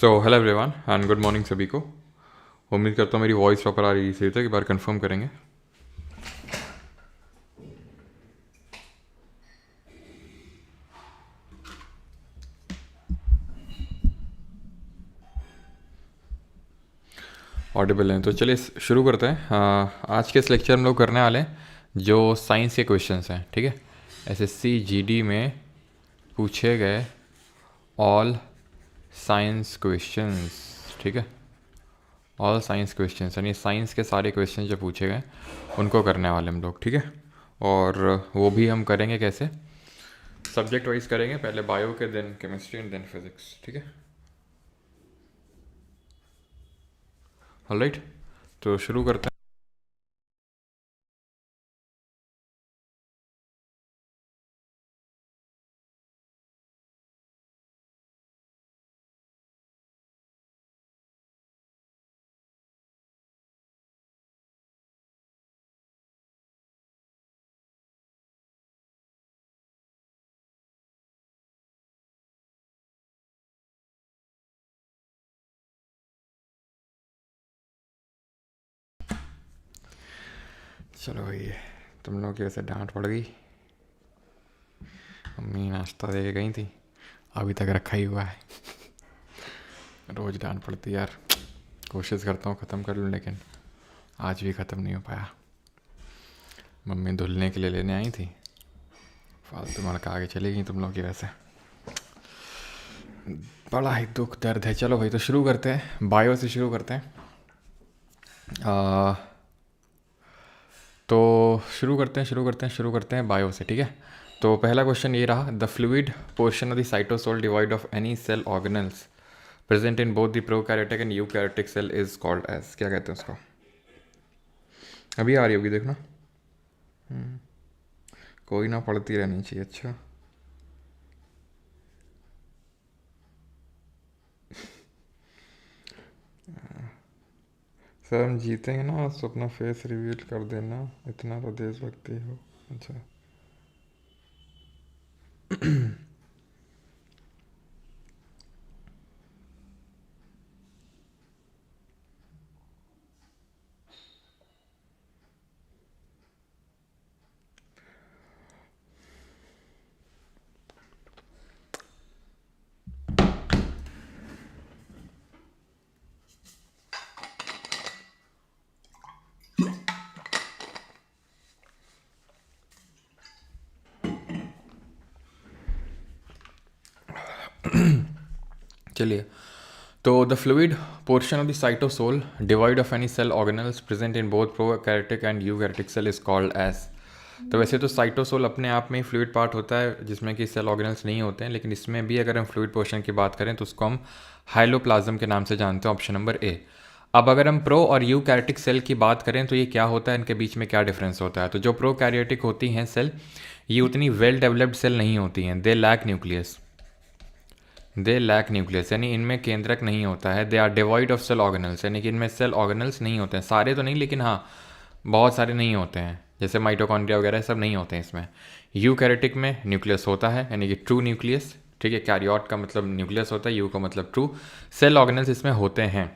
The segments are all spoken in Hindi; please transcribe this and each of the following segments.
So hello everyone and good morning सभी को। उम्मीद करता हूँ मेरी वॉइस प्रॉपर आ रही है, सही तो एक बार कंफर्म करेंगे। ऑडिबल हैं तो चलिए शुरू करते हैं। आज के इस लेक्चर हम लोग करने वाले हैं जो साइंस के क्वेश्चंस हैं, ठीक है। एसएससी जीडी में पूछे गए ऑल साइंस क्वेश्चंस, ठीक है। ऑल साइंस क्वेश्चंस यानी साइंस के सारे क्वेश्चन जो पूछे गए उनको करने वाले हम लोग, ठीक है। और वो भी हम करेंगे कैसे, सब्जेक्ट वाइज करेंगे, पहले बायो के, then chemistry and then physics, ठीक है। ऑलराइट, तो शुरू करते हैं। चलो भाई, तुम लोग की वैसे डांट पड़ गई। मम्मी नाश्ता दे के गई थी, अभी तक रखा ही हुआ है। रोज़ डांट पड़ती है यार। कोशिश करता हूँ ख़त्म कर लूँ, लेकिन आज भी ख़त्म नहीं हो पाया। मम्मी धुलने के लिए लेने आई थी, फालतू मड़का आगे चली गई तुम लोग की वजह से। बड़ा ही दुख दर्द है। चलो भाई, तो शुरू करते हैं, बायो से शुरू करते हैं। तो शुरू करते हैं बायो से, ठीक है। तो पहला क्वेश्चन ये रहा, the fluid portion of the cytosol divide of any cell organelles present in both the prokaryotic and eukaryotic cell is called as, क्या कहते हैं उसको। अभी आ रही होगी देखना। कोई ना, पढ़ती रहनी चाहिए। अच्छा, सर हम जीतेंगे ना तो अपना फेस रिवील कर देना, इतना तो देशभक्ति हो। अच्छा चलिए, तो the fluid portion of the cytosol divide of any cell organelles present in both prokaryotic and eukaryotic cell is called as. तो वैसे तो साइटोसोल अपने आप में ही फ्लूइड पार्ट होता है जिसमें कि सेल ऑर्गेनल्स नहीं होते हैं, लेकिन इसमें भी अगर हम फ्लूइड पोर्शन की बात करें तो उसको हम हाइलोप्लाज्म के नाम से जानते हैं, ऑप्शन नंबर ए। अब अगर हम प्रो और यूकैरियोटिक सेल की बात करें तो ये क्या होता है, इनके बीच में क्या डिफरेंस होता है। तो जो प्रोकैरियोटिक होती हैं सेल, ये उतनी वेल डेवलप्ड सेल नहीं होती हैं, they lack nucleus. They lack nucleus यानी इनमें केंद्रक नहीं होता है। They are divide of cell organelles यानी कि इनमें सेल ऑर्गेनल्स नहीं होते हैं, सारे तो नहीं लेकिन हाँ बहुत सारे नहीं होते हैं, जैसे माइटोकॉन्ड्रिया वगैरह सब नहीं होते हैं इसमें। यूकैरियोटिक में न्यूक्लियस होता है यानी कि ट्रू न्यूक्लियस, ठीक है। कैरियोट का मतलब न्यूक्लियस होता है, यू का मतलब ट्रू। सेल ऑर्गेनल्स इसमें होते हैं।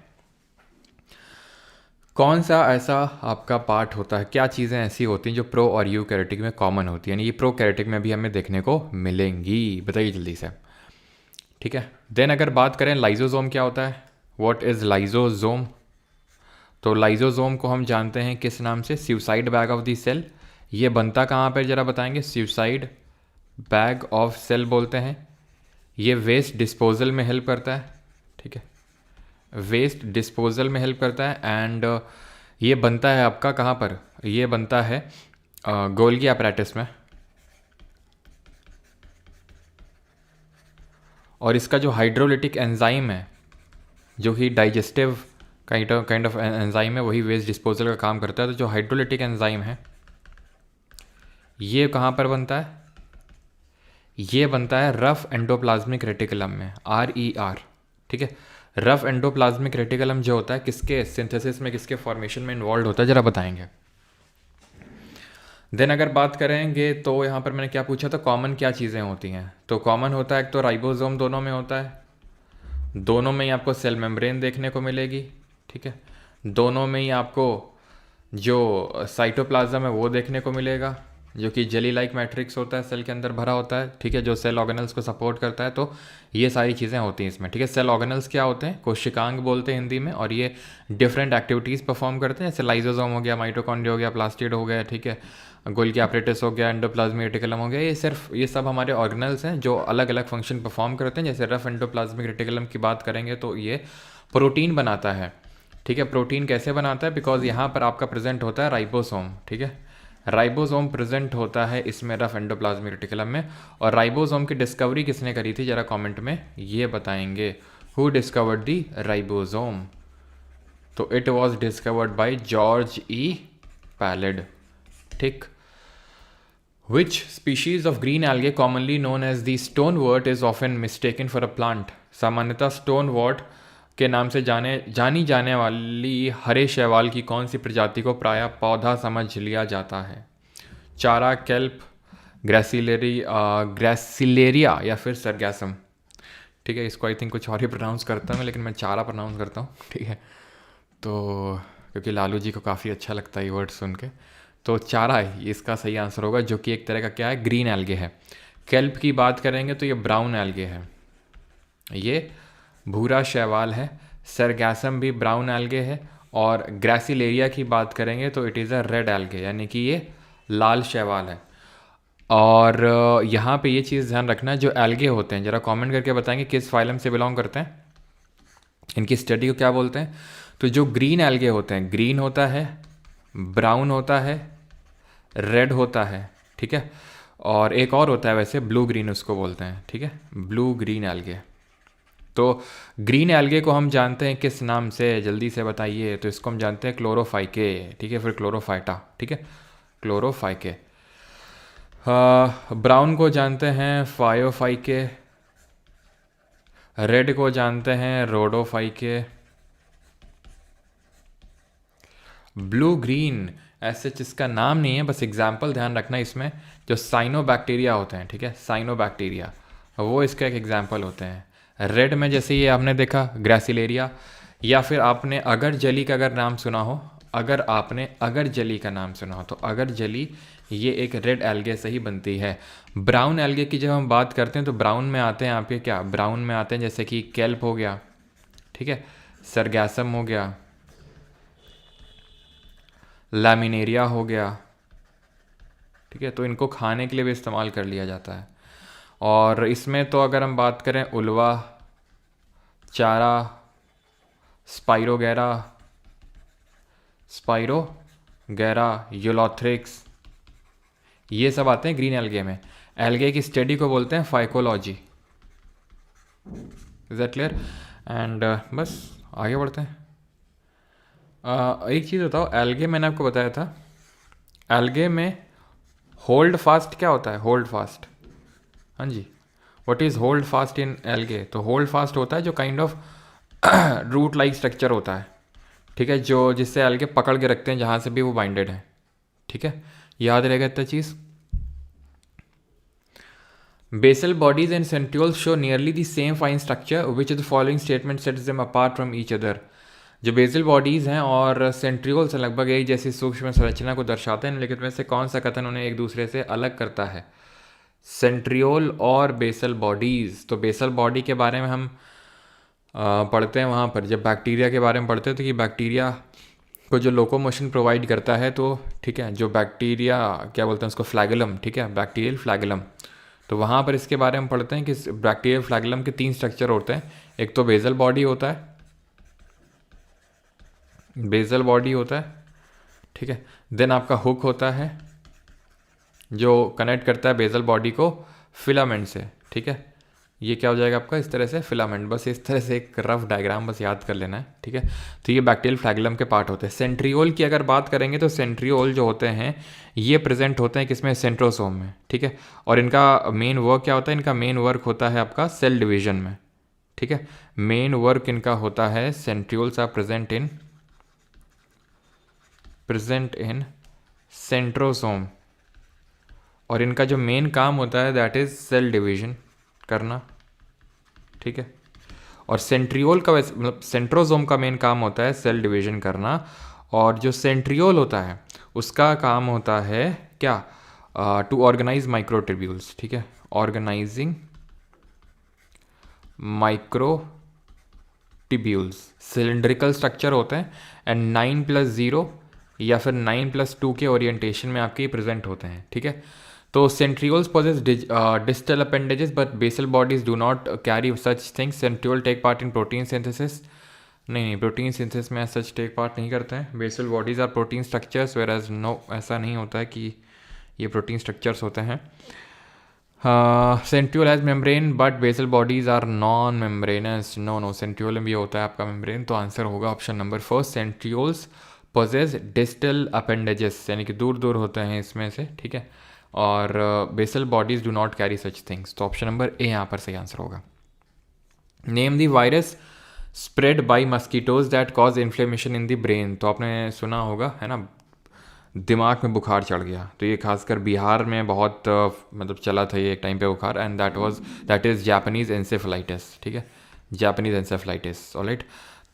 कौन सा ऐसा आपका पार्ट होता है, क्या चीज़ें ऐसी होती हैं जो प्रो और यूकैरियोटिक में कॉमन होती है, यानी ये प्रोकैरियोटिक में भी हमें देखने को मिलेंगी, बताइए जल्दी से, ठीक है। देन अगर बात करें लाइजोसोम क्या होता है, व्हाट इज़ लाइजोसोम। तो लाइजोसोम को हम जानते हैं किस नाम से, suicide bag of the cell. ये बनता कहाँ पर जरा बताएंगे, सुसाइड बैग ऑफ सेल बोलते हैं। ये वेस्ट डिस्पोजल में हेल्प करता है, ठीक है, वेस्ट डिस्पोजल में हेल्प करता है। एंड ये बनता है आपका कहाँ पर, ये बनता है गोल्गी अपैरेटस में। और इसका जो हाइड्रोलिटिक एंजाइम है, जो कि डाइजेस्टिव काइंड ऑफ एंजाइम है, वही वेस्ट डिस्पोजल का काम करता है। तो जो हाइड्रोलिटिक एंजाइम है ये कहाँ पर बनता है, ये बनता है रफ एंडोप्लाज्मिक रेटिकुलम में, RER, ठीक है। रफ एंडोप्लाज्मिक रेटिकुलम जो होता है किसके सिंथेसिस में, किसके फॉर्मेशन में इन्वॉल्व होता है, जरा बताएंगे। देन अगर बात करेंगे तो यहाँ पर मैंने क्या पूछा था, कॉमन क्या चीज़ें होती हैं। तो कॉमन होता है एक तो राइबोसोम दोनों में होता है, दोनों में ही आपको सेल मेम्ब्रेन देखने को मिलेगी, ठीक है। दोनों में ही आपको जो साइटोप्लाज्म है वो देखने को मिलेगा, जो कि जेली लाइक मैट्रिक्स होता है, सेल के अंदर भरा होता है, ठीक है, जो सेल ऑर्गेनल्स को सपोर्ट करता है। तो ये सारी चीज़ें होती हैं इसमें, ठीक है। सेल ऑर्गेनल्स क्या होते हैं? कोशिकांग बोलते हैं हिंदी में, और ये डिफरेंट एक्टिविटीज़ परफॉर्म करते हैं, जैसे लाइजोसोम हो गया, माइटोकॉन्ड्रिया हो गया, प्लास्टिड हो गया, ठीक है, गोल्गी एपरेटस हो गया, एंडोप्लाज्मिक रेटिकुलम हो गया। ये सब हमारे ऑर्गेनल्स हैं जो अलग अलग फंक्शन परफॉर्म करते हैं। जैसे रफ एंडोप्लाज्मिक रेटिकुलम की बात करेंगे तो ये प्रोटीन बनाता है, ठीक है। प्रोटीन कैसे बनाता है? बिकॉज यहाँ पर आपका प्रेजेंट होता है राइबोसोम, ठीक है। राइबोसोम प्रेजेंट होता है इसमें रफ एंडोप्लाज्मिक रेटिकुलम में। और राइबोसोम की डिस्कवरी किसने करी थी, जरा कमेंट में ये बताएंगे। Who discovered the ribosome? तो it was discovered by George E Palade, ठीक। Which species of green algae commonly known as the stonewort is often mistaken for a plant? सामान्यतः स्टोनवर्ट के नाम से जानी जाने वाली हरे शैवाल की कौन सी प्रजाति को प्रायः पौधा समझ लिया जाता है? चारा, केल्प, ग्रेसिलेरिया या फिर सरगैसम, ठीक है। इसको आई थिंक कुछ और ही प्रोनाउंस करता हूँ, लेकिन मैं चारा प्रोनाउंस करता हूँ, ठीक है। तो क्योंकि लालू जी को काफ़ी अच्छा लगता है ये वर्ड सुन के, तो चारा ही इसका सही आंसर होगा, जो कि एक तरह का क्या है, ग्रीन एल्गे है। केल्प की बात करेंगे तो ये ब्राउन एल्गे है, ये भूरा शैवाल है। सरगैसम भी ब्राउन एल्गे है। और ग्रेसिलेरिया की बात करेंगे तो it is a red algae, यानी कि ये लाल शैवाल है। और यहाँ पे ये चीज़ ध्यान रखना, जो एल्गे होते हैं ज़रा कमेंट करके बताएंगे किस फाइलम से बिलोंग करते हैं, इनकी स्टडी को क्या बोलते हैं। तो जो ग्रीन एल्गे होते हैं, ग्रीन होता है, ब्राउन होता है, रेड होता है, ठीक है। और एक और होता है वैसे ब्लू ग्रीन उसको बोलते हैं, ठीक है, ब्लू ग्रीन एल्गे। तो ग्रीन एल्गे को हम जानते हैं किस नाम से, जल्दी से बताइए। तो इसको हम जानते हैं क्लोरोफाइके, ठीक है, फिर क्लोरोफाइटा, ठीक है, क्लोरोफाइके। ब्राउन को जानते हैं फायोफाइके, रेड को जानते हैं रोडोफाइके, ब्लू ग्रीन ऐसे जिसका नाम नहीं है, बस एग्जाम्पल ध्यान रखना इसमें। जो साइनोबैक्टीरिया होते हैं, ठीक है, साइनोबैक्टीरिया वो इसका एक एग्जाम्पल होते हैं। रेड में जैसे ये आपने देखा ग्रेसिलेरिया, या फिर आपने अगर जली का अगर नाम सुना हो, अगर आपने अगर जली का नाम सुना हो तो अगर जली ये एक रेड एल्गे से ही बनती है। ब्राउन एल्गे की जब हम बात करते हैं तो ब्राउन में आते हैं आपके क्या, ब्राउन में आते हैं जैसे कि केल्प हो गया, ठीक है, सरगैसम हो गया, लैमिनेरिया हो गया, ठीक है। तो इनको खाने के लिए भी इस्तेमाल कर लिया जाता है। और इसमें तो अगर हम बात करें उल्वा, चारा, स्पाइरोगैरा, यूलोथ्रिक्स, ये सब आते हैं ग्रीन एल्गे में। एल्गे की स्टडी को बोलते हैं phycology. Is that clear? And बस आगे बढ़ते हैं। एक चीज़ बताओ, एल्गे मैंने आपको बताया था, एल्गे में होल्ड फास्ट क्या होता है? होल्ड फास्ट, हाँ जी, what is hold fast in algae? तो होल्ड फास्ट होता है जो kind of root like structure होता है, ठीक है, जो जिससे एल्गे पकड़ के रखते हैं जहाँ से भी वो बाइंडेड है, ठीक है, याद रहेगा इतना चीज़। Basal bodies and centrioles show nearly the same fine structure, which of the following statement sets them apart from each other? जो बेसल बॉडीज़ हैं और सेंट्रियोल्स लगभग एक जैसी सूक्ष्म संरचना को दर्शाते हैं, लेकिन में से कौन सा कथन उन्हें एक दूसरे से अलग करता है? सेंट्रियोल और बेसल बॉडीज़। तो बेसल बॉडी के बारे में हम पढ़ते हैं वहाँ पर, जब बैक्टीरिया के बारे में पढ़ते हैं तो कि बैक्टीरिया को जो लोकोमोशन प्रोवाइड करता है, तो ठीक है, जो बैक्टीरिया क्या बोलते हैं उसको, फ्लैगेलम, ठीक है, बैक्टीरियल फ्लैगेलम। तो वहाँ पर इसके बारे में पढ़ते हैं कि बैक्टीरियल फ्लैगेलम के 3 स्ट्रक्चर होते हैं। एक तो बेसल बॉडी होता है, बेसल बॉडी होता है, ठीक है। देन आपका हुक होता है जो कनेक्ट करता है बेसल बॉडी को फिलामेंट से, ठीक है। ये क्या हो जाएगा आपका, इस तरह से फिलामेंट, बस इस तरह से एक रफ डायग्राम बस याद कर लेना है, ठीक है। तो ये बैक्टीरियल फ्लैगेलम के पार्ट होते हैं। सेंट्रियोल की अगर बात करेंगे तो सेंट्रियोल जो होते हैं ये प्रेजेंट होते हैं किसमें, सेंट्रोसोम में, ठीक है। और इनका मेन वर्क क्या होता है, इनका मेन वर्क होता है आपका सेल डिवीजन में, ठीक है। मेन वर्क इनका होता है, centrioles are present in centrosome, और इनका जो मेन काम होता है दैट इज सेल डिवीजन करना, ठीक है। और सेंट्रियोल का वैसे मतलब सेंट्रोजोम का मेन काम होता है सेल डिवीजन करना, और जो सेंट्रियोल होता है उसका काम होता है क्या, टू ऑर्गेनाइज माइक्रोट्यूब्यूल्स, ठीक है, ऑर्गेनाइजिंग माइक्रोट्यूब्यूल्स। सिलिंड्रिकल स्ट्रक्चर होते हैं एंड 9+0 या फिर 9+2 के ओरिएंटेशन में आपके प्रेजेंट होते हैं, ठीक है। तो centrioles possess distal appendages but basal bodies do not carry such things. Centriole take part in protein synthesis. नहीं, प्रोटीन सिंथेसिस में सच टेक पार्ट नहीं करते हैं। Basal bodies are protein structures where no, ऐसा नहीं होता है कि ये प्रोटीन स्ट्रक्चर्स होते हैं। Centriole has membrane but basal bodies are non membranous. No, centriole में भी होता है आपका मेम्ब्रेन, तो आंसर होगा option number first, centrioles possess distal appendages, यानी कि दूर दूर होते हैं इसमें से, ठीक है, और basal bodies do not carry such things, तो ऑप्शन नंबर ए यहाँ पर सही आंसर होगा। Name the virus spread by mosquitoes that cause inflammation in the brain, तो आपने सुना होगा है ना, दिमाग में बुखार चढ़ गया, तो ये खासकर बिहार में बहुत मतलब चला था ये एक टाइम पे बुखार, and that is Japanese encephalitis, ठीक है, जापानीज़ एंसेफेलाइटिस, ऑलराइट।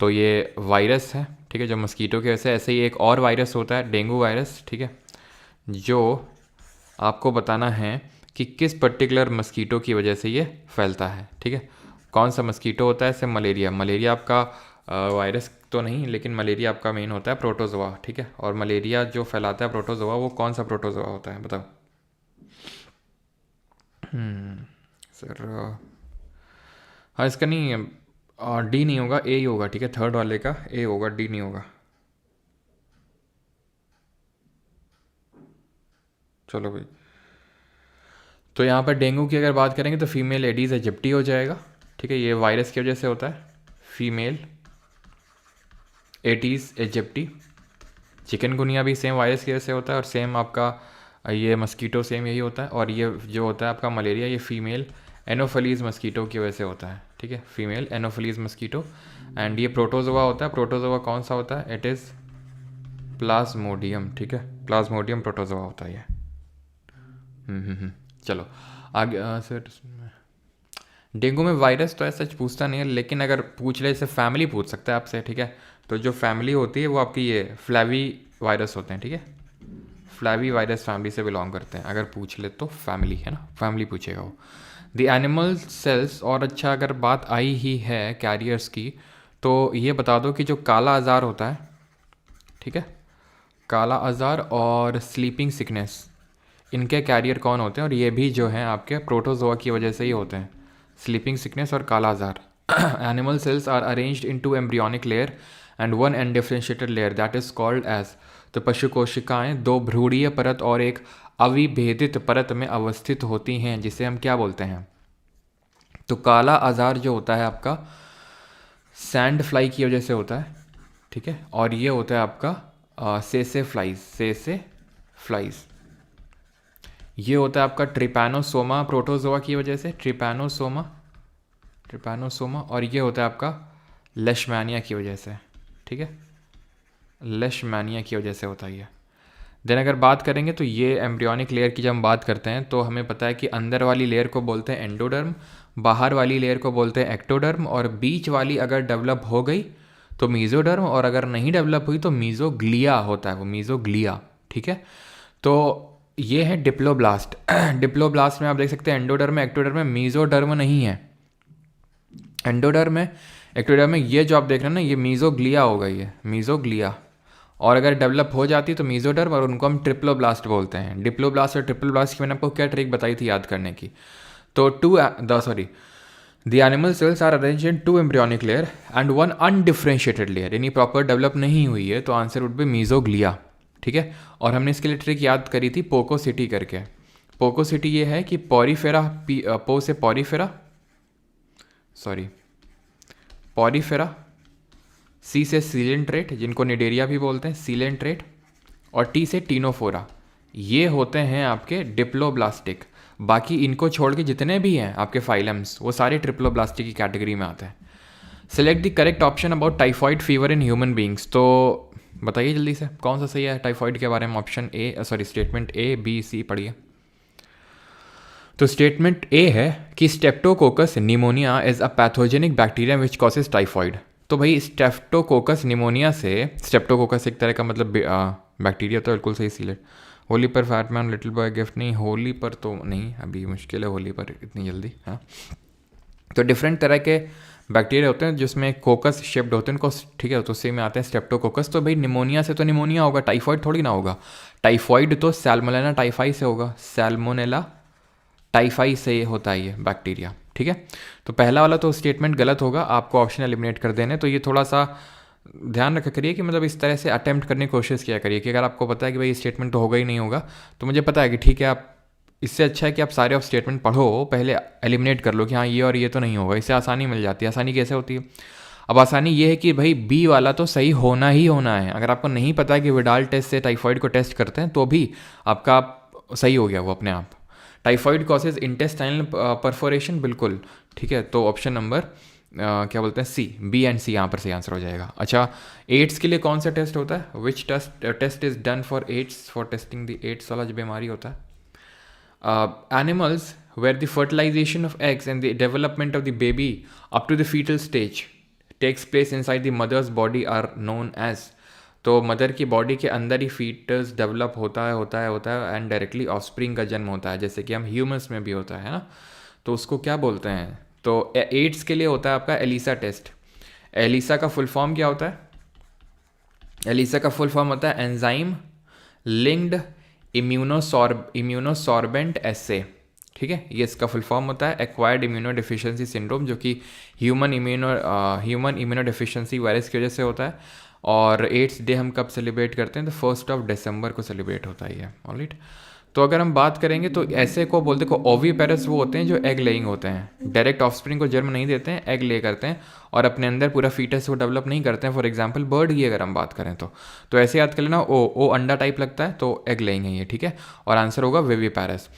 तो ये वायरस है, ठीक है, जो मस्कीटो के वजह से, ऐसे ही एक और वायरस होता है डेंगू वायरस, ठीक है, जो आपको बताना है कि किस पर्टिकुलर मस्कीटो की वजह से ये फैलता है, ठीक है, कौन सा मस्कीटो होता है। जैसे मलेरिया आपका वायरस तो नहीं, लेकिन मलेरिया आपका मेन होता है प्रोटोजोआ, ठीक है, और मलेरिया जो फैलाता है प्रोटोजोआ, वो कौन सा प्रोटोजोआ होता है बताओ। सर हाँ, इसका नहीं, डी नहीं होगा, ए ही होगा, ठीक है, थर्ड वाले का ए होगा, डी नहीं होगा। चलो भाई, तो यहाँ पर डेंगू की अगर बात करेंगे तो फीमेल एडीज एजिप्टी हो जाएगा, ठीक है, ये वायरस की वजह से होता है, फीमेल एडीज एजिप्टी। चिकनगुनिया भी सेम वायरस की वजह से होता है, और सेम आपका ये मस्कीटो सेम यही होता है, और ये जो होता है आपका मलेरिया, ये फीमेल एनोफिलीज मस्कीटो की वजह से होता है, ठीक है, फीमेल एनोफिलीज मस्कीटो। एंड ये प्रोटोजोआ होता है, प्रोटोजोआ कौन सा होता है, इट इज़ प्लाज्मोडियम, ठीक है, प्लाज्मोडियम प्रोटोजोआ होता है ये। चलो आगे। सर डेंगू में वायरस तो ऐसा पूछता नहीं है, लेकिन अगर पूछ ले जैसे फैमिली पूछ सकता है आपसे, ठीक है, तो जो फैमिली होती है वो आपकी ये फ्लैवी वायरस होते हैं, ठीक है, फ्लैवी वायरस फैमिली से बिलोंग करते हैं, अगर पूछ ले तो फैमिली है ना, फैमिली पूछेगा वो। द एनिमल सेल्स, और अच्छा अगर बात आई ही है कैरियर्स की, तो ये बता दो कि जो काला आज़ार होता है, ठीक है, काला आज़ार और स्लीपिंग सिकनेस, इनके कैरियर कौन होते हैं, और ये भी जो हैं आपके प्रोटोजोआ की वजह से ही होते हैं, स्लीपिंग सिकनेस और kala azar. Animal cells are arranged into embryonic layer and one undifferentiated layer that is called as, तो पशु कोशिकाएं दो भ्रूणीय परत और एक अविभेदित परत में अवस्थित होती हैं, जिसे हम क्या बोलते हैं। तो काला आज़ार जो होता है आपका सैंड फ्लाई की वजह से होता है, ठीक है, और ये होता है आपका सेसे फ्लाइज, ये होता है आपका ट्रिपैनोसोमा प्रोटोजोआ की वजह से, ट्रिपैनोसोमा, और ये होता है आपका लेशमैनिया की वजह से, ठीक है, लेशमैनिया की वजह से होता है ये। देन अगर बात करेंगे तो ये एम्ब्रियोनिक लेयर की जब हम बात करते हैं तो हमें पता है कि अंदर वाली लेयर को बोलते हैं एंडोडर्म, बाहर वाली लेयर को बोलते हैं एक्टोडर्म, और बीच वाली अगर डेवलप हो गई तो मीजोडर्म, और अगर नहीं डेवलप हुई तो मीजोग्लिया होता है वो, मीजोग्लिया, ठीक है। तो ये है डिप्लोब्लास्ट। डिप्लोब्लास्ट में आप देख सकते हैं एंडोडर्म में, एक्टोडर्म में, मीजोडर्म नहीं है, एंडोडर्म में, एक्टोडर्म में, ये जो आप देख रहे हैं ना, ये मीजोग्लिया होगा, ये मीजोग्लिया, और अगर डेवलप हो जाती तो मीजोडर्म, और उनको हम ट्रिप्लोब्लास्ट बोलते हैं। डिप्लोब्लास्ट और ट्रिप्लोब्लास्ट की मैंने आपको क्या ट्रिक बताई थी याद करने की, तो the animal cells are arranged in two embryonic layer and one undifferentiated layer, यानी प्रॉपर डेवलप नहीं हुई है, तो आंसर वुड बी मीजोग्लिया, ठीक है। और हमने इसके लिए ट्रिक याद करी थी पोकोसिटी करके। पोकोसिटी ये है कि पॉरीफेरा, पो से पॉरीफेरा, सी से सीलेंट्रेट, जिनको निडेरिया भी बोलते हैं, सीलेंट्रेट, और टी से टीनोफोरा, ये होते हैं आपके डिप्लोब्लास्टिक। बाकी इनको छोड़ के जितने भी हैं आपके फाइलम्स, वो सारे ट्रिप्लोब्लास्टिक की कैटेगरी में आते हैं। Select the correct option about typhoid fever in human beings, तो बताइए जल्दी से कौन सा सही है टाइफॉइड के बारे में। Option A, statement A, B, C पढ़िए। तो स्टेटमेंट ए है कि streptococcus pneumoniae is a pathogenic bacteria which causes typhoid. तो भाई स्टेप्टोकोकस निमोनिया से, स्टेप्टोकोकस एक तरह का मतलब बैक्टीरिया, तो बिल्कुल सही सीलेट। होली पर फैटमैन लिटिल बॉय गिफ्ट नहीं, होली पर तो नहीं, अभी मुश्किल है होली पर इतनी जल्दी। हाँ, तो डिफरेंट तरह के बैक्टीरिया होते हैं जिसमें कोकस शेप्ड होते हैं उनको, ठीक है, तो उसी में आते हैं स्टेप्टोकोकस। तो भाई निमोनिया से तो निमोनिया होगा, टाइफॉइड थोड़ी ना होगा। टाइफॉइड तो सैल्मोनेला टाइफाई से होगा, सैल्मोनेला टाइफाई से होता है ये बैक्टीरिया, ठीक है। तो पहला वाला तो स्टेटमेंट गलत होगा, आपको ऑप्शन एलिमिनेट कर देने। तो ये थोड़ा सा ध्यान रखा करिए कि मतलब इस तरह से अटेम्प्ट करने की कोशिश किया करिए कि अगर आपको पता है कि भाई ये स्टेटमेंट तो होगा ही नहीं होगा, तो मुझे पता है कि ठीक है, आप इससे अच्छा है कि आप सारे ऑफ स्टेटमेंट पढ़ो, पहले एलिमिनेट कर लो कि हाँ ये और ये तो नहीं होगा, इससे आसानी मिल जाती है। आसानी कैसे होती है? अब आसानी ये है कि भाई बी वाला तो सही होना ही होना है। अगर आपको नहीं पता है कि विडाल टेस्ट से टाइफॉइड को टेस्ट करते हैं तो भी आपका सही हो गया वो अपने आप। टाइफॉइड कॉसेज इंटेस्टाइनल परफोरेशन, बिल्कुल ठीक है। तो ऑप्शन नंबर क्या बोलते हैं, सी, बी एंड सी यहाँ पर सही आंसर हो जाएगा। अच्छा, एड्स के लिए कौन सा टेस्ट होता है? Which test is done for AIDS, for testing the AIDS वाला जो बीमारी होता है? Animals where the fertilization of eggs and the development of the baby up to the fetal stage takes place inside the mother's body are known as। तो मदर की बॉडी के अंदर ही फीटस डेवलप होता है एंड डायरेक्टली ऑफस्प्रिंग का जन्म होता है, जैसे कि हम ह्यूमंस में भी होता है ना। तो उसको क्या बोलते हैं? तो एड्स के लिए होता है आपका एलिसा टेस्ट। एलिसा का फुल फॉर्म क्या होता है? एलिसा का फुल फॉर्म होता है एंजाइम लिंक्ड इम्यूनोसॉर्बेंट एसे, ठीक है, ये इसका फुल फॉर्म होता है। एक्वायर्ड इम्यूनो डिफिशियंसी सिंड्रोम, जो कि ह्यूमन इम्यूनो डिफिशियंसी वायरस की वजह से होता है। और एड्स डे हम कब सेलिब्रेट करते हैं? तो 1 दिसंबर को सेलिब्रेट होता है ये, ऑलराइट। तो अगर हम बात करेंगे तो ऐसे को बोलते हैं, ओवीपेरस वो होते हैं जो एग लेइंग होते हैं, डायरेक्ट ऑफस्प्रिंग को जन्म नहीं देते हैं, एग ले करते हैं और अपने अंदर पूरा फीटस को डेवलप नहीं करते हैं। फॉर एग्जांपल बर्ड की अगर हम बात करें तो ऐसे याद कर लेना, ओ अंडा टाइप लगता है तो एग लेइंग है ये, ठीक है। और आंसर होगा विविपेरस।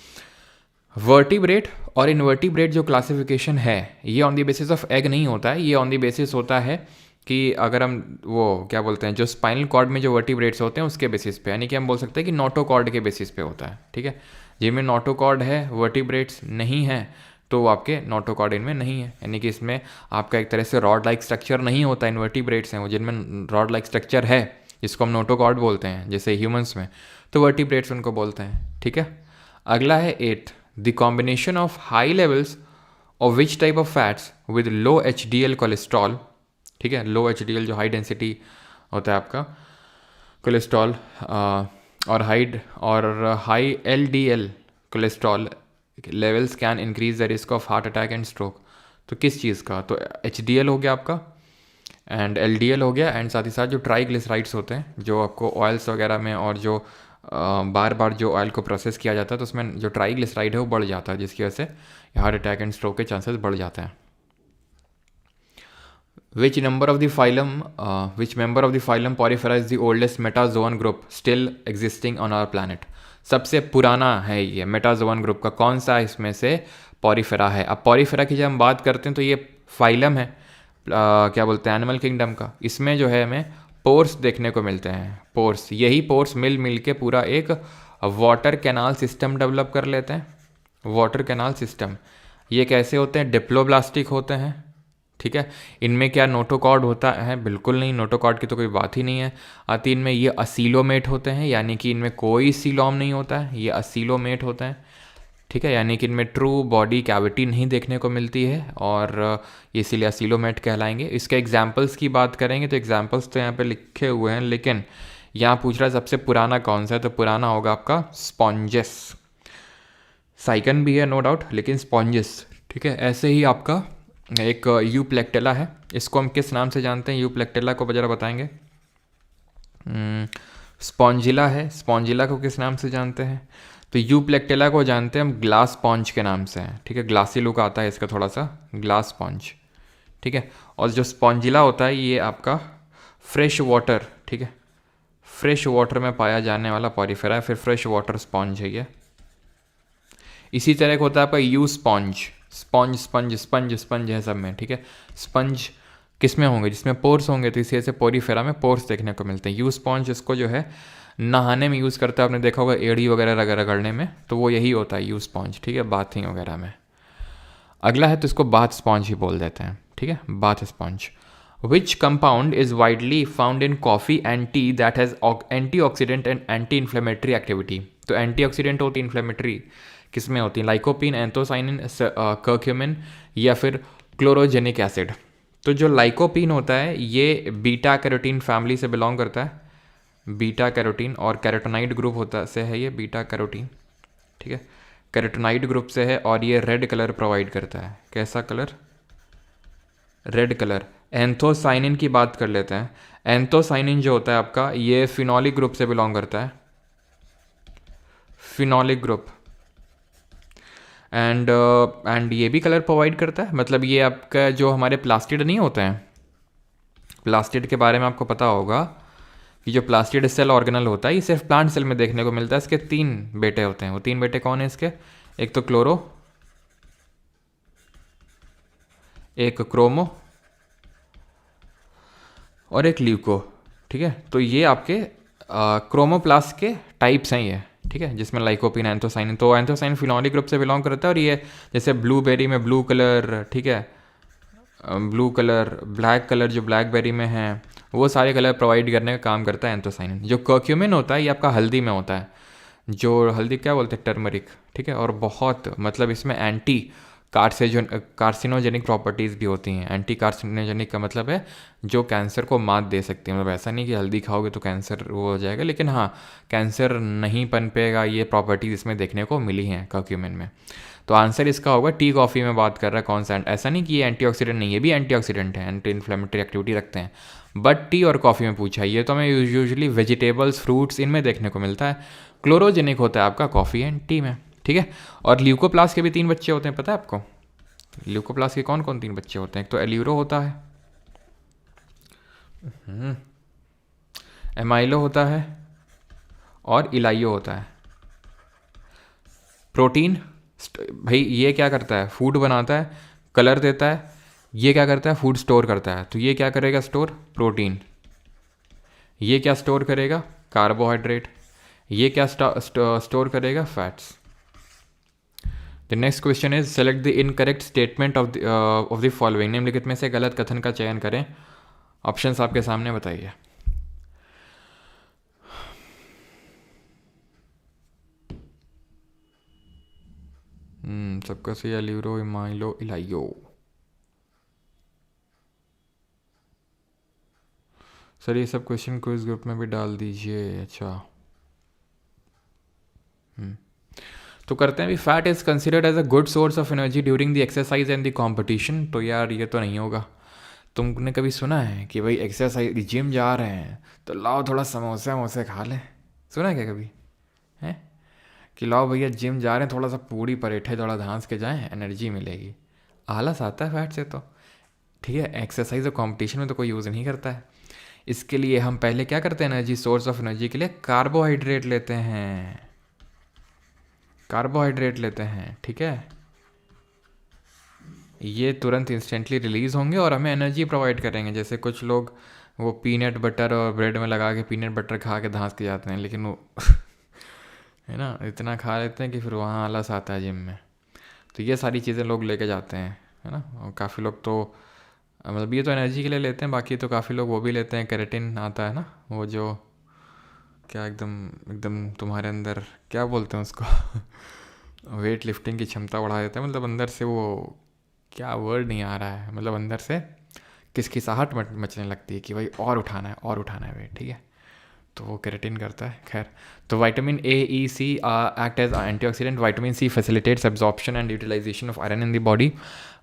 वर्टिब्रेट और इनवर्टिब्रेट जो क्लासिफिकेशन है ये on the basis of egg नहीं होता है, ये ऑन द बेसिस होता है कि अगर हम वो क्या बोलते हैं जो स्पाइनल कॉर्ड में जो वर्टिब्रेट्स होते हैं उसके बेसिस पे, यानी कि हम बोल सकते हैं कि नोटोकॉर्ड के बेसिस पे होता है, ठीक है। जिनमें नोटोकॉर्ड है, वर्टिब्रेट्स नहीं है, तो वो आपके नोटोकॉर्ड इनमें नहीं है, यानी कि इसमें आपका एक तरह से रॉड लाइक स्ट्रक्चर नहीं होता। इनवर्टिब्रेट्स हैं वो जिनमें रॉड लाइक स्ट्रक्चर है, जिसको हम नोटोकॉर्ड बोलते हैं, जैसे ह्यूमंस में, तो वर्टिब्रेट्स उनको बोलते हैं, ठीक है। अगला है 8th, the combination of high levels of which type of fats with low HDL cholesterol, ठीक है, लो HDL जो हाई डेंसिटी होता है आपका कोलेस्ट्रॉल, और high LDL cholesterol levels can increase the risk of heart attack and stroke. तो किस चीज़ का? तो HDL हो गया आपका एंड LDL हो गया, एंड साथ ही साथ जो ट्राइग्लिसराइड्स होते हैं जो आपको ऑयल्स वगैरह में, और जो बार बार जो ऑयल को प्रोसेस किया जाता है तो उसमें जो ट्राइग्लिसराइड है वो बढ़ जाता है, जिसकी वजह से हार्ट अटैक एंड स्ट्रोक के चांसेस बढ़ जाते हैं। Which member of the phylum Porifera is the oldest metazoan group still existing on our planet? सबसे पुराना है ये मेटाजोन ग्रुप का, कौन सा इसमें से पॉरीफेरा है? अब पॉरीफेरा की जब हम बात करते हैं तो ये फाइलम है, क्या बोलते हैं, एनिमल किंगडम का। इसमें जो है हमें पोर्स देखने को मिलते हैं, पोर्स, यही पोर्स मिल के पूरा एक वाटर कैनाल सिस्टम डेवलप कर लेते हैं। वाटर कैनाल सिस्टम ये कैसे होते हैं? डिप्लोब्लास्टिक होते हैं, ठीक है। इनमें क्या नोटोकॉर्ड होता है? बिल्कुल नहीं, नोटोकॉर्ड की तो कोई बात ही नहीं है आती इनमें। ये असीलोमेट होते हैं, यानी कि इनमें कोई सीलोम नहीं होता है, ये असीलोमेट होते हैं, ठीक है, यानी कि इनमें ट्रू बॉडी कैविटी नहीं देखने को मिलती है और ये इसीलिए असीलोमेट कहलाएंगे। इसके एग्जाम्पल्स की बात करेंगे तो एग्जाम्पल्स तो यहाँ पे लिखे हुए हैं, लेकिन यहाँ पूछ रहा है सबसे पुराना कौन सा है, तो पुराना होगा आपका स्पॉन्जस। साइकन भी है नो डाउट, लेकिन स्पॉन्जस, ठीक है। ऐसे ही आपका एक यूप्लेक्टेला है, इसको हम किस नाम से जानते हैं? यूप्लेक्टेला को जरा बताएंगे। स्पॉन्जिला है, स्पॉन्जिला को किस नाम से जानते हैं? तो यूप्लेक्टेला को जानते हैं हम ग्लास स्पॉन्ज के नाम से हैं, ठीक है। ग्लासी लुक आता है इसका थोड़ा सा, ग्लास स्पॉन्ज, ठीक है। और जो स्पॉन्जिला होता है ये आपका फ्रेश वाटर, ठीक है, फ्रेश वाटर में पाया जाने वाला पॉरीफेरा है, फिर फ्रेश वाटर स्पॉन्ज है ये। इसी तरह का होता है आपका यू स्पॉन्ज, स्पंज है सब में, ठीक है। स्पंज किस में होंगे? जिसमें पोर्स होंगे, तो इसी से पोरीफेरा में पोर्स देखने को मिलते हैं। यू स्पॉन्ज इसको जो है नहाने में यूज़ करता है, आपने देखा होगा एड़ी वगैरह रगड़ने में, तो वो यही होता है यूज स्पॉन्ज, ठीक है, बाथिंग वगैरह में। अगला है तो इसको बाथ स्पॉन्ज ही बोल देते हैं, ठीक है, bath sponge. Which compound is widely found in coffee and T that has antioxidant and anti inflammatory activity. तो एंटीऑक्सीडेंट होती है, इन्फ्लेमेटरी किस में होती है? लाइकोपिन, एंथोसाइनिन, कर्क्यूमिन या फिर क्लोरोजेनिक एसिड। तो जो लाइकोपिन होता है ये बीटा कैरोटीन फैमिली से बिलोंग करता है, बीटा कैरोटीन, और कैरोटोनाइड ग्रुप होता से है ये बीटा कैरोटीन, ठीक है, कैरोटोनाइड ग्रुप से है, और ये रेड कलर प्रोवाइड करता है। कैसा कलर? Red colour. एंथोसाइनिन की बात कर लेते हैं। एंथोसाइनिन जो होता है आपका, ये फिनोलिक ग्रुप से बिलोंग करता है, फिनोलिक ग्रुप। एंड ये भी कलर प्रोवाइड करता है, मतलब ये आपका जो हमारे प्लास्टिड नहीं होते हैं, प्लास्टिड के बारे में आपको पता होगा कि जो प्लास्टिड सेल ऑर्गेनल होता है ये सिर्फ प्लांट सेल में देखने को मिलता है। इसके 3 बेटे होते हैं। वो 3 बेटे कौन है इसके? एक तो क्लोरो, एक क्रोमो और एक ल्यूको, ठीक है। तो ये आपके क्रोमोप्लास्ट के टाइप्स हैं ये, ठीक है, जिसमें लाइकोपिन, एंथोसाइनिन। तो एंथोसाइनिन फिनोलिक ग्रुप से बिलोंग करता है, और ये जैसे ब्लूबेरी में ब्लू कलर, ठीक है, ब्लू कलर, ब्लैक कलर जो ब्लैकबेरी में है, वो सारे कलर प्रोवाइड करने का काम करता है एंथोसाइनिन। जो कर्क्यूमिन होता है ये आपका हल्दी में होता है, जो हल्दी क्या बोलते हैं, टर्मरिक, ठीक है, और बहुत मतलब इसमें एंटी कार्सिनोजेनिक प्रॉपर्टीज़ भी होती हैं। एंटी कार्सिनोजेनिक का मतलब है जो कैंसर को मात दे सकती है। मतलब ऐसा नहीं कि हल्दी खाओगे तो कैंसर वो हो जाएगा, लेकिन हाँ, कैंसर नहीं पनपेगा, ये प्रॉपर्टीज़ इसमें देखने को मिली हैं कर्क्यूमिन में। तो आंसर इसका होगा टी कॉफ़ी में बात कर रहा है कौन सा। ऐसा नहीं कि ये एंटीऑक्सीडेंट नहीं है, ये भी एंटीऑक्सीडेंट है, एंटी इन्फ्लेमेटरी एक्टिविटी रखते हैं, बट टी और कॉफ़ी में पूछा है। ये तो हमें यूजुअली वेजिटेबल्स, फ्रूट्स, इनमें देखने को मिलता है। क्लोरोजेनिक होता है आपका कॉफ़ी एंड टी में, ठीक है। और ल्यूकोप्लास्ट के भी 3 बच्चे होते हैं, पता है आपको? ल्यूकोप्लास्ट के कौन कौन 3 बच्चे होते हैं? एक तो एल्यूरो होता है, एमाइलो होता है, और इलाइयो होता है। प्रोटीन भाई ये क्या करता है? फूड बनाता है, कलर देता है। ये क्या करता है? फूड स्टोर करता है। तो ये क्या करेगा? Store protein. ये क्या स्टोर करेगा? कार्बोहाइड्रेट। ये क्या स्टोर करेगा? Fats. The next question is select the incorrect statement of the following. निम्नलिखित में से गलत कथन का चयन करें। ऑप्शंस आपके सामने, बताइए। सबका सही है, ल्यूरो, इमाइलो, इलाइयो। सर ये सब क्वेश्चन को इस ग्रुप में भी डाल दीजिए। अच्छा, तो करते हैं भी। Fat is considered as a good source of energy during the exercise and the competition. तो यार ये तो नहीं होगा। तुमने कभी सुना है कि भाई एक्सरसाइज, जिम जा रहे हैं तो लाओ थोड़ा समोसे वमोसे खा लें? सुना है क्या कभी? हैं कि लाओ भैया जिम जा रहे हैं, थोड़ा सा पूड़ी पराठे थोड़ा धांस के जाएं, एनर्जी मिलेगी। आलस आता है फैट से तो, ठीक है। एक्सरसाइज और कॉम्पिटिशन में तो कोई यूज़ नहीं करता है। इसके लिए हम पहले क्या करते हैं? एनर्जी, सोर्स ऑफ एनर्जी के लिए कार्बोहाइड्रेट लेते हैं, कार्बोहाइड्रेट लेते हैं, ठीक है। ये तुरंत इंस्टेंटली रिलीज़ होंगे और हमें एनर्जी प्रोवाइड करेंगे। जैसे कुछ लोग वो पीनट बटर और ब्रेड में लगा के पीनट बटर खा के धांस के जाते हैं, लेकिन वो है ना, इतना खा लेते हैं कि फिर वहाँ आलस आता है जिम में। तो ये सारी चीज़ें लोग लेके जाते हैं, है ना। और काफ़ी लोग तो मतलब ये तो एनर्जी के लिए लेते हैं, बाकी तो काफ़ी लोग वो भी लेते हैं, केराटिन आता है ना, वो जो क्या एकदम एकदम तुम्हारे अंदर क्या बोलते हैं उसको वेट लिफ्टिंग की क्षमता बढ़ा देता है। मतलब अंदर से वो क्या वर्ड नहीं आ रहा है, मतलब अंदर से किसकिसाहट मचने लगती है कि भाई और उठाना है, और उठाना है वेट, ठीक है। तो वो केराटिन करता है। खैर, तो vitamin A, E, C act as antioxidant. Vitamin C facilitates absorption and utilization of iron in the body.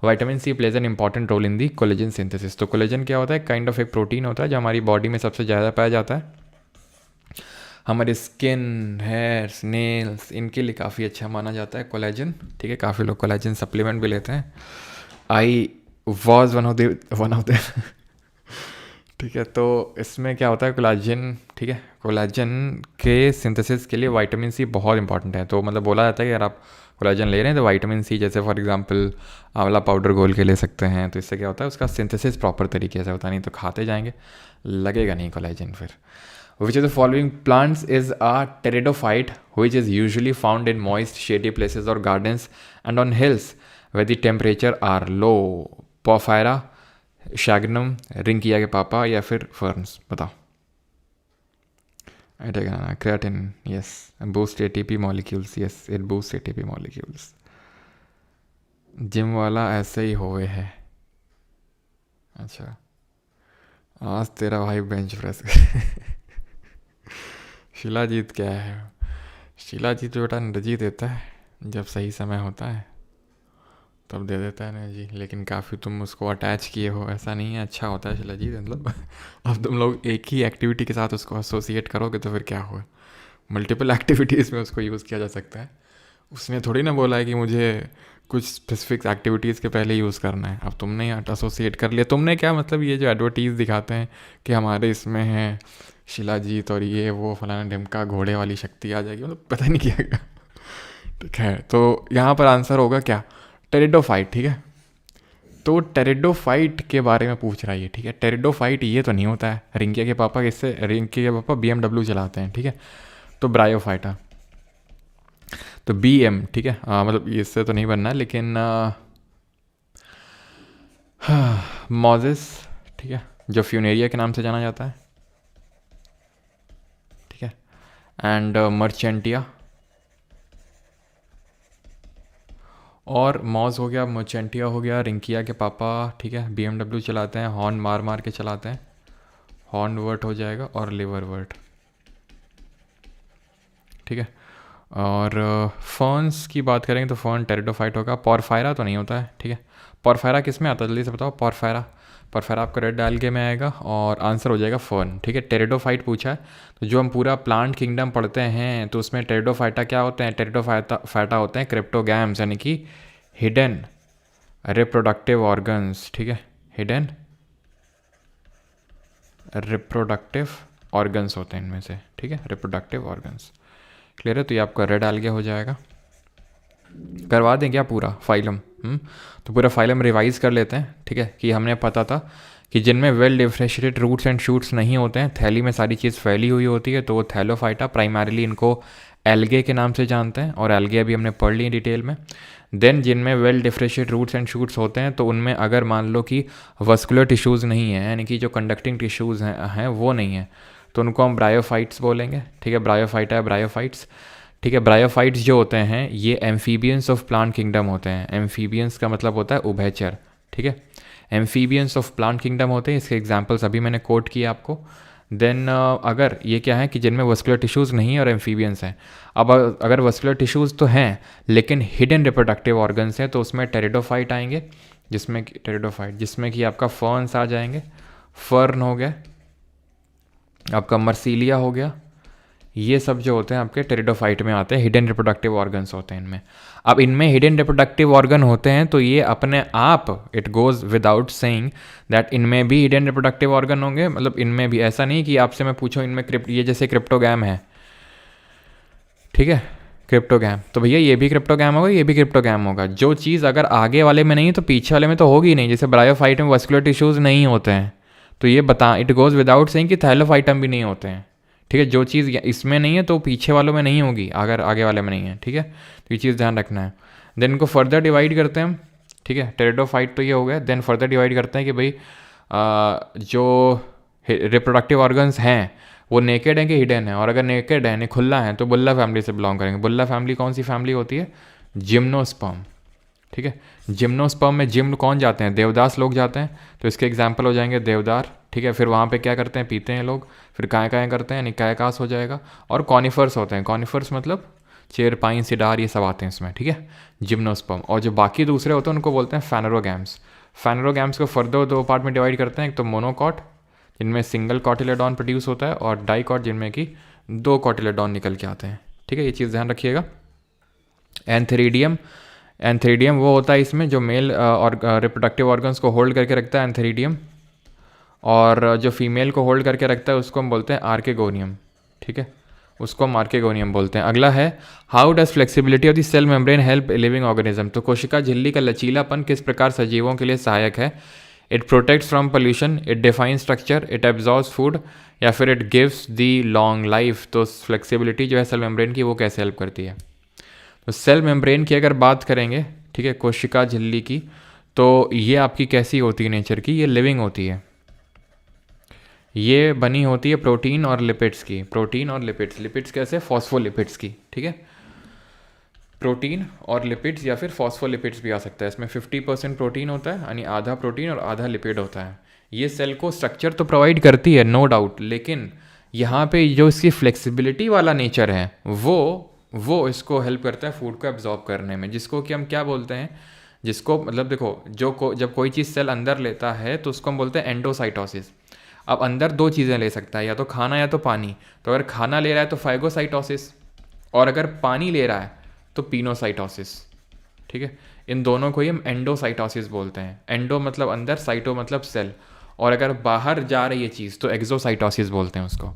Vitamin C plays an important role in the collagen synthesis. तो कोलेजन क्या होता है? काइंड ऑफ एक प्रोटीन होता है जो हमारी बॉडी में सबसे ज़्यादा पाया जाता है। हमारे स्किन, हेयर्स, नेल्स, इनके लिए काफ़ी अच्छा माना जाता है कोलेजन, ठीक है। काफ़ी लोग कोलेजन सप्लीमेंट भी लेते हैं। I was one of the ठीक है। तो इसमें क्या होता है? कोलेजन, ठीक है, कोलेजन के सिंथेसिस के लिए विटामिन सी बहुत इंपॉर्टेंट है। तो मतलब बोला जाता है कि अगर आप कोलेजन ले रहे हैं तो विटामिन सी, जैसे फॉर एग्जांपल आंवला पाउडर घोल के ले सकते हैं। तो इससे क्या होता है? उसका सिंथेसिस प्रॉपर तरीके से होता है, नहीं तो खाते जाएंगे, लगेगा नहीं कोलेजन फिर। Which of the following plants is a pteridophyte which is usually found in moist, shady places or gardens and on hills where the temperature are low? Porphyra, शैगनम, रिंकिया के पापा या फिर फर्न्स? बताओ. Creatine, yes. Boost ATP molecules, yes, it boost ATP molecules. Gym वाला ऐसे ही होवे है. अच्छा, आज तेरा भाई बेंच प्रेस. शिलाजीत क्या है? शिलाजीत बेटा एनर्जी देता है, जब सही समय होता है तब दे देता है एनर्जी, लेकिन काफ़ी तुम उसको अटैच किए हो, ऐसा नहीं है. अच्छा होता है शिलाजीत, मतलब अब तुम लोग एक ही एक्टिविटी के साथ उसको एसोसिएट करोगे तो फिर क्या होगा. मल्टीपल एक्टिविटीज़ में उसको यूज़ किया जा सकता है. उसने थोड़ी ना बोला है कि मुझे कुछ स्पेसिफिक एक्टिविटीज़ के पहले यूज़ करना है. अब तुमने एसोसिएट कर लिया. तुमने क्या मतलब, ये जो एडवर्टीज़ दिखाते हैं कि हमारे इसमें है शिलाजीत और ये वो फलाना ढिमका, घोड़े वाली शक्ति आ जाएगी, मतलब पता नहीं क्या. ठीक है, तो यहाँ पर आंसर होगा क्या? टेरिडोफाइट. ठीक है, तो टेरिडोफाइट के बारे में पूछ रहा है ये. ठीक है, टेरिडोफाइट ये तो नहीं होता है. रिंकिया के पापा किससे? रिंकिया के पापा BMW चलाते हैं. ठीक है, तो ब्रायोफाइटा, तो BM. ठीक है, मतलब इससे तो नहीं बनना है, लेकिन मोजेस. ठीक है, जो फ्यूनेरिया के नाम से जाना जाता है. ठीक है, एंड मर्चेंटिया, और मॉज हो गया, मर्चेंटिया हो गया, रिंकिया के पापा. ठीक है, BMW चलाते हैं, हॉर्न मार मार के चलाते हैं. हॉर्न वर्ट हो जाएगा और लिवर वर्ट. ठीक है, और फर्न्स की बात करेंगे तो फर्न टेरिडोफाइट होगा. पॉरफायरा तो नहीं होता है. ठीक है, पॉरफायरा किस में आता है जल्दी से बताओ. पॉरफायरा आपका रेड डाल के में आएगा और आंसर हो जाएगा फर्न. ठीक है, टेरिडोफाइट पूछा है, तो जो हम पूरा प्लांट किंगडम पढ़ते हैं तो उसमें टेरिडोफाइटा क्या होते हैं? टेरिडोफाइटा होते हैं क्रिप्टोगैम्स, यानी कि हिडन रिप्रोडक्टिव ऑर्गन्स. ठीक है, हिडन रिप्रोडक्टिव ऑर्गन्स होते हैं इनमें से. ठीक है, रिप्रोडक्टिव ऑर्गन्स. क्लियर है, तो ये आपका रेड आल्गे हो जाएगा. करवा दें क्या पूरा फाइलम? तो पूरा फाइलम रिवाइज कर लेते हैं. ठीक है, कि हमने पता था कि जिनमें well differentiated roots and shoots नहीं होते हैं, थैली में सारी चीज़ फैली हुई होती है, तो वो थैलोफाइटा. प्राइमरीली इनको एल्गे के नाम से जानते हैं, और एल्गे अभी हमने पढ़ ली डिटेल में. देन जिनमें well differentiated roots and shoots होते हैं, तो उनमें अगर मान लो कि वस्कुलर टिश्यूज़ नहीं है, यानी कि जो कंडक्टिंग टिश्यूज़ हैं वो नहीं है, तो उनको हम ब्रायोफाइट्स बोलेंगे. ठीक है, ब्रायोफाइटा है, ब्रायोफाइट्स. ठीक है, ब्रायोफाइट्स जो होते हैं ये एम्फीबियंस ऑफ प्लांट किंगडम होते हैं. एम्फीबियंस का मतलब होता है उभयचर. ठीक है, एम्फीबियंस ऑफ प्लांट किंगडम होते हैं. इसके एग्जांपल्स अभी मैंने कोट किया आपको. देन अगर ये क्या है कि जिनमें वस्कुलर टिश्यूज़ नहीं है और एम्फीबियंस हैं. अब अगर वस्कुलर टिश्यूज़ तो हैं लेकिन हिडन रिप्रोडक्टिव ऑर्गन्स हैं, तो उसमें टेरिडोफाइट आएंगे, जिसमें कि आपका फर्न्स आ जाएंगे. फर्न हो गया, आपका मर्सीलिया हो गया. ये सब जो होते हैं आपके टेरिडोफाइट में आते हैं. हिडन रिप्रोडक्टिव ऑर्गन्स होते हैं इनमें. अब इनमें हिडन रिप्रोडक्टिव ऑर्गन होते हैं, तो ये अपने आप, it goes without saying that इनमें भी हिडन रिप्रोडक्टिव ऑर्गन होंगे. मतलब इनमें भी, ऐसा नहीं कि आपसे मैं पूछूं इनमें ये जैसे क्रिप्टोगैम है. ठीक है, क्रिप्टोगैम, तो भैया ये भी क्रिप्टोगैम होगा, ये भी क्रिप्टोगैम होगा. जो चीज़ अगर आगे वाले में नहीं है तो पीछे वाले में तो होगी नहीं. जैसे ब्रायोफाइट में वस्कुलर टिश्यूज़ नहीं होते हैं, तो ये इट गोज़ विदाउट सेइंग कि थैलोफाइटम भी नहीं होते हैं. ठीक है, जो चीज़ इसमें नहीं है तो पीछे वालों में नहीं होगी अगर आगे वाले में नहीं है. ठीक है, तो ये चीज़ ध्यान रखना है. देन इनको फर्दर डिवाइड करते हैं हम. ठीक है, टेरिडोफाइट तो ये हो गया. देन फर्दर डिवाइड करते हैं कि भाई जो रिप्रोडक्टिव ऑर्गन्स हैं वो नेकेड हैं कि हिडन है. और अगर नेकेड है, खुला है, तो बुल्ला फैमिली से बिलोंग करेंगे. बुल्ला फैमिली कौन सी फैमिली होती है? जिम्नोस्पर्म. ठीक है, जिम्नोस्पर्म में जिम्न कौन जाते हैं? देवदास लोग जाते हैं. तो इसके एग्जाम्पल हो जाएंगे देवदार. ठीक है, फिर वहाँ पे क्या करते हैं? पीते हैं लोग. फिर काय करते हैं, यानी कायकास हो जाएगा. और कॉनिफर्स होते हैं. कॉनिफर्स मतलब चेर, पाइन, सिडार, ये सब आते हैं इसमें. ठीक है, जिम्नोस्पर्म. और जो बाकी दूसरे होते हैं उनको बोलते हैं फैनरोगैम्स. फैनरोगैम्स को फर्दर दो पार्ट में डिवाइड करते हैं. एक तो मोनोकॉट, जिनमें सिंगल कॉटिलेडॉन प्रोड्यूस होता है, और डाइकॉट, जिनमें कि 2 कॉटिलेडॉन निकल के आते हैं. ठीक है, ये चीज़ ध्यान रखिएगा. एंथेरिडियम वो होता है इसमें जो मेल और रिप्रोडक्टिव ऑर्गन्स को होल्ड करके रखता है, एंथेरिडियम. और जो फीमेल को होल्ड करके रखता है उसको हम बोलते हैं आर्केगोनियम. ठीक है, उसको हम आर्केगोनियम बोलते हैं. अगला है, how does flexibility of the cell membrane help living organism. तो कोशिका झिल्ली का लचीलापन किस प्रकार सजीवों के लिए सहायक है? It protects from pollution, it define structure, it absorbs food, या फिर it gives the long life. तो फ्लेक्सिबिलिटी जो है सेल मेम्ब्रेन की वो कैसे हेल्प करती है? तो सेल मेम्ब्रेन की अगर बात करेंगे, ठीक है, कोशिका झिल्ली की, तो ये आपकी कैसी होती है नेचर की? ये लिविंग होती है। ये बनी होती है प्रोटीन और लिपिड्स की। प्रोटीन और लिपिड्स, लिपिड्स कैसे? फॉस्फोलिपिड्स की, ठीक है। प्रोटीन और लिपिड्स या फिर फॉस्फोलिपिड्स भी आ सकता है। इसमें 50% प्रोटीन होता है, यानी आधा प्रोटीन और आधा लिपिड होता है। ये सेल को स्ट्रक्चर तो प्रोवाइड करती है, नो डाउट, लेकिन यहाँ पे जो इसकी फ्लेक्सिबिलिटी वाला नेचर है वो इसको हेल्प करता है फूड को एब्जॉर्ब करने में, जिसको कि हम क्या बोलते हैं, जिसको मतलब देखो, जब कोई चीज़ सेल अंदर लेता है तो उसको हम बोलते हैं एंडोसाइटोसिस। अब अंदर दो चीज़ें ले सकता है, या तो खाना या तो पानी। तो अगर खाना ले रहा है तो फाइगोसाइटोसिस, और अगर पानी ले रहा है तो पिनोसाइटोसिस, ठीक है। इन दोनों को ही हम एंडोसाइटोसिस बोलते हैं। एंडो मतलब अंदर, साइटो मतलब सेल, और अगर बाहर जा रही है चीज़ तो एक्सोसाइटोसिस बोलते हैं उसको।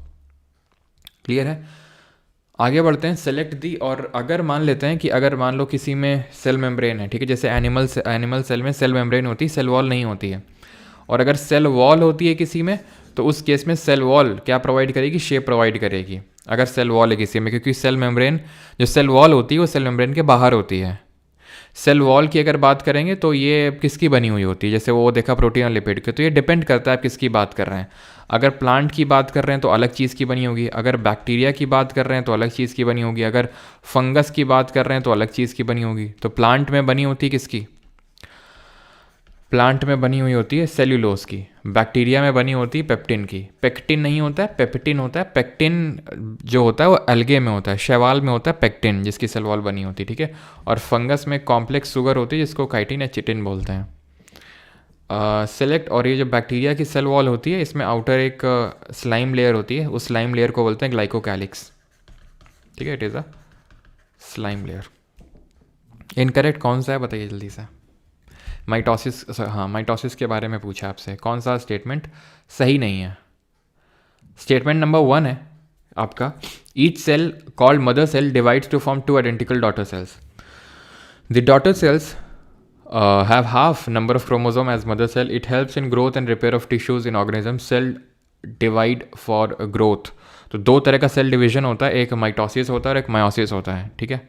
क्लियर है? आगे बढ़ते हैं। सेलेक्ट दी, और अगर मान लेते हैं कि अगर मान लो किसी में सेल मेम्ब्रेन है, ठीक है, जैसे एनिमल सेल में सेल मेम्ब्रेन होती है, सेल वॉल नहीं होती है। और अगर सेल वॉल होती है किसी में, तो उस केस में सेल वॉल क्या प्रोवाइड करेगी? शेप प्रोवाइड करेगी। अगर सेल वॉल है किसी में, क्योंकि सेल मेम्ब्रेन, जो सेल वॉल होती है वो सेल मेम्ब्रेन के बाहर होती है। सेल वॉल की अगर बात करेंगे तो ये किसकी बनी हुई होती है? जैसे वो देखा प्रोटीन और लिपिड के, तो ये डिपेंड करता है आप किसकी बात कर रहे हैं। अगर प्लांट की बात कर रहे हैं तो अलग चीज़ की बनी होगी, अगर बैक्टीरिया की बात कर रहे हैं तो अलग चीज़ की बनी होगी, अगर फंगस की बात कर रहे हैं तो अलग चीज़ की बनी होगी। तो प्लांट में बनी होती है किसकी? प्लांट में बनी हुई होती है सेल्यूलोज की। बैक्टीरिया में बनी होती है पेप्टिन की। पेक्टिन नहीं होता है, पेप्टिन होता है। पेक्टिन जो होता है वो एल्गे में होता है, शैवाल में होता है पेक्टिन, जिसकी सेल वॉल बनी होती है, ठीक है। और फंगस में कॉम्प्लेक्स शुगर होती है जिसको काइटिन या चिटिन बोलते हैं। सेलेक्ट, और ये जो बैक्टीरिया की सेल वॉल होती है इसमें आउटर एक स्लाइम लेयर होती है, उस स्लाइम लेयर को बोलते हैं ग्लाइकोकैलिक्स, ठीक है। It is a slime layer. Incorrect कौन सा है बताइए जल्दी से? माइटोसिस, हाँ, माइटोसिस के बारे में पूछा आपसे, कौन सा स्टेटमेंट सही नहीं है? स्टेटमेंट नंबर 1 है आपका, each cell called mother cell divides to form 2 identical daughter cells. The daughter cells have half number of chromosome as mother cell. It helps in growth and repair of tissues in organism. Cell divide for growth. तो दो तरह का सेल डिवीजन होता है, एक माइटोसिस होता है और एक मायोसिस होता है, ठीक है।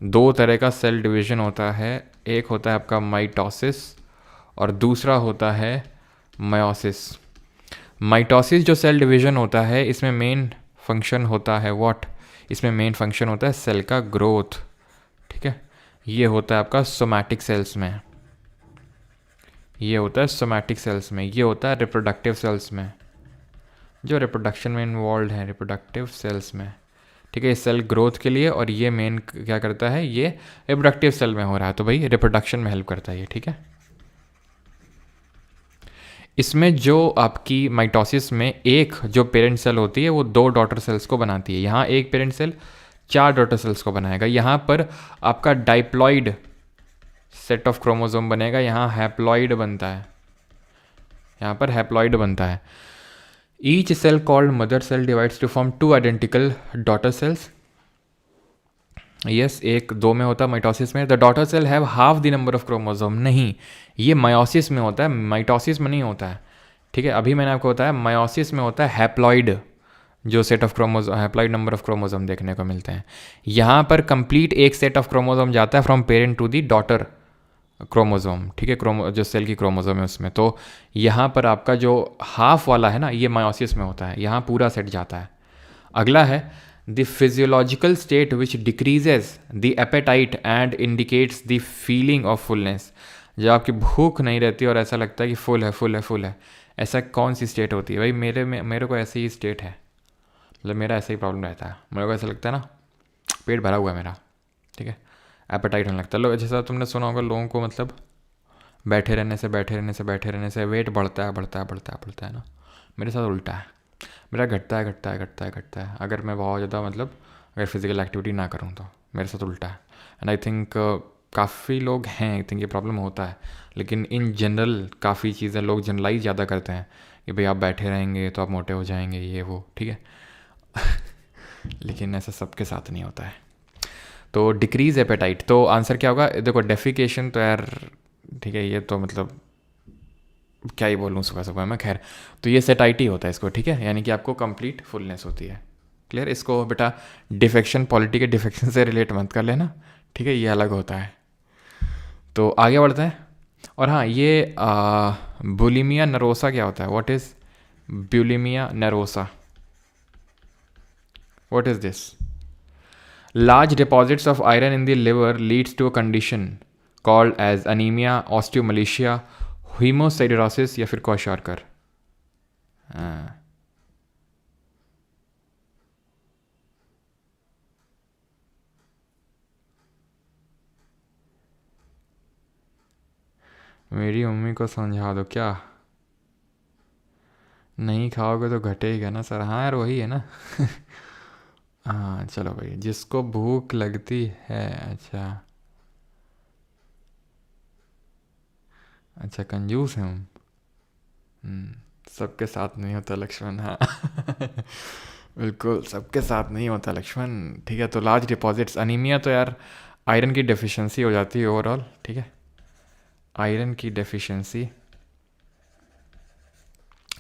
दो तरह का सेल डिवीजन होता है, एक होता है आपका माइटोसिस और दूसरा होता है मायोसिस। माइटोसिस जो सेल डिवीजन होता है इसमें मेन फंक्शन होता है व्हाट? इसमें मेन फंक्शन होता है सेल का ग्रोथ, ठीक है। ये होता है आपका सोमैटिक सेल्स में, ये होता है सोमैटिक सेल्स में, ये होता है रिप्रोडक्टिव सेल्स में, जो रिप्रोडक्शन में इन्वॉल्व है रिप्रोडक्टिव सेल्स में, ठीक है। ये सेल ग्रोथ के लिए, और ये मेन क्या करता है? ये रिप्रोडक्टिव सेल में हो रहा है, तो भाई रिप्रोडक्शन में हेल्प करता है ये, ठीक है। इसमें जो आपकी माइटोसिस में एक जो पेरेंट सेल होती है वो 2 डॉटर सेल्स को बनाती है। यहाँ एक पेरेंट सेल 4 डॉटर सेल्स को बनाएगा। यहाँ पर आपका डाइप्लॉइड सेट ऑफ क्रोमोसोम बनेगा, यहाँ हैप्लॉइड बनता है, यहाँ पर हैप्लॉइड बनता है। Each cell called mother cell divides to form 2 identical daughter cells. Yes, एक 2 में होता है माइटोसिस में। The daughter cell have half the number of chromosome. नहीं, ये मायोसिस में होता है, माइटोसिस में नहीं होता है, ठीक है। अभी मैंने आपको बताया मायोसिस में होता है हैप्लॉइड, जो set of chromosome, haploid number of chromosome देखने को मिलते हैं। यहाँ पर कंप्लीट एक सेट ऑफ क्रोमोसोम जाता है from parent to the daughter chromosome, ठीक है, जो सेल की क्रोमोसोम है उसमें। तो यहाँ पर आपका जो हाफ वाला है ना, ये मायोसिस में होता है, यहाँ पूरा सेट जाता है। अगला है the physiological state which decreases the appetite and indicates the feeling of fullness. जब आपकी भूख नहीं रहती और ऐसा लगता है कि फुल है फुल है फुल है, ऐसा कौन सी स्टेट होती है? भाई मेरे को ऐसी ही स्टेट है, मतलब मेरा ऐसा ही प्रॉब्लम रहता है। मेरे को ऐसा लगता है ना पेट भरा हुआ है मेरा, ठीक है, एपेटाइट होने लगता है। लोग जैसा तुमने सुना होगा लोगों को मतलब बैठे रहने से वेट बढ़ता है ना, मेरे साथ उल्टा है, मेरा घटता है अगर मैं बहुत ज़्यादा मतलब अगर फिजिकल एक्टिविटी ना करूँ तो मेरे साथ उल्टा है। एंड आई थिंक काफ़ी लोग हैं, आई थिंक ये प्रॉब्लम होता है, लेकिन इन जनरल काफ़ी चीज़ें लोग जनरलाइज ज़्यादा करते हैं कि भाई आप बैठे रहेंगे तो आप मोटे हो जाएंगे, ये वो, ठीक है। लेकिन ऐसा सबके साथ नहीं होता है। तो डिक्रीज एपेटाइट, तो आंसर क्या होगा? देखो डेफिकेशन तो यार ठीक है, ये तो मतलब क्या ही बोलूँ सुबह सुबह मैं, खैर। तो ये सेटाइटी होता है इसको, ठीक है, यानी कि आपको कंप्लीट फुलनेस होती है। क्लियर? इसको बेटा डिफेक्शन, पॉलिटी के डिफेक्शन से रिलेट मत कर लेना, ठीक है, ये अलग होता है। तो आगे बढ़ते हैं। और हाँ, ये बुलिमिया नरोसा क्या होता है? What is bulimia nervosa? What is this? Large deposits of iron in the liver leads to a condition called as anemia, osteomalacia, hemocytosis या फिर क्वाशार्कर। हाँ, मेरी मम्मी को समझा दो क्या? नहीं खाओगे तो घटेगा ना सर। हाँ यार, वही है ना। हाँ चलो भाई, जिसको भूख लगती है। अच्छा, अच्छा कंजूस है हम। सबके साथ नहीं होता लक्ष्मण, हाँ। बिल्कुल सबके साथ नहीं होता लक्ष्मण, ठीक है। तो लार्ज डिपॉजिट्स, अनीमिया तो यार आयरन की डेफिशिएंसी हो जाती है ओवरऑल, ठीक है, आयरन की डेफिशिएंसी।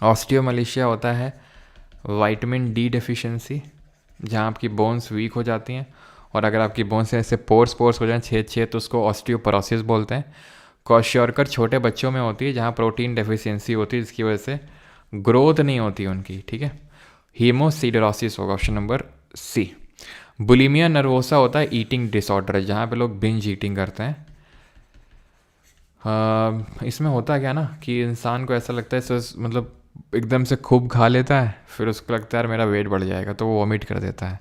ऑस्टियोमलेशिया होता है विटामिन डी डेफिशिएंसी, जहाँ आपकी बोन्स वीक हो जाती हैं, और अगर आपकी बोन्स ऐसे पोर्स पोर्स हो जाएं, छेद छेद, तो उसको ऑस्टियोपोरोसिस बोलते हैं। क्वाशियोरकर छोटे बच्चों में होती है, जहाँ प्रोटीन डेफिशिएंसी होती है, जिसकी वजह से ग्रोथ नहीं होती उनकी, ठीक है। हीमोसिडरोसिस होगा option number C. Bulimia nervosa होता है ईटिंग डिसऑर्डर, जहाँ पे लोग बिंज ईटिंग करते हैं। इसमें होता क्या ना कि इंसान को ऐसा लगता है मतलब एकदम से खूब खा लेता है, फिर उसको लगता है यार मेरा वेट बढ़ जाएगा, तो वो वॉमिट कर देता है।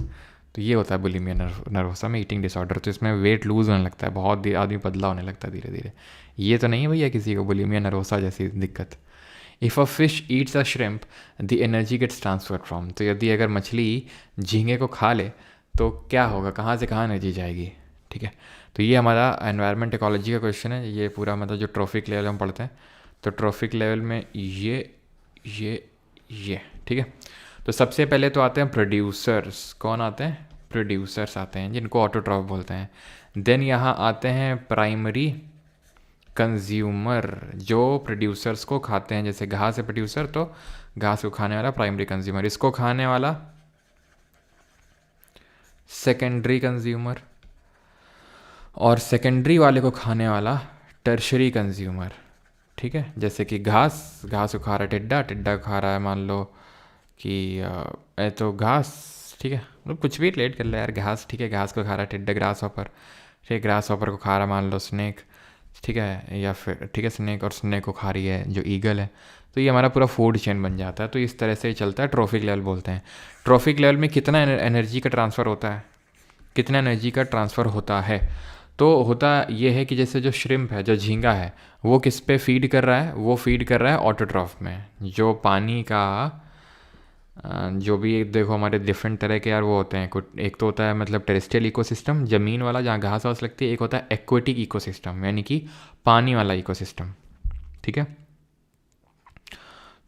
तो ये होता है बुलिमिया नर्वोसा में ईटिंग डिसऑर्डर। तो इसमें वेट लूज़ होने लगता है, बहुत आदमी पतला होने लगता है धीरे धीरे। ये तो नहीं है भैया किसी को बुलिमिया नर्वोसा जैसी दिक्कत। If a fish eats a shrimp the energy gets transfer from, तो यदि अगर मछली झींगे को खा ले तो क्या होगा, कहाँ से कहाँ एनर्जी जाएगी, ठीक है। तो ये हमारा एनवायरनमेंट इकोलॉजी का क्वेश्चन है, ये पूरा मतलब जो ट्रॉफिक लेवल हम पढ़ते हैं। तो ट्रॉफिक लेवल में ये ठीक है। तो सबसे पहले तो आते हैं प्रोड्यूसर्स। कौन आते हैं? प्रोड्यूसर्स आते हैं, जिनको ऑटोट्रॉफ बोलते हैं। देन यहाँ आते हैं प्राइमरी कंज्यूमर, जो प्रोड्यूसर्स को खाते हैं, जैसे घास है प्रोड्यूसर, तो घास को खाने वाला प्राइमरी कंज्यूमर, इसको खाने वाला सेकेंडरी कंज्यूमर, और सेकेंडरी वाले को खाने वाला टर्शरी कंज्यूमर, ठीक है। जैसे कि घास, घास को खा रहा है टिड्डा, टिड्डा को खा रहा है मान लो कि तो घास, ठीक है, मतलब कुछ भी रिलेट कर ले यार, घास, ठीक है, घास को खा रहा है टिड्डा, ग्रास हॉपर, ठीक है, ग्रास हॉपर को खा रहा है मान लो स्नेक, ठीक है, या फिर ठीक है स्नेक, और स्नेक को खा रही है जो ईगल है। तो ये हमारा पूरा फूड चेन बन जाता है। तो इस तरह से ही चलता है, ट्रॉफिक लेवल बोलते हैं। ट्रॉफिक लेवल में कितना एनर्जी का ट्रांसफ़र होता है, कितना एनर्जी का ट्रांसफ़र होता है? तो होता ये है कि जैसे जो श्रिम्प है, जो झींगा है, वो किस पे फीड कर रहा है? वो फीड कर रहा है ऑटोट्रॉफ में, जो पानी का जो भी देखो हमारे डिफरेंट तरह के यार वो होते हैं। कुछ एक तो होता है मतलब टेरेस्ट्रियल इकोसिस्टम, ज़मीन वाला जहाँ घास वास लगती है। एक होता है एक्वेटिक इकोसिस्टम, यानी कि पानी वाला इकोसिस्टम, ठीक है।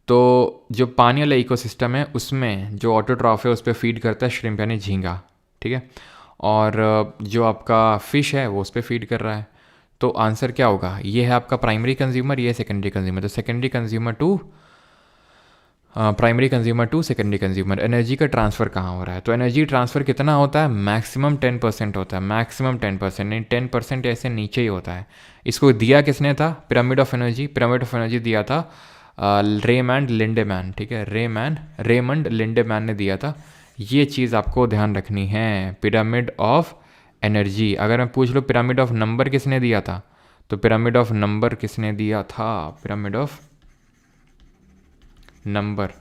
तो जो पानी वाला इकोसिस्टम है उसमें जो ऑटोट्रॉफ है उस पर फीड करता है श्रिम्प यानी झींगा, ठीक है। और जो आपका फ़िश है वो उस पर फीड कर रहा है। तो आंसर क्या होगा? ये है आपका प्राइमरी कंज्यूमर, ये है सेकेंडरी कंज्यूमर। तो secondary consumer to primary consumer to secondary consumer. Energy का ट्रांसफ़र कहाँ हो रहा है? तो एनर्जी ट्रांसफ़र कितना होता है? मैक्सिमम 10% होता है, मैक्सिमम 10%, नहीं 10% ऐसे नीचे ही होता है। इसको दिया किसने था? Pyramid of energy, pyramid of energy दिया था रेमंड लिंडेमैन, ठीक है, रेमंड लिंडेमैन ने दिया था। ये चीज़ आपको ध्यान रखनी है, पिरामिड ऑफ एनर्जी। अगर मैं पूछ लो पिरामिड ऑफ नंबर किसने दिया था, तो पिरामिड ऑफ नंबर किसने दिया था? पिरामिड ऑफ नंबर,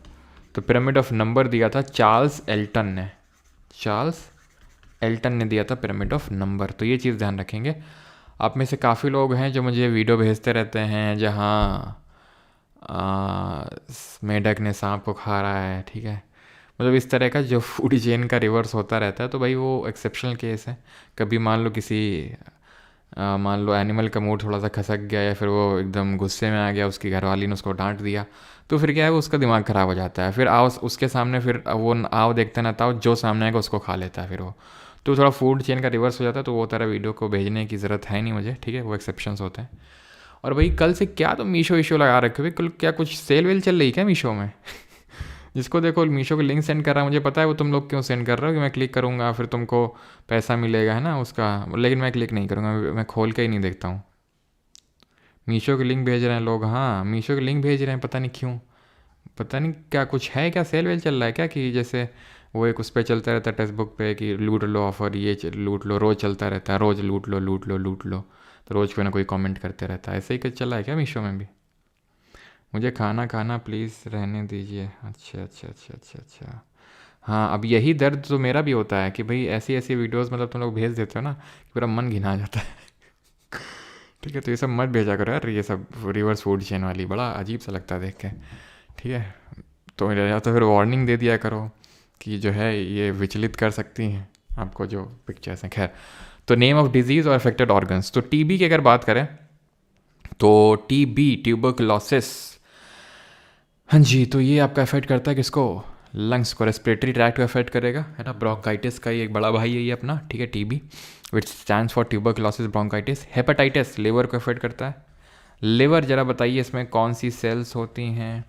तो पिरामिड ऑफ नंबर दिया था चार्ल्स एल्टन ने, चार्ल्स एल्टन ने दिया था पिरामिड ऑफ नंबर। तो ये चीज़ ध्यान रखेंगे। आप में से काफ़ी लोग हैं जो मुझे वीडियो भेजते रहते हैं जहाँ मेढक ने सांप को खा रहा है, ठीक है, मतलब इस तरह का जो फूड चेन का रिवर्स होता रहता है। तो भाई वो एक्सेप्शनल केस है। कभी मान लो किसी मान लो एनिमल का मूड थोड़ा सा खसक गया, या फिर वो एकदम गुस्से में आ गया, उसकी घरवाली ने उसको डांट दिया, तो फिर क्या है, वो उसका दिमाग ख़राब हो जाता है। फिर आओ उसके सामने, फिर वो आओ देखते ना ताओ, जो सामने आएगा उसको खा लेता है फिर वो। तो थोड़ा फूड चेन का रिवर्स हो जाता है। तो वो तरह वीडियो को भेजने की ज़रूरत है नहीं मुझे, ठीक है, वो एक्सेप्शंस होते हैं। और भाई कल से क्या तो मीशो ईशो लगा रखे हो भाई, कल क्या कुछ सेल वेल चल रही क्या मीशो में? जिसको देखो मीशो का लिंक सेंड कर रहा है, मुझे पता है वो तुम लोग क्यों सेंड कर रहे हो कि मैं क्लिक करूँगा फिर तुमको पैसा मिलेगा, है ना उसका, लेकिन मैं क्लिक नहीं करूँगा, मैं खोल के ही नहीं देखता हूँ। मीशो के लिंक भेज रहे हैं लोग, हाँ मीशो के लिंक भेज रहे हैं, पता नहीं क्यों, पता नहीं क्या कुछ है, क्या सेल वेल चल रहा है क्या, कि जैसे वो एक उस पर चलता रहता है टेक्स्ट बुक पे कि लूट लो ऑफर, ये लूट लो, रोज़ चलता रहता है, रोज़ लूट लो लूट लो लूट लो, तो रोज़ कोई ना कोई कमेंट करते रहता है, ऐसे ही कुछ चल रहा है क्या मीशो में भी? मुझे खाना खाना प्लीज़ रहने दीजिए। अच्छा अच्छा अच्छा अच्छा अच्छा। हाँ अब यही दर्द तो मेरा भी होता है कि भाई ऐसी ऐसी वीडियोस मतलब तुम लोग भेज देते हो ना कि पूरा मन घिना जाता है। ठीक है, तो ये सब मत भेजा करो यार, ये सब रिवर्स फूड चेन वाली, बड़ा अजीब सा लगता है देख के। ठीक है, तो या तो फिर वार्निंग दे दिया करो कि जो है ये विचलित कर सकती हैं आपको जो पिक्चर्स हैं। खैर, तो नेम ऑफ डिजीज़ और अफेक्टेड ऑर्गन्स, तो टीबी की अगर बात करें तो टीबी ट्यूबरकुलोसिस, हाँ जी, तो ये आपका अफेक्ट करता है किसको? लंग्स को, रेस्पिरेटरी ट्रैक्ट को अफेक्ट करेगा, है ना। ब्रोंकाइटिस का ही एक बड़ा भाई है ये अपना, ठीक है, TB which stands for tuberculosis bronchitis. Hepatitis liver को अफेक्ट करता है। लिवर जरा बताइए इसमें कौन सी सेल्स होती हैं,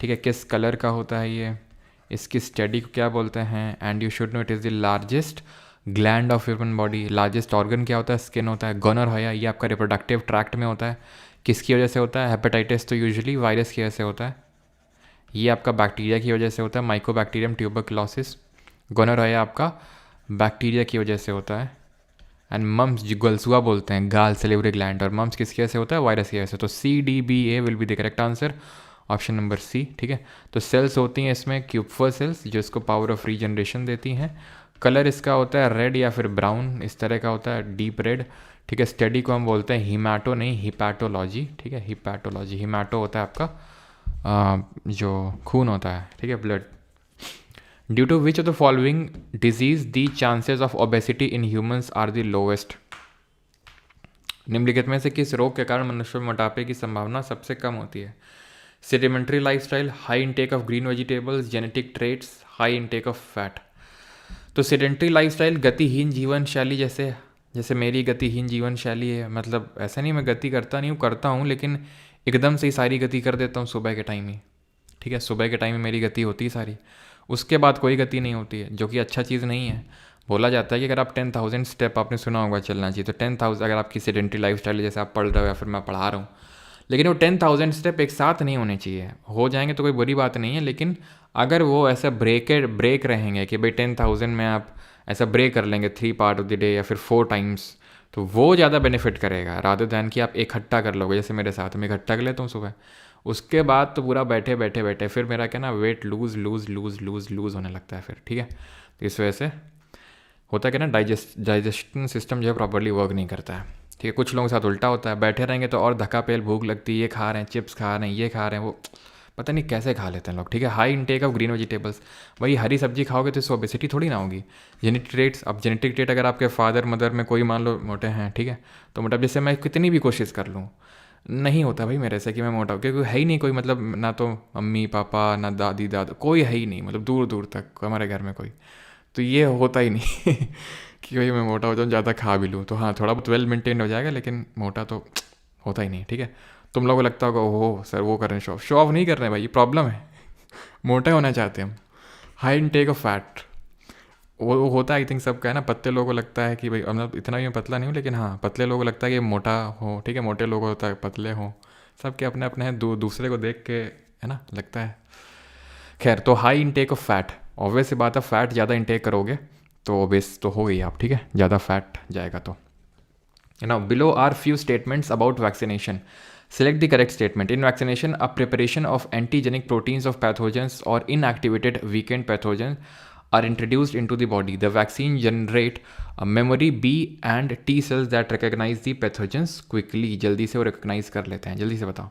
ठीक है, किस कलर का होता है ये, इसकी स्टडी को क्या बोलते हैं, and you should know it is the largest gland of human body. Largest organ क्या होता है? स्किन होता है। गोनोरहोया ये आपका रिप्रोडक्टिव ट्रैक्ट में होता है, किसकी वजह से होता है? हेपेटाइटिस तो यूजुअली वायरस की वजह से होता है, ये आपका बैक्टीरिया की वजह से होता है, माइकोबैक्टीरियम ट्यूबरकुलोसिस। गोनोरहोया आपका बैक्टीरिया की वजह से होता है। एंड मम्स जो गलसुआ बोलते हैं, गाल सेलिवरी ग्लैंड, और मम्स किसकी वजह से होता है? वायरस की वजह से। तो CDBA will be the correct answer, option number C, ठीक है। तो सेल्स होती हैं इसमें क्यूपफर सेल्स जो इसको पावर ऑफ रीजनरेशन देती हैं। कलर इसका होता है रेड या फिर ब्राउन, इस तरह का होता है, डीप रेड, ठीक है। स्टडी को हम बोलते हैं हीमाटो नहीं हिपैटोलॉजी, ठीक है, हिपैटोलॉजी। हीमाटो होता है आपका जो खून होता है, ठीक है, blood. Due to which of the following disease the chances of obesity in humans are the lowest, निम्नलिखित में से किस रोग के कारण मनुष्य में मोटापे की संभावना सबसे कम होती है? Sedimentary lifestyle, high intake of green vegetables, genetic traits, high intake of fat. तो सेडेंट्री लाइफस्टाइल गतिहीन जीवन शैली, जैसे जैसे मेरी गतिहीन जीवन शैली है, मतलब ऐसा नहीं मैं गति करता नहीं हूँ, करता हूँ, लेकिन एकदम से ही सारी गति कर देता हूँ सुबह के टाइम ही, ठीक है, सुबह के टाइम में मेरी गति होती है सारी, उसके बाद कोई गति नहीं होती है, जो कि अच्छा चीज़ नहीं है। बोला जाता है कि अगर आप 10,000 स्टेप, आपने सुना होगा, चलना चाहिए, तो 10,000 अगर आपकी सेडेंट्री लाइफ स्टाइल जैसे आप पढ़ रहे हो या फिर मैं पढ़ा रहा हूँ, लेकिन वो 10,000 स्टेप एक साथ नहीं होने चाहिए। हो जाएंगे तो कोई बुरी बात नहीं है, लेकिन अगर वो ऐसा ब्रेक रहेंगे कि भाई 10,000 में आप ऐसा ब्रेक कर लेंगे 3 पार्ट ऑफ द डे या फिर 4 टाइम्स, तो वो ज़्यादा बेनिफिट करेगा रादर दैन कि आप इकट्ठा कर लोगे, जैसे मेरे साथ में इकट्ठा कर लेता हूँ सुबह, उसके बाद तो पूरा बैठे बैठे बैठे फिर मेरा क्या ना वेट लूज़ होने लगता है फिर, ठीक है। तो इस वजह से होता है क्या ना, डाइजेशन सिस्टम जो है प्रॉपरली वर्क नहीं करता है, ठीक है। कुछ लोगों के साथ उल्टा होता है, बैठे रहेंगे तो और धक्का पेल भूख लगती है, ये खा रहे हैं, चिप्स खा रहे हैं, ये खा रहे हैं, वो पता नहीं कैसे खा लेते हैं लोग, ठीक है। High intake of green vegetables, वही हरी सब्जी खाओगे तो इससे ओबेसिटी थोड़ी ना होगी। जेनेटिक ट्रेट्स, अब जेनेटिक ट्रेट अगर आपके फादर मदर में कोई मान लो मोटे हैं, ठीक है, तो मतलब जैसे मैं कितनी भी कोशिश कर लूँ नहीं होता भाई मेरे से कि मैं मोटा हूँ, क्योंकि है ही नहीं कोई, मतलब ना तो मम्मी पापा ना दादी दादा, कोई है ही नहीं, मतलब दूर दूर तक हमारे घर में कोई, तो ये होता ही नहीं कि भाई मैं मोटा हो जाऊँ, ज़्यादा खा भी लूँ, तो हाँ थोड़ा बहुत वेल मेंटेन हो जाएगा, लेकिन मोटा तो होता ही नहीं, ठीक है। तुम लोगों को लगता होगा ओहो सर वो कर रहे हैं, शो ऑफ नहीं कर रहे हैं भाई, ये प्रॉब्लम है। मोटे होना चाहते हैं हम। हाई इनटेक ऑफ फैट, वो होता है आई थिंक सबका, है ना। पतले लोगों को लगता है कि भाई, मतलब इतना भी मैं पतला नहीं हूँ, लेकिन हाँ पतले लोगों को लगता है कि मोटा हो, ठीक है, मोटे लोगों को होता है पतले हो, सबके अपने अपने हैं, दूसरे को देख के, है ना, लगता है। खैर, तो high intake of fat, obvious सी बात है, फैट ज़्यादा इंटेक करोगे तो ओबेस तो हो गई आप, ठीक है, ज़्यादा फैट जाएगा तो। Now, below are few statements about vaccination. Select the correct statement. In vaccination, a preparation of antigenic proteins of pathogens or inactivated weakened pathogens are introduced into the body. The vaccine generate a memory B and T cells that recognize the pathogens quickly. जल्दी से वो recognize कर लेते हैं। जल्दी से बताओ,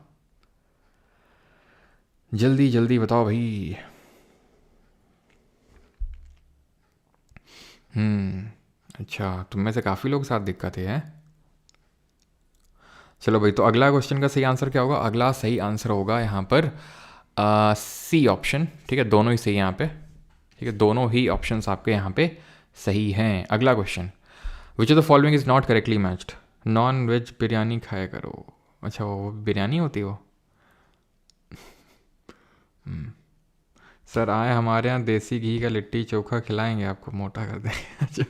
जल्दी जल्दी बताओ भाई। अच्छा, तुम में से काफ़ी लोग साथ दिक्कत है। चलो भाई, तो अगला क्वेश्चन का सही आंसर क्या होगा? अगला सही आंसर होगा यहाँ पर सी ऑप्शन, ठीक है, दोनों ही सही यहाँ पे, ठीक है, दोनों ही ऑप्शंस आपके यहाँ पे सही हैं। अगला question, which of the following is not correctly matched? Non veg biryani खाया करो, अच्छा वो बिरयानी होती है वो। हम्म, सर आए हमारे यहाँ देसी घी का लिट्टी चोखा खिलाएंगे आपको, मोटा कर देंगे। अच्छा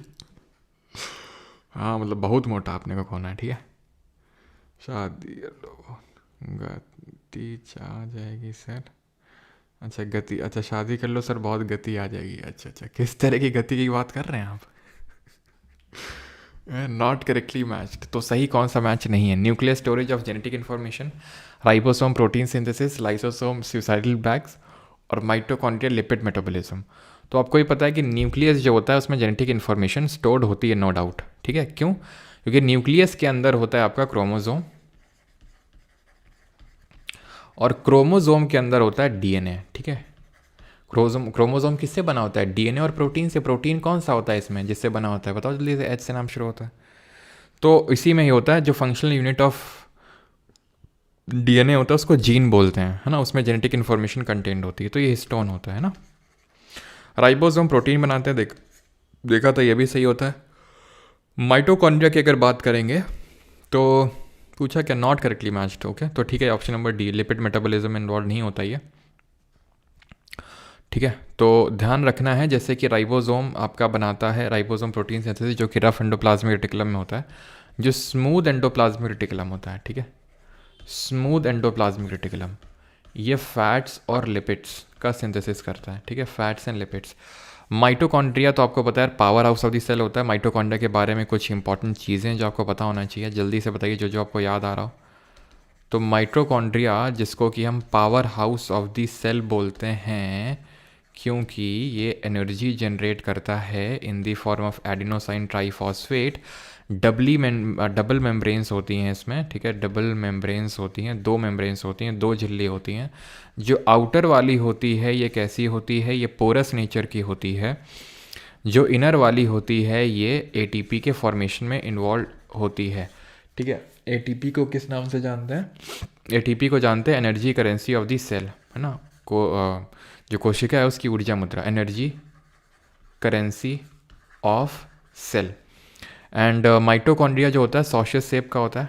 हाँ मतलब बहुत मोटा आपने को खोना है, ठीक है। शादी लो, गति आ जाएगी सर। अच्छा गति, अच्छा शादी कर लो सर बहुत गति आ जाएगी। अच्छा अच्छा, किस तरह की गति की बात कर रहे हैं आप? नॉट करेक्टली मैच्ड, तो सही कौन सा मैच नहीं है? Nuclear storage of genetic information, ribosome protein synthesis, lysosome suicidal bags, और माइटोकॉन्ड्रियल लिपिड मेटाबॉलिज्म। तो आपको ये पता है कि न्यूक्लियस जो होता है उसमें जेनेटिक इन्फॉर्मेशन स्टोर्ड होती है, नो डाउट, ठीक है। क्यों? क्योंकि न्यूक्लियस के अंदर होता है आपका क्रोमोजोम, और क्रोमोजोम के अंदर होता है डीएनए, ठीक है। क्रोमोजोम किससे बना होता है? डीएनए और प्रोटीन से। प्रोटीन कौन सा होता है इसमें जिससे बना होता है? बताओ जल्दी से, एच से नाम शुरू होता है। तो इसी में ही होता है, जो फंक्शनल यूनिट ऑफ डीएनए होता है उसको जीन बोलते हैं, है ना। उसमें जेनेटिक इन्फॉर्मेशन कंटेंट होती है, तो ये हिस्टोन होता है ना। राइबोसोम प्रोटीन बनाते हैं, देखा था, ये भी सही होता है। माइटोकॉन्ड्रिया की अगर बात करेंगे तो पूछा क्या, नॉट करेक्टली मैच्ड, ओके। तो ठीक है, option number D, lipid metabolism involve नहीं होता ये, ठीक है। तो ध्यान रखना है, जैसे कि राइबोसोम आपका बनाता है राइबोसोम प्रोटीन सिंथेसिस, जो कि रफ एंडोप्लाज्मिक रेटिकुलम में होता है, जो स्मूथ एंडोप्लाज्मिक रेटिकुलम होता है, ठीक है। स्मूथ एंडोप्लाज्मिक रेटिकुलम ये फैट्स और लिपिड्स का सिंथेसिस करता है, ठीक है, फैट्स एंड लिपिड्स। माइटोकॉन्ड्रिया तो आपको पता है power house of the cell होता है। माइटोकॉन्ड्रिया के बारे में कुछ इंपॉर्टेंट चीज़ें जो आपको पता होना चाहिए, जल्दी से बताइए जो जो आपको याद आ रहा हो। तो माइटोकॉन्ड्रिया, जिसको कि हम power house of the cell बोलते हैं, क्योंकि ये एनर्जी जनरेट करता है in the form of adenosine triphosphate. Double membranes होती हैं इसमें, ठीक है, डबल मेम्ब्रेन्स होती हैं, दो मेम्ब्रेन्स होती हैं, दो झिल्ली होती हैं। जो आउटर वाली होती है ये कैसी होती है? ये पोरस नेचर की होती है। जो इनर वाली होती है ये एटीपी के फॉर्मेशन में इन्वॉल्व होती है, ठीक है। एटीपी को किस नाम से जानते हैं? एटीपी को जानते हैं energy currency of the cell, है ना। जो कोशिका है उसकी ऊर्जा मुद्रा, energy currency of cell. And mitochondria जो होता है सॉशस शेप का होता है,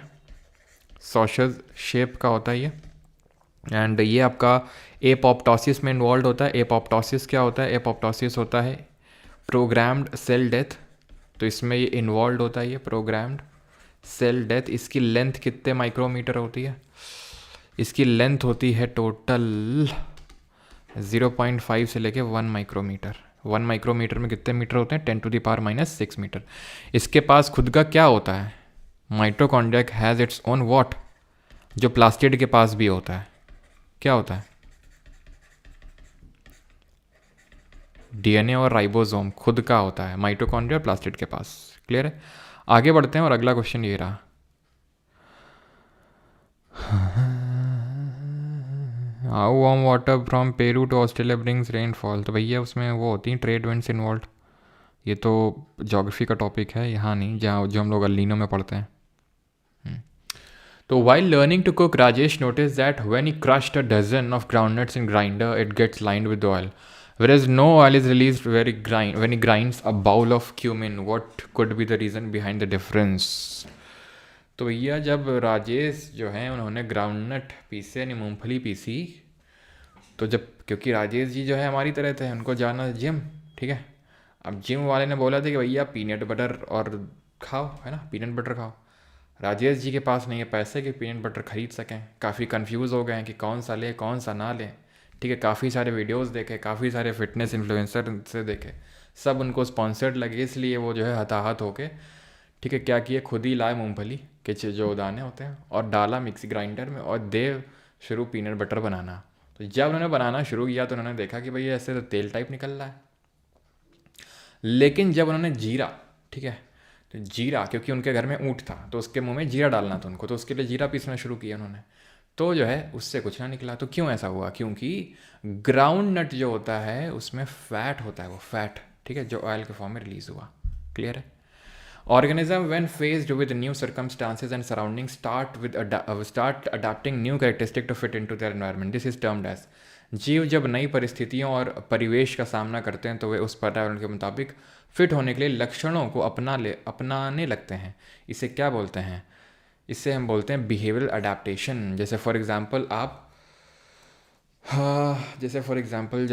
सॉशस शेप का होता है ये। एंड ये आपका एपोप्टोसिस में इन्वॉल्व होता है। एपोप्टोसिस क्या होता है? एपोप्टोसिस होता है प्रोग्राम्ड सेल डेथ, तो इसमें ये इन्वॉल्व होता है, ये प्रोग्राम्ड सेल डेथ। इसकी लेंथ कितने माइक्रोमीटर होती है? इसकी लेंथ होती है टोटल 0.5 से लेके 1 माइक्रोमीटर। 1 माइक्रोमीटर में कितने मीटर होते हैं? 10⁻⁻6 मीटर। इसके पास खुद का क्या होता है? Mitochondria has its own what, जो प्लास्टिड के पास भी होता है, क्या होता है? डीएनए और राइबोसोम खुद का होता है, माइटोकॉन्ड्रिया और प्लास्टिड के पास। क्लियर है? आगे बढ़ते हैं और अगला क्वेश्चन ये रहा। How warm water from Peru to Australia brings rainfall. तो भैया उसमें वो होती हैं ट्रेड विंड्स इन्वॉल्व। ये तो ज्योग्राफी का टॉपिक है, यहाँ नहीं, जहाँ जो हम लोग अलीनो में पढ़ते हैं। तो while learning to cook, Rajesh noticed that when he crushed a dozen of groundnuts in grinder, it gets lined with oil, whereas no oil is released when he grinds a bowl of cumin. What could be the reason behind the difference? तो भैया जब राजेश जो हैं उन्होंने ग्राउंडनट पीसे, यानी मूंगफली पीसी, तो जब, क्योंकि राजेश जी जो है हमारी तरह थे, उनको जाना जिम, ठीक है। अब जिम वाले ने बोला था कि भैया पीनट बटर और खाओ, है ना, पीनट बटर खाओ। राजेश जी के पास नहीं है पैसे कि पीनट बटर ख़रीद सकें, काफ़ी कंफ्यूज हो गए हैं कि कौन सा ले कौन सा ना लें, ठीक है। काफ़ी सारे वीडियोस देखे, काफ़ी सारे फिटनेस इन्फ्लुएंसर से देखे, सब उनको स्पॉन्सर्ड लगे, इसलिए वो जो है हताहत होके, ठीक है, क्या किए, खुद ही लाए मूंगफली के जो दाने होते हैं और डाला मिक्सी ग्राइंडर में और दे शुरू पीनट बटर बनाना। तो जब उन्होंने बनाना शुरू किया तो उन्होंने देखा कि भाई ऐसे तो तेल टाइप निकल रहा है। लेकिन जब उन्होंने जीरा, ठीक है, तो जीरा, क्योंकि उनके घर में ऊँट था तो उसके मुंह में जीरा डालना था उनको, तो उसके लिए जीरा पीसना शुरू किया उन्होंने, तो जो है उससे कुछ ना निकला। तो क्यों ऐसा हुआ? क्योंकि ग्राउंड नट जो होता है उसमें फैट होता है, वो फैट, ठीक है, जो ऑयल के फॉर्म में रिलीज हुआ। क्लियर है? Organism when faced with new circumstances and surroundings start adapting new characteristic to fit into their environment. This is termed as, जीव जब नई परिस्थितियों और परिवेश का सामना करते हैं तो वे उस पर्यावरण के मुताबिक फिट होने के लिए लक्षणों को अपनाने लगते हैं। इसे क्या बोलते हैं? इससे हम बोलते हैं बिहेवियरल अडेप्टेशन। जैसे फॉर एग्जांपल आप, हाँ, जैसे फॉर एग्जांपल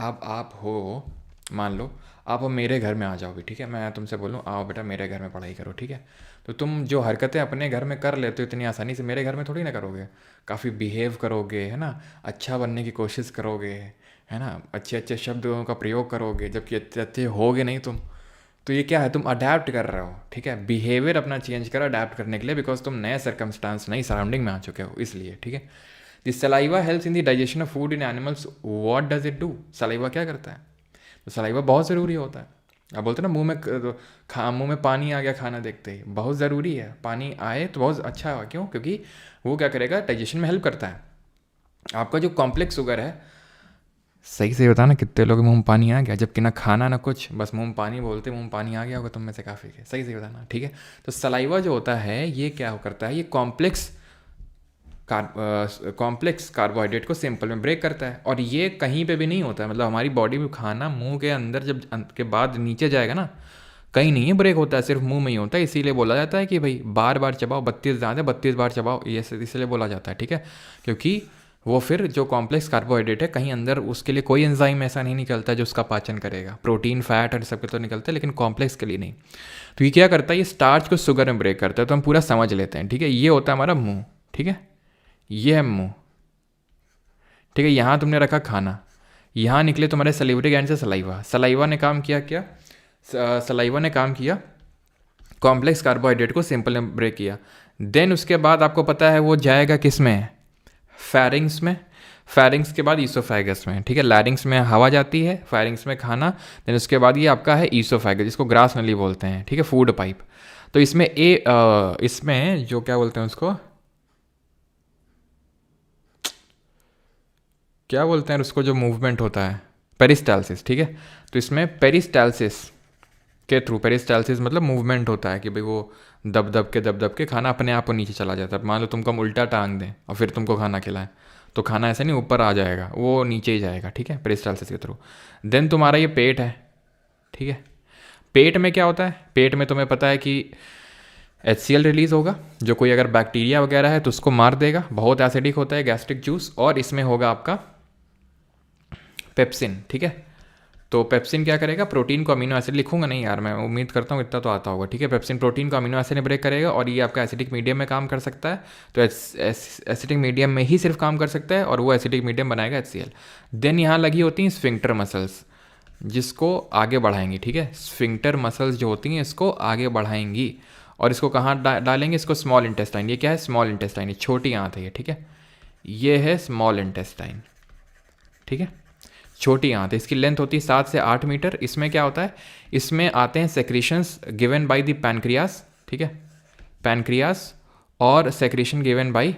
आप हो, मान लो आप अब मेरे घर में आ जाओगे, ठीक है, मैं तुमसे बोलूँ आओ बेटा मेरे घर में पढ़ाई करो, ठीक है, तो तुम जो हरकतें अपने घर में कर लेते हो इतनी आसानी से मेरे घर में थोड़ी ना करोगे। काफ़ी बिहेव करोगे, है ना, अच्छा बनने की कोशिश करोगे, है ना, अच्छे अच्छे शब्दों का प्रयोग करोगे, जबकि अच्छे अच्छे होगे नहीं तुम। तो ये क्या है, तुम अडेप्ट कर रहे हो, ठीक है, बिहेवियर अपना चेंज करो अडेप्ट करने के लिए, बिकॉज तुम नए सर्कमस्टांस नई सराउंडिंग में आ चुके हो, इसलिए, ठीक है। This saliva helps in the digestion of food in animals. What does it do? Saliva क्या करता है? तो सलाइवा बहुत ज़रूरी होता है। आप बोलते हैं ना मुंह में पानी आ गया खाना देखते ही, बहुत ज़रूरी है, पानी आए तो बहुत अच्छा है। क्यों? क्योंकि वो क्या करेगा, डाइजेशन में हेल्प करता है। आपका जो कॉम्प्लेक्स शुगर है, सही से बता ना कितने लोग मुंह में पानी आ गया, जबकि ना खाना ना कुछ, बस मुंह में पानी बोलते, मुंह में पानी आ गया होगा तुम में से काफ़ी के, सही से बताना, ठीक है। तो सलाइवा जो होता है ये क्या करता है, ये कॉम्प्लेक्स कार्बोहाइड्रेट को सिंपल में ब्रेक करता है, और ये कहीं पे भी नहीं होता है, मतलब हमारी बॉडी में खाना मुंह के अंदर जब के बाद नीचे जाएगा ना, कहीं नहीं है ब्रेक होता है, सिर्फ मुंह में ही होता है। इसीलिए बोला जाता है कि भाई बार बार चबाओ, 32 बार चबाओ, ये इसलिए बोला जाता है, ठीक है, क्योंकि वो फिर जो कॉम्प्लेक्स कार्बोहाइड्रेट है कहीं अंदर उसके लिए कोई एंजाइम ऐसा नहीं निकलता जो उसका पाचन करेगा। प्रोटीन फैट और सब के तो निकलते हैं, लेकिन कॉम्प्लेक्स के लिए नहीं। तो ये क्या करता है, ये स्टार्च को शुगर में ब्रेक करता है। तो हम पूरा समझ लेते हैं, ठीक है। ये होता है हमारा मुंह, ठीक है, ये है मुंह, ठीक है। यहाँ तुमने रखा खाना, यहाँ निकले तुम्हारे सलीवरी ग्लैंड से सलाइवा। सलाइवा ने काम किया क्या, सलाइवा ने काम किया कॉम्प्लेक्स कार्बोहाइड्रेट को सिंपल में ब्रेक किया। देन उसके बाद आपको पता है वो जाएगा किस में, फेरिंग्स में, फेरिंग्स के बाद ईसोफेगस में, ठीक है। लैरिंग्स में हवा जाती है, फेरिंग्स में खाना, देन उसके बाद ये आपका है ईसोफेगस, जिसको ग्रास नली बोलते हैं, ठीक है, फूड पाइप। तो इसमें इसमें जो क्या बोलते हैं उसको, क्या बोलते हैं उसको, जो मूवमेंट होता है, पेरिस्टालसिस, ठीक है। तो इसमें पेरिस्टालसिस के थ्रू, पेरिस्टालसिस मतलब मूवमेंट होता है कि भाई वो दब दब के खाना अपने आप को नीचे चला जाता है। मान लो तुमको हम उल्टा टांग दें और फिर तुमको खाना खिलाएं, तो खाना ऐसे नहीं ऊपर आ जाएगा, वो नीचे ही जाएगा, ठीक है, पेरिस्टालसिस के थ्रू। देन तुम्हारा ये पेट है, ठीक है। पेट में क्या होता है, पेट में तुम्हें पता है कि HCl रिलीज होगा, जो कोई अगर बैक्टीरिया वगैरह है तो उसको मार देगा, बहुत एसिडिक होता है गैस्ट्रिक जूस। और इसमें होगा आपका पेप्सिन, ठीक है। तो पेप्सिन क्या करेगा, प्रोटीन को अमीनो एसिड, लिखूंगा नहीं यार मैं, उम्मीद करता हूँ इतना तो आता होगा, ठीक है। पेप्सिन प्रोटीन को अमीनो एसिड में ब्रेक करेगा, और ये आपका एसिडिक मीडियम में काम कर सकता है। तो एसिडिक मीडियम में ही सिर्फ काम कर सकता है, और वो एसिडिक मीडियम बनाएगा HCl। देन यहाँ लगी होती हैं स्फिंक्टर मसल्स, जिसको आगे बढ़ाएंगी, ठीक है। स्फिंक्टर मसल्स जो होती हैं इसको आगे बढ़ाएंगी, और इसको कहाँ डालेंगे, इसको स्मॉल इंटेस्टाइन। ये क्या है, स्मॉल इंटेस्टाइन, ये छोटी आंत है ये, ठीक है। ये है स्मॉल इंटेस्टाइन, ठीक है, छोटी आंत है। इसकी लेंथ होती है 7 से 8 मीटर। इसमें क्या होता है, इसमें आते हैं secretions given by the pancreas, ठीक है, पैनक्रियास, और सेक्रेशन गिवन बाय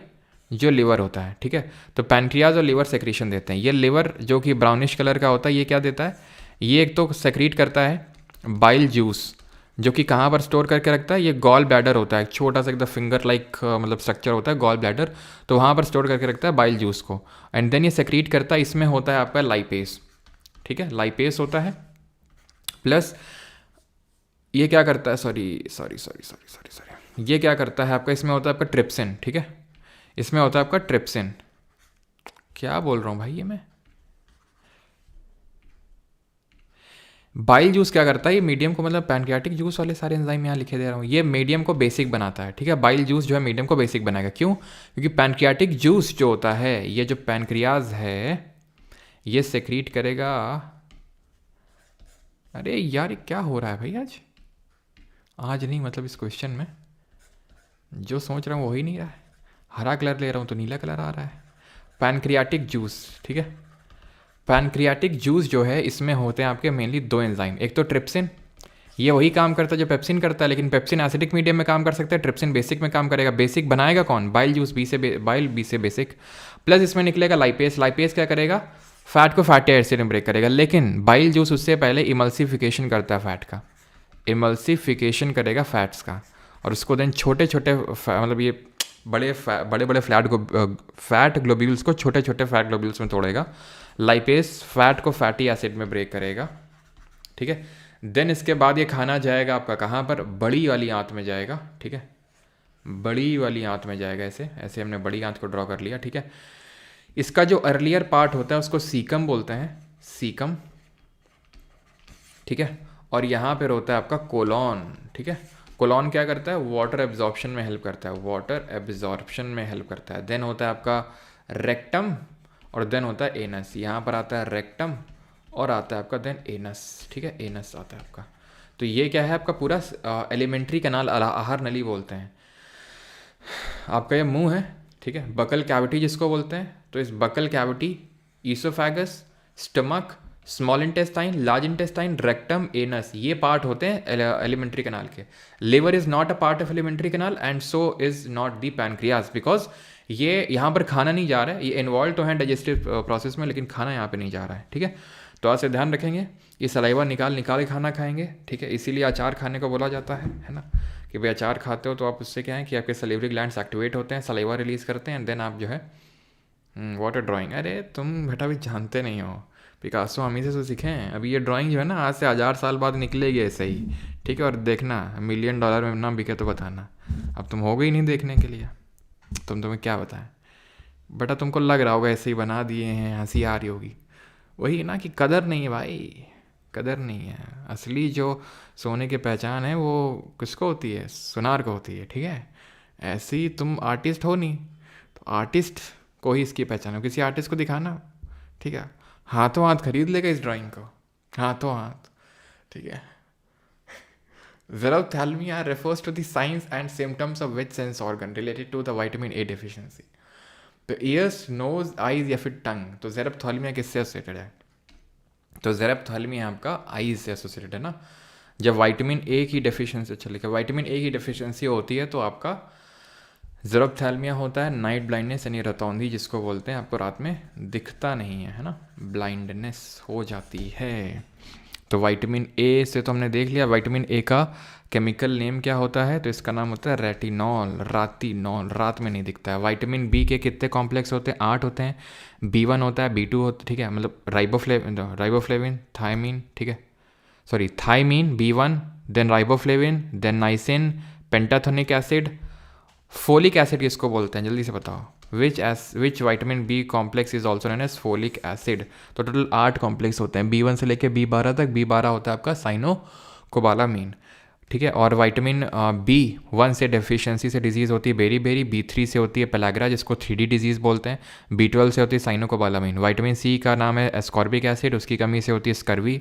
जो लिवर होता है, ठीक है। तो पैनक्रियाज और लिवर सेक्रेशन देते हैं। ये लिवर जो कि ब्राउनिश कलर का होता है, ये क्या देता है, ये एक तो सेक्रीट करता है बाइल जूस, जो कि कहाँ पर स्टोर करके रखता है, ये गॉल ब्लैडर होता है, एक छोटा सा एकदम फिंगर लाइक मतलब स्ट्रक्चर होता है गॉल ब्लैडर, तो वहाँ पर स्टोर करके रखता है बाइल जूस को। एंड देन ये सेक्रीट करता है, इसमें होता है आपका लाइपेस, ठीक है, लाइपेस होता है। प्लस ये क्या करता है, सॉरी, ये क्या करता है आपका, इसमें होता है आपका ट्रिप्सिन, ठीक है, इसमें होता है आपका ट्रिप्सिन। क्या बोल रहा हूँ भाई ये मैं, बाइल जूस क्या करता है, ये मीडियम को, मतलब पैनक्रियाटिक जूस वाले सारे एंजाइम यहाँ लिखे दे रहा हूँ, ये मीडियम को बेसिक बनाता है, ठीक है। बाइल जूस जो है मीडियम को बेसिक बनाएगा, क्यों, क्योंकि पैनक्रियाटिक जूस जो होता है, ये जो पैनक्रियाज है ये सेक्रीट करेगा। अरे यार ये क्या हो रहा है भाई, आज नहीं, मतलब इस क्वेश्चन में जो सोच रहा हूँ वही नहीं रहा है। हरा कलर ले रहा हूँ तो नीला कलर आ रहा है। पैनक्रियाटिक जूस, ठीक है, पैनक्रियाटिक जूस जो है इसमें होते हैं आपके मेनली 2 एंजाइम, एक तो ट्रिप्सिन, ये वही काम करता है जो पेप्सिन करता है, लेकिन पेप्सिन एसिडिक मीडियम में काम कर सकता है, ट्रिप्सिन बेसिक में काम करेगा। बेसिक बनाएगा कौन, बाइल जूस, बी से बेसिक। प्लस इसमें निकलेगा लाइपेस, लाइपेस क्या करेगा, फैट को फैटी एसिड में ब्रेक करेगा। लेकिन बाइल जूस उससे पहले इमल्सिफिकेशन करता है फैट का, इमल्सिफिकेशन करेगा फैट्स का, और उसको देन छोटे छोटे मतलब ये बड़े बड़े फैट ग्लोब्यूल्स को छोटे छोटे फैट ग्लोब्यूल्स में तोड़ेगा। लाइपेस फैट को फैटी एसिड में ब्रेक करेगा, ठीक है। देन इसके बाद ये खाना जाएगा आपका कहाँ पर, बड़ी वाली आंत में जाएगा, ठीक है, बड़ी वाली आंत में जाएगा। ऐसे ऐसे हमने बड़ी आंत को ड्रॉ कर लिया, ठीक है। इसका जो अर्लियर पार्ट होता है उसको सीकम बोलते हैं, सीकम, ठीक है। और यहाँ पर होता है आपका कोलॉन, ठीक है। कोलॉन क्या करता है, वाटर एब्जॉर्प्शन में हेल्प करता है, वाटर एब्जॉर्प्शन में हेल्प करता है। देन होता है आपका रेक्टम और देन होता है एनस। यहाँ पर आता है रेक्टम और आता है आपका देन एनस, ठीक है, एनस आता है आपका। तो ये क्या है आपका पूरा एलिमेंट्री कैनाल, आहार नली बोलते हैं। आपका ये मुंह है, ठीक है, बकल कैविटी जिसको बोलते हैं। तो इस buccal cavity, oesophagus, stomach, small intestine, large intestine, rectum, anus, ये पार्ट होते हैं एलिमेंट्री कैनाल के। Liver is not a part of alimentary canal and so is not the pancreas, because ये यहाँ पर खाना नहीं जा रहा है, ये इन्वॉल्व तो है डाइजेस्टिव प्रोसेस में, लेकिन खाना यहाँ पे नहीं जा रहा है, ठीक है। तो आज से ध्यान रखेंगे, ये सलाइवा निकाल निकाल के खाना खाएंगे, ठीक है। इसीलिए अचार खाने को बोला जाता है ना, कि भाई अचार खाते हो तो आप उससे क्या है कि आपके सलेवरी ग्लैंड्स एक्टिवेट होते हैं, सलाइवा रिलीज करते हैं, एंड देन आप जो है वाटर ड्राइंग। अरे तुम बेटा भी जानते नहीं हो, पिकासो हम ही से तो सीखे हैं। अभी ये ड्राइंग जो है ना आज से 1000 साल बाद निकलेगी ऐसे ही, ठीक है। और देखना $1,000,000 में ना बिके तो बताना। अब तुम हो गई नहीं देखने के लिए, तुम्हें क्या बताएं बेटा, तुमको लग रहा होगा ऐसे ही बना दिए हैं, हंसी आ रही होगी। वही ना कि कदर नहीं है भाई, कदर नहीं है। असली जो सोने की पहचान है वो किसको होती है, सुनार को होती है, ठीक है। ऐसे ही तुम आर्टिस्ट हो नहीं, तो आर्टिस्ट को ही इसकी पहचान हो, किसी आर्टिस्ट को दिखाना, ठीक है। हाथों हाथ खरीद लेगा इस ड्राइंग को, हाथों हाथ, ठीक है। Xerophthalmia refers to the signs and symptoms of which sense organ related to the vitamin A deficiency. तो ears, nose, eyes या फिर टंग। तो ज़ेरोप्थाल्मिया किससे एसोसिएटेड है, तो ज़ेरोप्थाल्मिया आपका आईज से एसोसिएटेड है ना। जब विटामिन ए की डेफिशिएंसी, अच्छा लिखा, विटामिन ए की डेफिशिएंसी होती है तो आपका ज़ेरोप्थाल्मिया होता है, नाइट ब्लाइंडनेस यानी रतौंधी जिसको बोलते हैं, आपको रात में दिखता नहीं है ना, ब्लाइंडनेस हो जाती है। तो विटामिन ए से तो हमने देख लिया, विटामिन ए का केमिकल नेम क्या होता है, तो इसका नाम होता है रेटिनॉल, रातिनॉल, रात में नहीं दिखता है। विटामिन बी के कितने कॉम्प्लेक्स होते हैं, 8 होते हैं। B1 होता है, B2 होता है, ठीक है, मतलब राइबोफ्लेविन, थायमीन, ठीक है, sorry thiamine, B1, then riboflavin, then niacin, pantothenic acid, folic acid किसको बोलते हैं, जल्दी से बताओ। Which vitamin B complex is also known as folic acid. तो टोटल 8 कॉम्प्लेक्स होते हैं, B1 से लेकर B12 तक। B12 होता है आपका साइनोकोबालामीन, ठीक है। और विटामिन B1 से डेफिशिएंसी से डिजीज़ होती है बेरी, B3 से होती है पेलाग्रा जिसको 3D डिजीज़ बोलते हैं, B12 से होती है साइनोकोबालामीन। विटामिन सी का नाम है एस्कॉर्बिक एसिड, उसकी कमी से होती है स्कर्वी,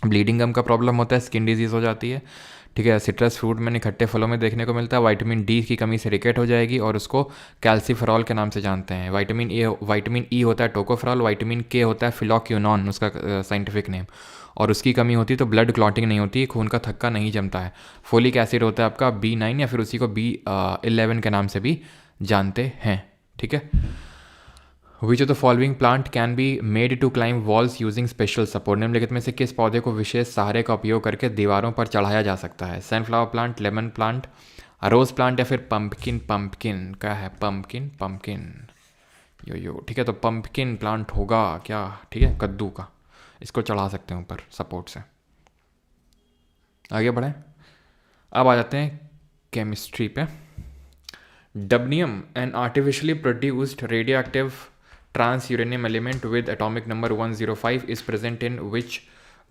ब्लीडिंग गम का प्रॉब्लम होता है, स्किन डिजीज़ हो जाती है, ठीक है। सिट्रस फ्रूट में, खट्टे फलों में देखने को मिलता है। विटामिन डी की कमी से रिकेट हो जाएगी और उसको कैल्सीफेरॉल के नाम से जानते हैं। विटामिन ई होता है टोकोफेरॉल, विटामिन के होता है फिलोक्यूनॉन उसका साइंटिफिक नेम, और उसकी कमी होती है तो ब्लड क्लॉटिंग नहीं होती है, खून का थक्का नहीं जमता है। फोलिक एसिड होता है आपका B9 या फिर उसी को B11 के नाम से भी जानते हैं, ठीक है। Which of the following plant can be made to climb walls using special support. निम्नलिखित में से किस पौधे को विशेष सहारे का उपयोग करके दीवारों पर चढ़ाया जा सकता है, sunflower plant, lemon plant, rose plant या फिर पंपकिन क्या है, पंपकिन यो, ठीक है। तो पंपकिन प्लांट होगा क्या, ठीक है, कद्दू का, इसको चढ़ा सकते हैं ऊपर सपोर्ट से। आगे बढ़ें, अब आ जाते हैं केमिस्ट्री पे। Dubnium, an artificially produced radioactive transuranium element with atomic number 105 is present in which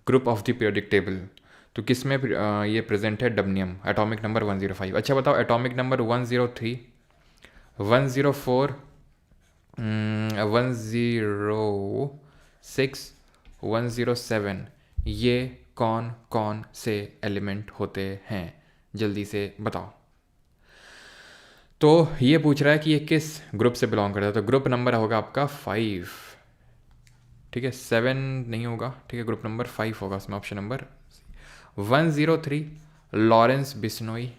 group of the periodic table. तो किस में ये प्रेजेंट है डबनियम, एटॉमिक नंबर 105। अच्छा बताओ, एटॉमिक नंबर 103, 104, 106, 107, ये कौन कौन से एलिमेंट होते हैं, जल्दी से बताओ। तो ये पूछ रहा है कि ये किस ग्रुप से बिलोंग करता है, तो ग्रुप नंबर होगा आपका 5, ठीक है, 7 नहीं होगा, ठीक है, ग्रुप नंबर 5 होगा उसमें, ऑप्शन नंबर 103 लॉरेंस बिश्नोई,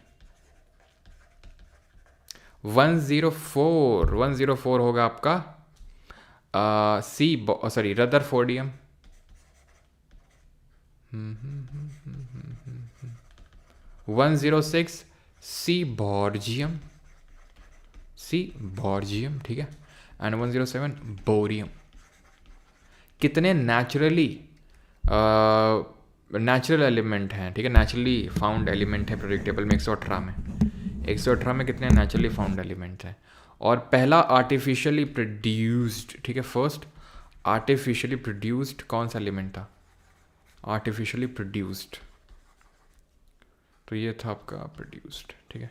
104 होगा आपका रदरफोर्डियम, 106 बॉर्जियम, ठीक है, एंड 107 बोरियम। कितने नेचुरली नेचुरल एलिमेंट हैं, ठीक है, नेचुरली फाउंड एलिमेंट है प्रेडिक्टेबल में 118 में, 118 में कितने नेचुरली फाउंड एलिमेंट हैं। और पहला आर्टिफिशियली प्रोड्यूस्ड, ठीक है, फर्स्ट आर्टिफिशियली प्रोड्यूस्ड कौन सा एलिमेंट था, आर्टिफिशियली प्रोड्यूस्ड, तो ये था आपका प्रोड्यूस्ड, ठीक है,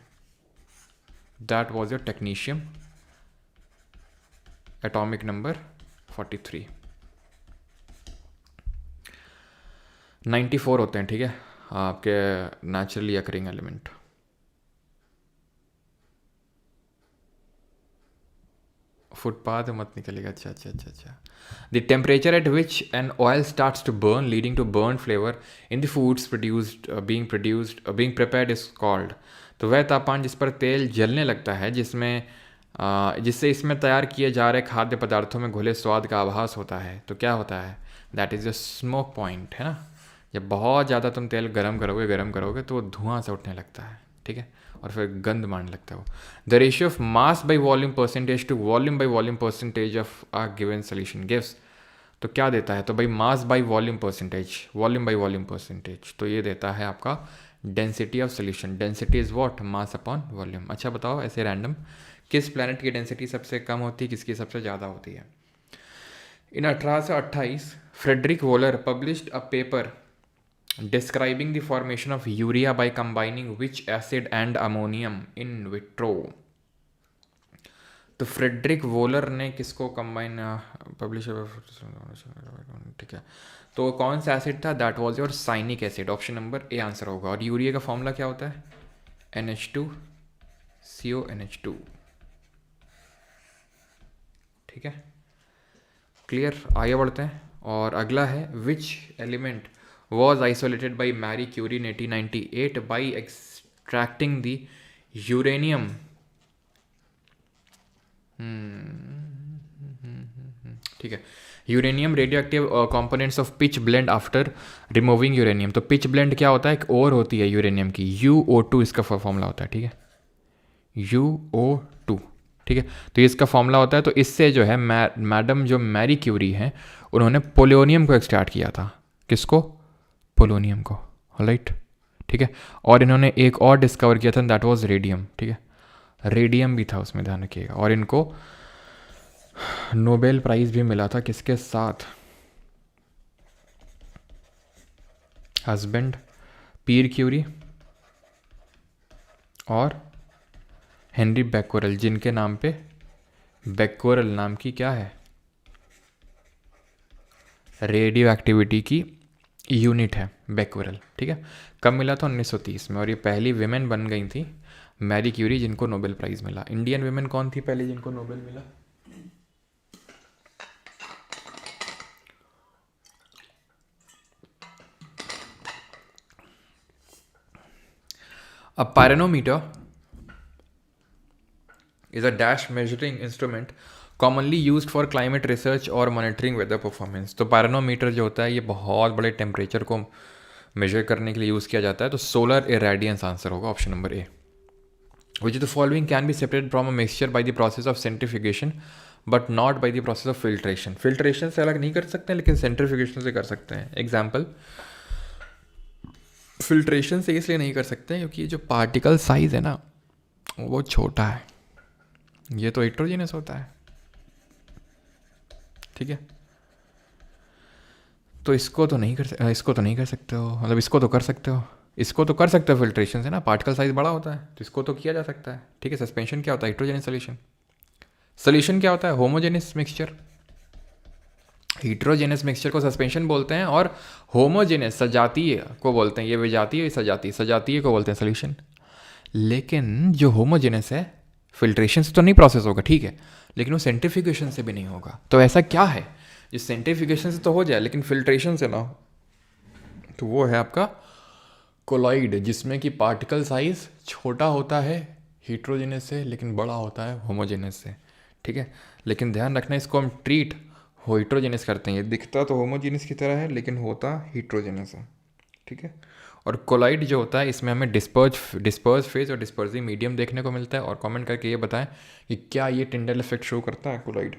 that was your technetium, atomic number 43। 94 होते हैं, ठीक है, आपके नेचुरली अकरिंग एलिमेंट। फुटपाथ मत निकलेगा, अच्छा अच्छा अच्छा अच्छा। The temperature at which an oil starts to burn leading to burn flavour in the foods produced being prepared is called. तो वह तापमान जिस पर तेल जलने लगता है जिससे इसमें तैयार किए जा रहे खाद्य पदार्थों में घुले स्वाद का आभास होता है, तो क्या होता है, that is the smoke point, है ना। जब बहुत ज़्यादा तुम तेल गर्म करोगे तो वो धुआं से उठने लगता है, ठीक है, और फिर गंद मारने लगता है वो। The ratio of mass by volume percentage to volume by volume percentage of a given solution gives, तो क्या देता है, तो भाई mass by volume percentage, volume by volume percentage, तो ये देता है आपका density of solution. Density is what, mass upon volume. अच्छा बताओ ऐसे रैंडम, किस प्लैनेट की डेंसिटी सबसे कम होती है, किसकी सबसे ज़्यादा होती है। In 1828 Friedrich Wohler published a paper describing the formation of urea by combining which acid and ammonium in vitro। तो फ्रेडरिक वोलर ने किसको कंबाइन पब्लिश, ठीक है, तो कौन सा एसिड था, that was your cyanic acid, option number A answer होगा। और यूरिया का फॉर्मूला क्या होता है, NH2CONH2, ठीक है, क्लियर। आगे बढ़ते हैं और अगला है which element was isolated by Marie Curie in 1898 by extracting the uranium, ठीक है, uranium radioactive components of pitch blend after removing uranium. तो पिच ब्लेंड क्या होता है, एक और होती है यूरेनियम की, UO2 इसका फॉर्मूला होता है, ठीक है, UO2, ठीक है, तो इसका फॉर्मूला होता है। तो इससे जो है मैडम जो मैरी क्यूरी हैं उन्होंने पोलोनियम को एक्सट्रैक्ट किया था, किसको, पोलोनियम को, राइट, ठीक है। और इन्होंने एक और डिस्कवर किया था, दैट वाज रेडियम, ठीक है, रेडियम भी था उसमें, ध्यान रखिएगा। और इनको नोबेल प्राइज भी मिला था, किसके साथ, हस्बैंड पीर क्यूरी और हेनरी बैक्वेरल, जिनके नाम पे बैक्वेरल नाम की क्या है, रेडियो एक्टिविटी की यूनिट है बैक्वेरल, ठीक है। कब मिला था, 1930 में। और ये पहली विमेन बन गई थी मैरी क्यूरी जिनको नोबेल प्राइज़ मिला। इंडियन विमेन कौन थी पहले जिनको नोबेल मिला, A pyranometer is a dash measuring instrument commonly used for climate research और monitoring weather performance। तो पायरोनोमीटर जो होता है ये बहुत बड़े टेम्परेचर को मेजर करने के लिए यूज़ किया जाता है। तो सोलर इरेडियंस आंसर होगा, option number A. Which is the following can be separated from a mixture by the process of centrifugation but not by the process of filtration. Filtration से अलग नहीं कर सकते लेकिन सेंट्रीफ्यूगेशन से कर सकते हैं। एग्जाम्पल, फिल्ट्रेशन से इसलिए नहीं कर सकते क्योंकि ये जो पार्टिकल साइज है ना वो छोटा है, ये तो हेट्रोजेनस होता है, ठीक है। तो इसको तो नहीं कर सकते हो, मतलब इसको तो कर सकते हो, इसको तो कर सकते हो फिल्ट्रेशन से ना, पार्टिकल साइज बड़ा होता है तो इसको तो किया जा सकता है, ठीक है। सस्पेंशन क्या होता है, हेट्रोजेनस सोल्यूशन। सोल्यूशन क्या होता है, होमोजेनस मिक्सचर। हेट्रोजेनस मिक्सचर को सस्पेंशन बोलते हैं और होमोजेनस सजातीय को बोलते हैं, ये विजातीय सजातीय को बोलते हैं सोल्यूशन। लेकिन जो होमोजेनस है फिल्ट्रेशन से तो नहीं प्रोसेस होगा, ठीक है, लेकिन वो सेंट्रीफ्यूगेशन से भी नहीं होगा। तो ऐसा क्या है जो सेंट्रीफ्यूगेशन से तो हो जाए लेकिन फिल्ट्रेशन से ना हो, तो वो है आपका कोलॉइड, जिसमें कि पार्टिकल साइज छोटा होता है हेट्रोजेनस से लेकिन बड़ा होता है होमोजेनस से, ठीक है। लेकिन ध्यान रखना इसको हम ट्रीट हेट्रोजेनस करते हैं, ये दिखता तो होमोजेनस की तरह है लेकिन होता हेट्रोजेनस है, ठीक है। और कोलाइड जो होता है इसमें हमें डिस्पर्ज फेज और डिस्पर्सिव मीडियम देखने को मिलता है। और कमेंट करके ये बताएं कि क्या ये टिंडल इफेक्ट शो करता है कोलाइड।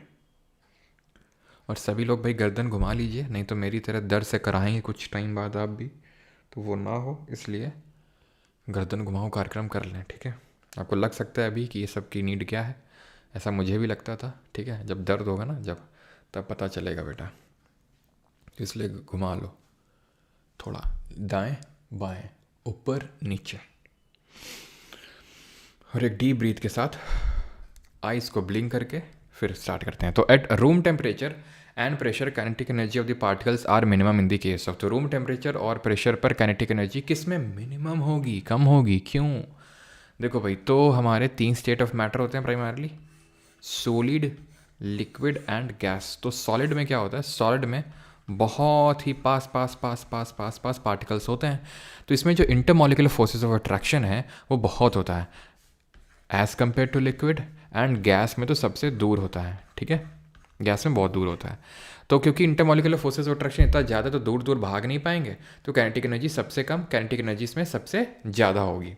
और सभी लोग भाई गर्दन घुमा लीजिए, नहीं तो मेरी तरह दर्द से कराएंगे कुछ टाइम बाद आप भी। तो वो ना हो इसलिए गर्दन घुमाओ कार्यक्रम कर लें, ठीक है। आपको लग सकता है अभी कि ये सब की नीड क्या है, ऐसा मुझे भी लगता था, ठीक है। जब दर्द होगा ना, जब तब पता चलेगा बेटा, तो इसलिए घुमा लो थोड़ा, दाएं बाएं ऊपर नीचे, और एक डीप ब्रीथ के साथ आइज़ को ब्लिंक करके फिर स्टार्ट करते हैं। तो at room temperature and pressure kinetic energy of the particles are minimum in the case of. तो रूम टेम्परेचर और प्रेशर पर काइनेटिक एनर्जी किस में मिनिमम होगी, कम होगी, क्यों? देखो भाई, तो हमारे 3 स्टेट ऑफ मैटर होते हैं primarily, solid, liquid and gas. तो सॉलिड में क्या होता है, सॉलिड में बहुत ही पास पास पास पास पास पास पार्टिकल्स होते हैं, तो इसमें जो इंटरमॉलिकुलर फोर्सेस ऑफ अट्रैक्शन है वो बहुत होता है as compare to liquid, and gas में तो सबसे दूर होता है, ठीक है, गैस में बहुत दूर होता है। तो क्योंकि इंटरमॉलिकुलर फोर्सेस ऑफ अट्रैक्शन इतना ज़्यादा, तो दूर दूर भाग नहीं पाएंगे, तो काइनेटिक एनर्जी सबसे कम, काइनेटिक एनर्जी इसमें सबसे ज़्यादा होगी।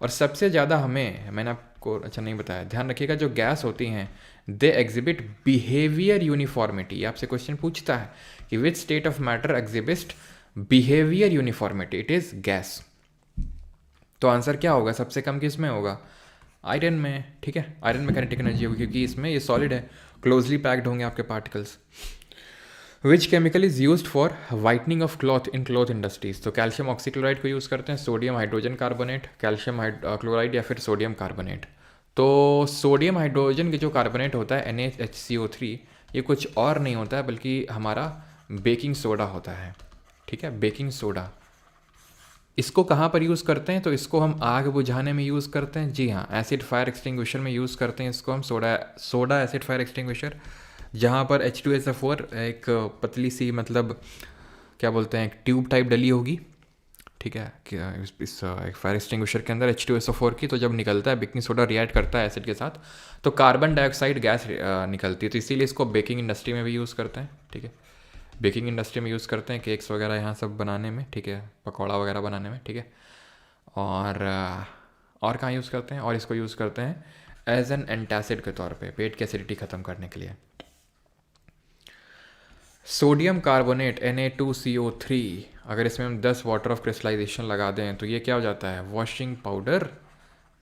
और सबसे ज़्यादा हमें, मैंने आपको अच्छा नहीं बताया, ध्यान रखिएगा, जो गैस होती हैं दे एग्जिबिट बिहेवियर यूनिफॉर्मिटी। आपसे क्वेश्चन पूछता है कि which state of matter exhibit behaviour uniformity, it is gas. तो आंसर क्या होगा, सबसे कम किस में होगा, आयरन में, ठीक है। आयरन में काइनेटिक एनर्जी होगी क्योंकि इसमें ये सॉलिड है, क्लोजली पैक्ड होंगे आपके particles. Which chemical is used for whitening of cloth in cloth industries. तो कैल्शियम ऑक्सीक्लोराइड को यूज़ करते हैं, sodium hydrogen carbonate, calcium chloride या फिर सोडियम कार्बोनेट। तो सोडियम हाइड्रोजन के जो कार्बोनेट होता है NaHCO3, ये कुछ और नहीं होता है बल्कि हमारा बेकिंग सोडा होता है, ठीक है, बेकिंग सोडा। इसको कहाँ पर यूज़ करते हैं, तो इसको हम आग बुझाने में यूज़ करते हैं, जी हाँ, एसिड फायर एक्सटिंग्विशर में यूज़ करते हैं इसको हम, सोडा एसिड फायर एक्सटिंग्विशर, जहाँ पर H2SO4 एक पतली सी, मतलब क्या बोलते हैं, एक ट्यूब टाइप डली होगी, ठीक है, इस एक फायर एक्सटिंग्विशर के अंदर H2SO4 की, तो जब निकलता है बेकिंग सोडा रिएक्ट करता है एसिड के साथ, तो कार्बन डाइऑक्साइड गैस निकलती है, तो इसीलिए इसको बेकिंग इंडस्ट्री में भी यूज़ करते हैं, ठीक है। बेकिंग इंडस्ट्री में यूज़ करते हैं, केक्स वगैरह यहाँ सब बनाने में, ठीक है, पकौड़ा वगैरह बनाने में, ठीक है। और कहाँ यूज़ करते हैं, और इसको यूज़ करते हैं एज एन एंटासिड के तौर पे, पेट की एसिडिटी ख़त्म करने के लिए। सोडियम कार्बोनेट Na2CO3, अगर इसमें हम 10 वाटर ऑफ क्रिस्टलाइजेशन लगा दें तो ये क्या हो जाता है, वॉशिंग पाउडर,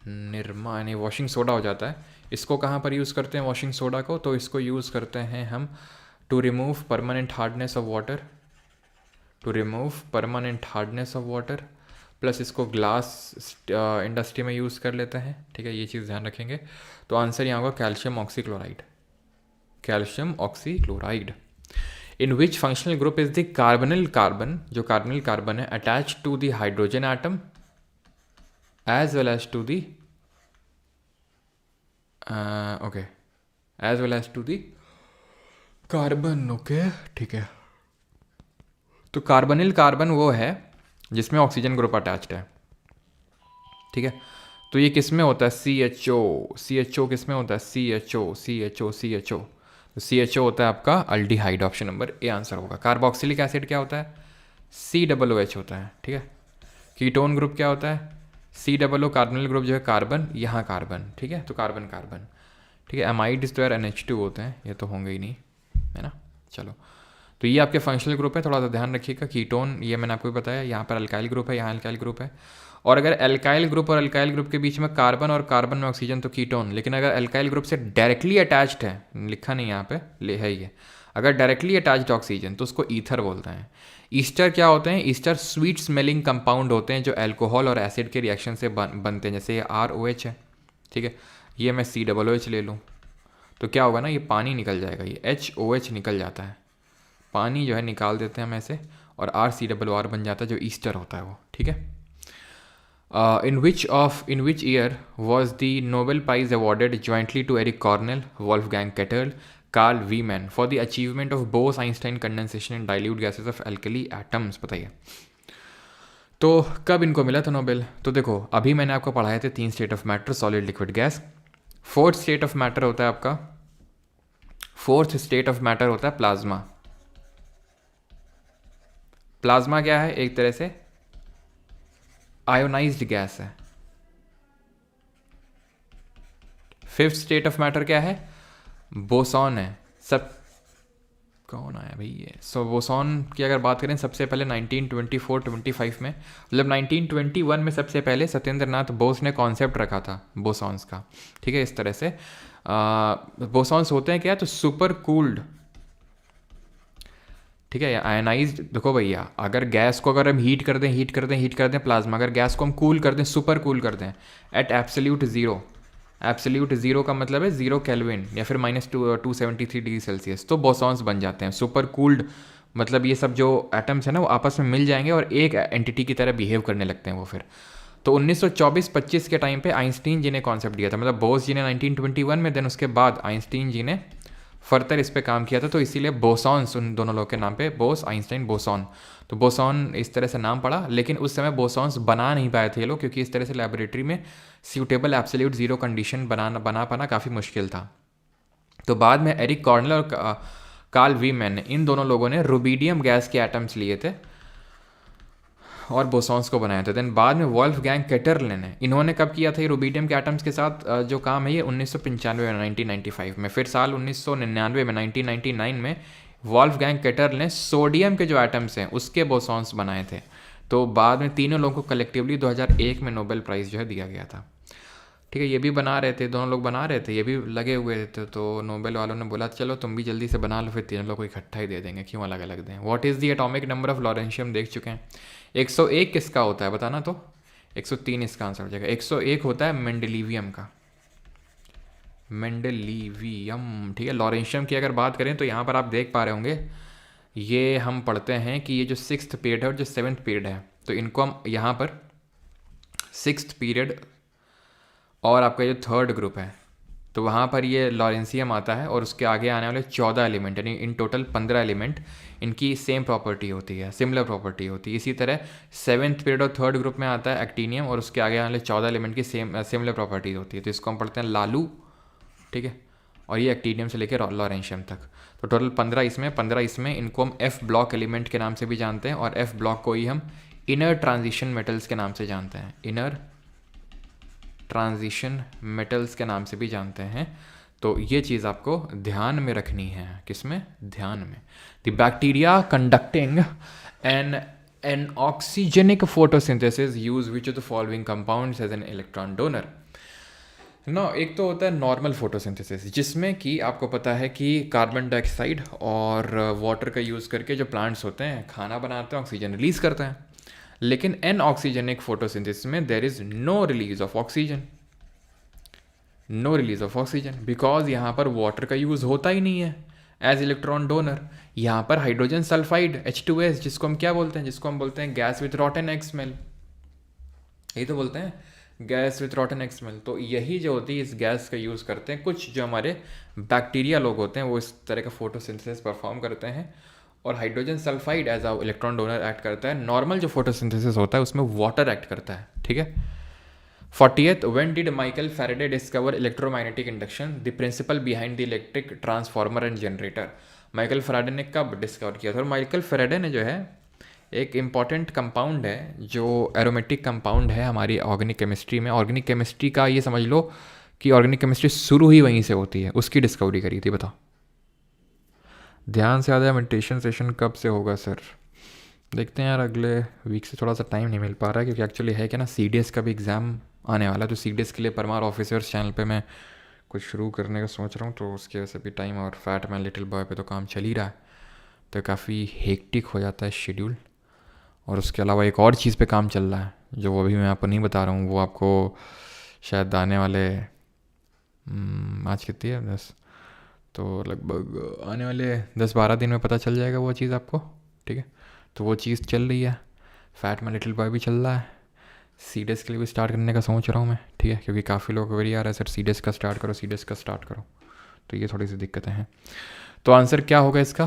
निरमा, यानी वॉशिंग सोडा हो जाता है। इसको कहाँ पर यूज़ करते हैं वॉशिंग सोडा को, तो इसको यूज़ करते हैं हम to remove permanent hardness of water, to remove permanent hardness of water, plus इसको ग्लास इंडस्ट्री में यूज़ कर लेते हैं, ठीक है, ये चीज़ ध्यान रखेंगे। तो आंसर यहाँ होगा calcium oxychloride, calcium oxychloride. In which functional group is the carbonyl carbon, जो कार्बनिल कार्बन है attach to the hydrogen atom as well as to the okay, as well as to the carbon, okay, ठीक है। तो कार्बनिल कार्बन वो है जिसमें ऑक्सीजन ग्रुप अटैच्ड है, ठीक है। तो ये किस में होता है, CHO किस में होता है, CHO। तो CHO होता है आपका aldehyde, option number A answer होगा। कार्बोक्सिलिक एसिड क्या होता है, COOH होता है, ठीक है। कीटोन ग्रुप क्या होता है, COO, कार्बनिल ग्रुप जो है कार्बन, यहाँ कार्बन, ठीक है, तो कार्बन कार्बन, ठीक है। एमाइड्स तो यार NH2 होते हैं, ये तो होंगे ही नहीं, है ना। चलो, तो ये आपके फंक्शनल ग्रुप है, थोड़ा सा ध्यान रखिएगा। कीटोन ये मैंने आपको बताया, यहाँ पर अल्काइल ग्रुप है, यहाँ अल्काइल ग्रुप है। और अगर अल्काइल ग्रुप और अल्काइल ग्रुप के बीच में कार्बन और कार्बन में ऑक्सीजन तो कीटोन, लेकिन अगर अल्काइल ग्रुप से डायरेक्टली अटैच्ड है, लिखा नहीं यहाँ पे, ले है ये, अगर डायरेक्टली अटैच्ड ऑक्सीजन तो उसको ईथर बोलते हैं। ईस्टर क्या होते हैं, ईस्टर स्वीट स्मेलिंग कंपाउंड होते हैं जो अल्कोहल और एसिड के रिएक्शन से बनते हैं, जैसे ये ROH है, ठीक है। ये मैं COOH ले लूँ तो क्या होगा ना, ये पानी निकल जाएगा, ये HOH निकल जाता है, पानी जो है निकाल देते हैं हम ऐसे, और RCOR बन जाता है, जो ईस्टर होता है वो, ठीक है। In which year was the Nobel prize awarded jointly to Eric Cornell, Wolfgang Ketterle, Carl Wieman for the achievement of Bose Einstein condensation in dilute gases of alkali atoms, बताइए। तो कब इनको मिला था नोबेल, तो देखो अभी मैंने आपको पढ़ाए थे 3 state of matter, solid, liquid, gas. 4th state of matter होता है आपका, 4th स्टेट ऑफ मैटर होता है प्लाज्मा। प्लाज्मा क्या है, एक तरह से आयोनाइज्ड गैस है। 5th स्टेट ऑफ मैटर क्या है, बोसॉन है, सब कौन आया भाई ये? सो बोसॉन की अगर बात करें सबसे पहले 1924-25 में, मतलब 1921 में सबसे पहले सत्येंद्र नाथ बोस ने कॉन्सेप्ट रखा था बोसॉन्स का, ठीक है। इस तरह से बोसॉन्स होते हैं क्या, तो सुपर कूल्ड, ठीक है, आयनाइज्ड। देखो भैया, अगर गैस को अगर हम हीट कर दें प्लाज्मा, अगर गैस को हम कूल कर दें, सुपर कूल कर दें at absolute zero, absolute zero का मतलब है 0 केल्विन या फिर -273 डिग्री सेल्सियस, तो बोसॉन्स बन जाते हैं। सुपर कूल्ड मतलब ये सब जो एटम्स हैं ना वो आपस में मिल जाएंगे और एक एंटिटी की तरह बिहेव करने लगते हैं वो फिर। तो 1924-25 के टाइम पे आइंस्टीन जी ने कॉन्सेप्ट दिया था, मतलब बोस जी ने 1921 में, देन उसके बाद आइंस्टीन जी ने फर्दर इस पे काम किया था, तो इसीलिए बोसॉन्स उन दोनों लोग के नाम पे, बोस आइंस्टाइन बोसॉन, तो बोसॉन इस तरह से नाम पड़ा। लेकिन उस समय बोसॉन्स बना नहीं पाए थे ये लोग, क्योंकि इस तरह से लेबोरेटरी में सूटेबल एब्सोल्यूट ज़ीरो कंडीशन बना पाना काफ़ी मुश्किल था। तो बाद में एरिक कॉर्नेल और कार्ल वीमैन, इन दोनों लोगों ने रुबीडियम गैस के एटम्स लिए थे और बोसॉन्स को बनाया था। देन बाद में वोल्फगैंग केटरले ने, इन्होंने कब किया था ये रुबीडियम के एटम्स के साथ जो काम है ये 1995 में, 1995 में। फिर साल 1999 में, 1999 में वोल्फगैंग केटरले ने सोडियम के जो एटम्स हैं उसके बोसॉन्स बनाए थे। तो बाद में तीनों लोगों को कलेक्टिवली 2001 में नोबेल प्राइज़ जो है दिया गया था, ठीक है। ये भी बना रहे थे, दोनों लोग बना रहे थे, ये भी लगे हुए थे, तो नोबेल वालों ने बोला चलो तुम भी जल्दी से बना लो, फिर तीनों लोग को इकट्ठा ही दे देंगे, क्यों अलग अलग दें। What is the atomic number of lawrencium देख चुके हैं। 101 किसका होता है बताना, तो 103 इसका आंसर हो जाएगा। 101 होता है मेंडेलिवियम का, मेंडेलिवियम, ठीक है। लॉरेंशियम की अगर बात करें तो यहाँ पर आप देख पा रहे होंगे, ये हम पढ़ते हैं कि ये जो 6th पीरियड है और जो 7th पीरियड है, तो इनको हम यहाँ पर 6th पीरियड और आपका जो 3rd ग्रुप है, तो वहाँ पर ये लॉरेंशियम आता है, और उसके आगे आने वाले 14 एलिमेंट, यानी इन टोटल 15 एलिमेंट, इनकी सेम प्रॉपर्टी होती है, सिमिलर प्रॉपर्टी होती है। इसी तरह 7th पीरियड और 3rd ग्रुप में आता है एक्टीनियम, और उसके आगे आने वाले 14 एलिमेंट की सिमिलर प्रॉपर्टी होती है, तो इसको हम पढ़ते हैं लालू, ठीक है। और ये एक्टीनियम से लेकर लॉरेंशियम तक, तो टोटल 15 इसमें इनको हम F ब्लॉक एलिमेंट के नाम से भी जानते हैं, और F ब्लॉक को ही हम इनर ट्रांजिशन मेटल्स के नाम से जानते हैं, इनर ट्रांजिशन मेटल्स के नाम से भी जानते हैं। तो ये चीज़ आपको ध्यान में रखनी है, किसमें, ध्यान में। The bacteria conducting an oxygenic photosynthesis use which of the following compounds as an electron donor. ना, एक तो होता है नॉर्मल फोटोसिंथेसिस, जिसमें कि आपको पता है कि कार्बन डाइऑक्साइड और वाटर का यूज़ करके जो प्लांट्स होते हैं खाना बनाते हैं, ऑक्सीजन रिलीज़ करते हैं। लेकिन एन ऑक्सीजनिक फोटोसिंथेसिस में there is no release of oxygen, no release of oxygen, because यहाँ पर वाटर का यूज़ होता ही नहीं है एज इलेक्ट्रॉन डोनर। यहाँ पर हाइड्रोजन सल्फाइड H2S, जिसको हम क्या बोलते हैं, जिसको हम बोलते हैं गैस विथ रॉटन एग स्मेल, यही तो बोलते हैं, गैस विथ रॉटन एग स्मेल। तो यही जो होती है इस गैस का यूज़ करते हैं कुछ जो हमारे बैक्टीरिया लोग होते हैं, वो इस तरह का फोटोसिंथेसिस परफॉर्म करते हैं, और hydrogen sulphide as a electron donor act करता है। नॉर्मल जो फोटोसिंथेसिस होता है उसमें वाटर एक्ट करता है, ठीक है। 40th, when did Michael Faraday discover electromagnetic induction, the principle behind the electric transformer and generator. Michael Faraday ने कब डिस्कवर किया था? और माइकल फैराडे ने जो है एक इम्पॉर्टेंट कंपाउंड है जो एरोमेटिक कंपाउंड है हमारी ऑर्गेनिक केमिस्ट्री में। ऑर्गेनिक केमिस्ट्री का ये समझ लो कि ऑर्गेनिक केमिस्ट्री शुरू ही वहीं से होती है, उसकी डिस्कवरी करी थी। बताओ, ध्यान से ज़्यादा मेडिटेशन सेशन कब से होगा सर? देखते हैं यार, अगले वीक से थोड़ा सा टाइम नहीं मिल पा रहा है, क्योंकि एक्चुअली है क्या ना, CDS का भी एग्ज़ाम आने वाला है, तो CDS के लिए परमार ऑफिसर्स चैनल पे मैं कुछ शुरू करने का सोच रहा हूँ, तो उसकी वजह से भी टाइम, और फैट मैन लिटिल बॉय पे तो काम चल ही रहा है, तो काफ़ी हेक्टिक हो जाता है शेड्यूल। और उसके अलावा एक और चीज़ पे काम चल रहा है जो वो अभी मैं आपको नहीं बता रहा हूँ, वो आपको शायद आने वाले आज कितनी है 10, तो लगभग आने वाले 10-12 दिन में पता चल जाएगा वो चीज़ आपको, ठीक है। तो वो चीज़ चल रही है, फैट में लिटिल बॉय भी चल रहा है, CDS के लिए भी स्टार्ट करने का सोच रहा हूँ मैं, ठीक है, क्योंकि काफ़ी लोग वेरी आ रहा है सर CDS का स्टार्ट करो, CDS का स्टार्ट करो, तो ये थोड़ी सी दिक्कतें हैं। तो आंसर क्या होगा इसका?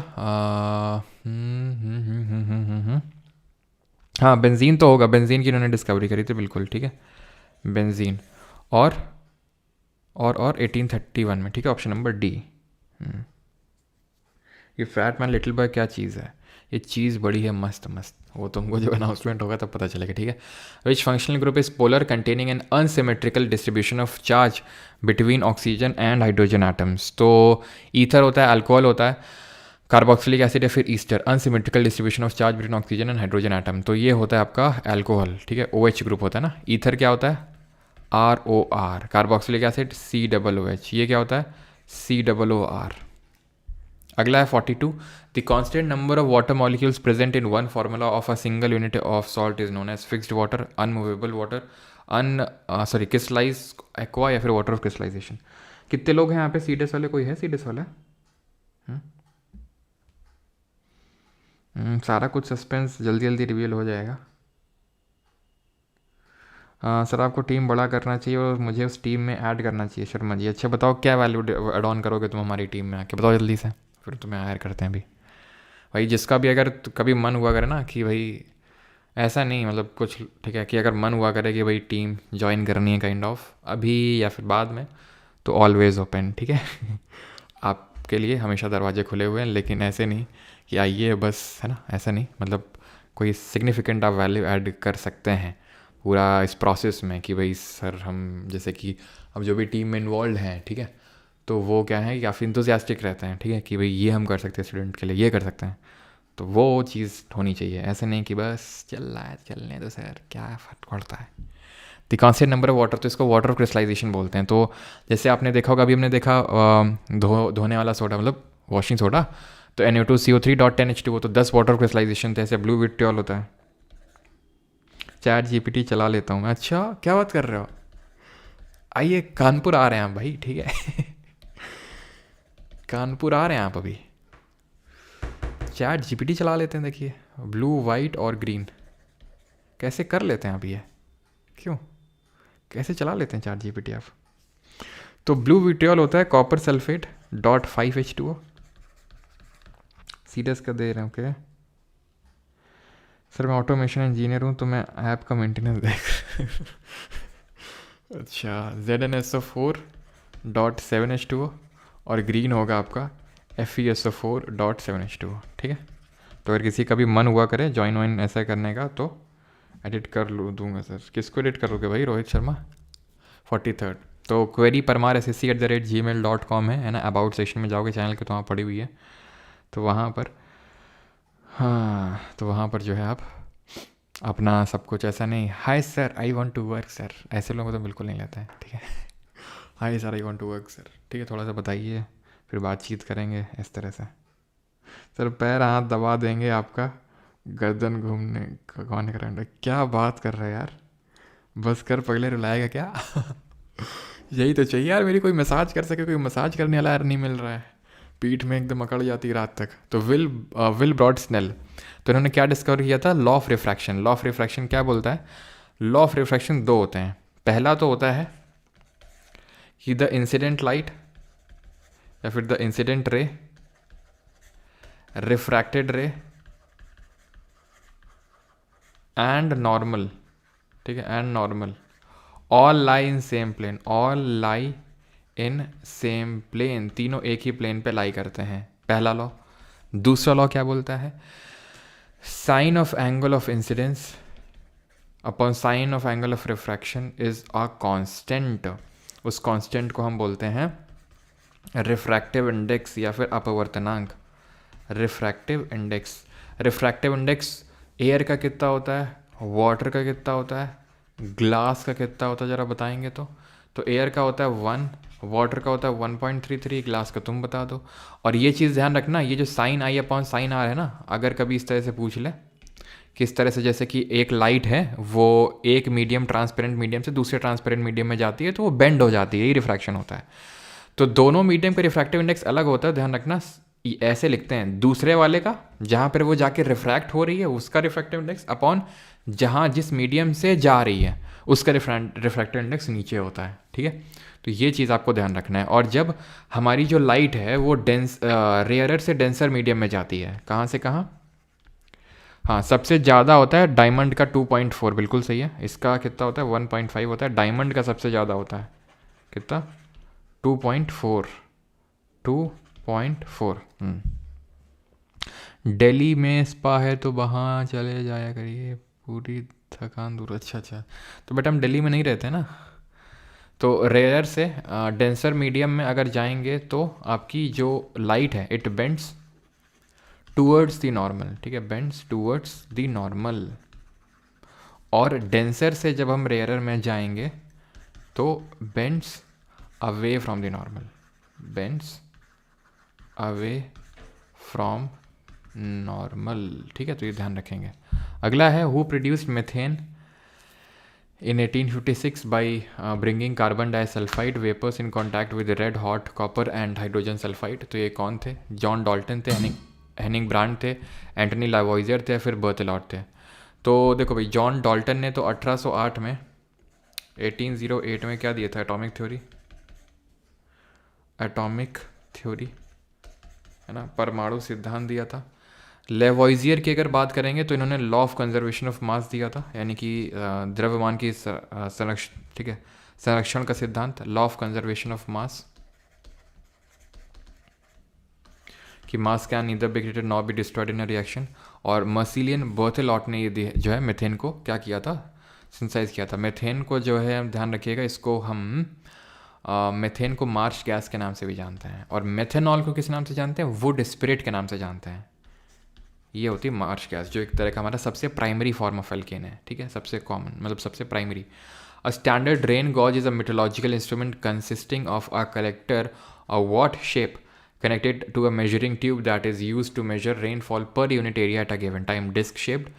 हाँ, बेंजीन तो होगा, बेंजीन की इन्होंने डिस्कवरी करी थी, बिल्कुल ठीक है, बेंजीन। और 1831 में, ठीक है, ऑप्शन नंबर डी। ये फैट मैन लिटिल बॉय क्या चीज़ है? ये चीज़ बड़ी है मस्त मस्त, वो तुमको जब अनाउंसमेंट होगा तब पता चलेगा, ठीक है। विच functional group is polar containing N unsymmetrical distribution of charge between oxygen and hydrogen atoms. तो ईथर होता है, अल्कोहल होता है, कार्बोक्सिलिक एसिड या फिर Easter, unsymmetrical distribution of charge between oxygen and hydrogen atom. तो ये होता है आपका अल्कोहल, ठीक है, OH ग्रुप होता है ना। ईथर क्या होता है, ROR। कार्बोक्सिलिक एसिड COOH, ये क्या होता है, COOR। अगला है 42, the constant number of water molecules present in one formula of a single unit of salt is known as fixed water, unmovable water, crystallize aqua या फिर वाटर ऑफ क्रिस्टलाइजेशन। कितने लोग हैं यहाँ पे सीडेस वाले, कोई है सीडेस वाला? सारा कुछ सस्पेंस जल्दी जल्दी रिवील हो जाएगा। सर आपको टीम बड़ा करना चाहिए और मुझे उस टीम में ऐड करना चाहिए शर्मा जी। अच्छा बताओ क्या वैल्यू एड ऑन करोगे तुम हमारी टीम में आके, बताओ जल्दी से, फिर तुम्हें हायर करते हैं अभी। भाई जिसका भी अगर कभी मन हुआ करे ना कि भाई ऐसा नहीं, मतलब कुछ ठीक है कि अगर मन हुआ करे कि भाई टीम ज्वाइन करनी है काइंड ऑफ अभी या फिर बाद में, तो ऑलवेज ओपन, ठीक है। आपके लिए हमेशा दरवाजे खुले हुए हैं, लेकिन ऐसे नहीं कि आइए बस, है ना, ऐसा नहीं। मतलब कोई सिग्निफिकेंट आप वैल्यू ऐड कर सकते हैं पूरा इस प्रोसेस में कि भाई सर हम जैसे कि अब जो भी टीम में इन्वॉल्व हैं, ठीक है, तो वो क्या है कि काफ़ी इंथुसियास्टिक रहते हैं, ठीक है, कि भाई ये हम कर सकते हैं स्टूडेंट के लिए, ये कर सकते हैं। तो वो चीज़ होनी चाहिए, ऐसे नहीं कि बस चल रहा है चलने दो सर, क्या फ़र्क पड़ता है। The constant number of water, तो इसको वाटर ऑफ क्रिस्टलाइजेशन बोलते हैं। तो जैसे आपने देखा होगा, अभी हमने देखा धोने वाला सोडा, मतलब वॉशिंग सोडा, तो Na2CO3.10H2O, तो 10 वाटर ऑफ क्रिस्टलाइजेशन थे। ऐसे ब्लू विट्रियोल होता है। चैट GPT चला लेता हूँ मैं। अच्छा क्या बात कर रहे हो, आइए कानपुर आ रहे हैं आप भाई, ठीक है। कानपुर आ रहे हैं आप अभी, चैट GPT चला लेते हैं। देखिए ब्लू वाइट और ग्रीन कैसे कर लेते हैं आप, ये क्यों कैसे चला लेते हैं चैट GPT आप। तो ब्लू विट्रियोल होता है कॉपर सल्फेट .5H2O, सीरियस कर दे रहे हैं। ओके सर मैं ऑटोमेशन इंजीनियर हूँ, तो मैं ऐप का मेंटेनेंस देख। अच्छा ZnSO4.7H2O और ग्रीन होगा आपका FeSO4.7H2O, ठीक है। तो अगर किसी का भी मन हुआ करे ज्वाइन वाइन ऐसा करने का, तो एडिट कर दूंगा सर। किसको एडिट करोगे भाई, रोहित शर्मा 43rd। तो क्वेरी parmar@gmail.com है ना। अबाउट सेक्शन में जाओगे चैनल के तो वहाँ पड़ी हुई है, तो वहाँ पर, हाँ तो वहाँ पर जो है आप अपना सब कुछ, ऐसा नहीं hi sir I want to work sir, ऐसे लोगों को तो बिल्कुल नहीं लेता है, ठीक है। Hi sir I want to work sir, ठीक है, थोड़ा सा बताइए फिर बातचीत करेंगे इस तरह से। सर पैर हाथ दबा देंगे आपका, गर्दन घूमने घुमाने का। क्या बात कर रहे हैं यार, बस कर पगले, रुलाएगा क्या। यही तो चाहिए यार, मेरी कोई मसाज कर सके, कोई मसाज करने वाला यार नहीं मिल रहा है, पीठ में एकदम अकड़ जाती है रात तक। तो विल ब्रॉडस्नेल, तो इन्होंने क्या डिस्कवर किया था, law of refraction. Law of refraction क्या बोलता है, लॉ ऑफ रिफ्रैक्शन दो होते हैं। पहला तो होता है कि द इंसिडेंट लाइट या फिर the incident ray, refracted ray and normal, ठीक है, and normal all lie in same plane, all lie in same plane, तीनों एक ही प्लेन पे लाई करते हैं, पहला लॉ। दूसरा लॉ क्या बोलता है, sine of angle of incidence upon sine of angle of refraction is a constant. उस कांस्टेंट को हम बोलते हैं रिफ्रैक्टिव इंडेक्स या फिर अपवर्तनांक। Refractive index, refractive index air का कितना होता है, वाटर का कितना होता है, ग्लास का कितना होता है, ज़रा बताएंगे तो एयर का होता है 1, वाटर का होता है 1.33, ग्लास का तुम बता दो। और ये चीज़ ध्यान रखना, ये जो sine I upon sine R है ना, अगर कभी इस तरह से पूछ ले, किस तरह से, जैसे कि एक लाइट है वो एक मीडियम, ट्रांसपेरेंट मीडियम से दूसरे ट्रांसपेरेंट मीडियम में जाती है, तो वो बेंड हो जाती है, यही रिफ्रैक्शन होता है। तो दोनों मीडियम का रिफ्रैक्टिव इंडेक्स अलग होता है, ध्यान रखना। ऐसे लिखते हैं, दूसरे वाले का जहाँ पर वो जाके रिफ्रैक्ट हो रही है उसका रिफ्रैक्टिव इंडेक्स अपॉन जहाँ जिस मीडियम से जा रही है उसका रिफ्रैक्टिव इंडेक्स नीचे होता है, ठीक है। तो ये चीज़ आपको ध्यान रखना है। और जब हमारी जो लाइट है वो रेयरर से डेंसर मीडियम में जाती है, कहाँ से कहाँ, हाँ सबसे ज़्यादा होता है डायमंड का 2.4, बिल्कुल सही है। इसका कितना होता है 1.5 होता है, डायमंड का सबसे ज़्यादा होता है कितना 2.4, 2.4। दिल्ली में स्पा है तो वहाँ चले जाया करिए, पूरी थकान दूर। अच्छा तो बेटा हम दिल्ली में नहीं रहते ना, तो रेयर से डेंसर मीडियम में अगर जाएंगे तो आपकी जो लाइट है it bends towards the normal, ठीक है, बेंड्स टूवर्ड्स द नॉर्मल। और डेंसर से जब हम रेयरर में जाएंगे तो bends away from the normal, bends away from normal, ठीक है, तो ये ध्यान रखेंगे। अगला है who produced methane in 1856 by bringing carbon disulfide vapors in contact with red hot copper and hydrogen sulfide। तो ये कौन थे? जॉन डॉल्टन थे, हेनिंग ब्रांड थे, एंटनी लावॉइजर थे, फिर बर्तलॉट थे। तो देखो भाई, जॉन डॉल्टन ने तो 1808 में 1808 में क्या दिया था? एटॉमिक थ्योरी है ना, परमाणु सिद्धांत दिया था। लेवॉइजियर की अगर बात करेंगे तो इन्होंने लॉ ऑफ कंजर्वेशन ऑफ मास दिया था, यानी कि द्रव्यमान की संरक्षण, ठीक है, संरक्षण का सिद्धांत, law of conservation of mass, कि mass can neither be created not be destroyed in a reaction. और मर्सिलियन बर्थेलॉट ने ये जो है मेथेन को क्या किया था? सिंथेसाइज किया था। मेथेन को जो है ध्यान रखिएगा, इसको हम मेथेन को मार्श गैस के नाम से भी जानते हैं, और मेथेनॉल को किस नाम से जानते हैं? वुड स्पिरिट के नाम से जानते हैं। ये होती है मार्श गैस, जो एक तरह का हमारा सबसे प्राइमरी फॉर्म ऑफ एल्केन है, ठीक है, सबसे कॉमन, मतलब सबसे primary. A standard rain gauge is a metrological instrument consisting of a collector a what shape connected to a measuring tube that is used to measure rainfall per unit area at a given time, disc shaped,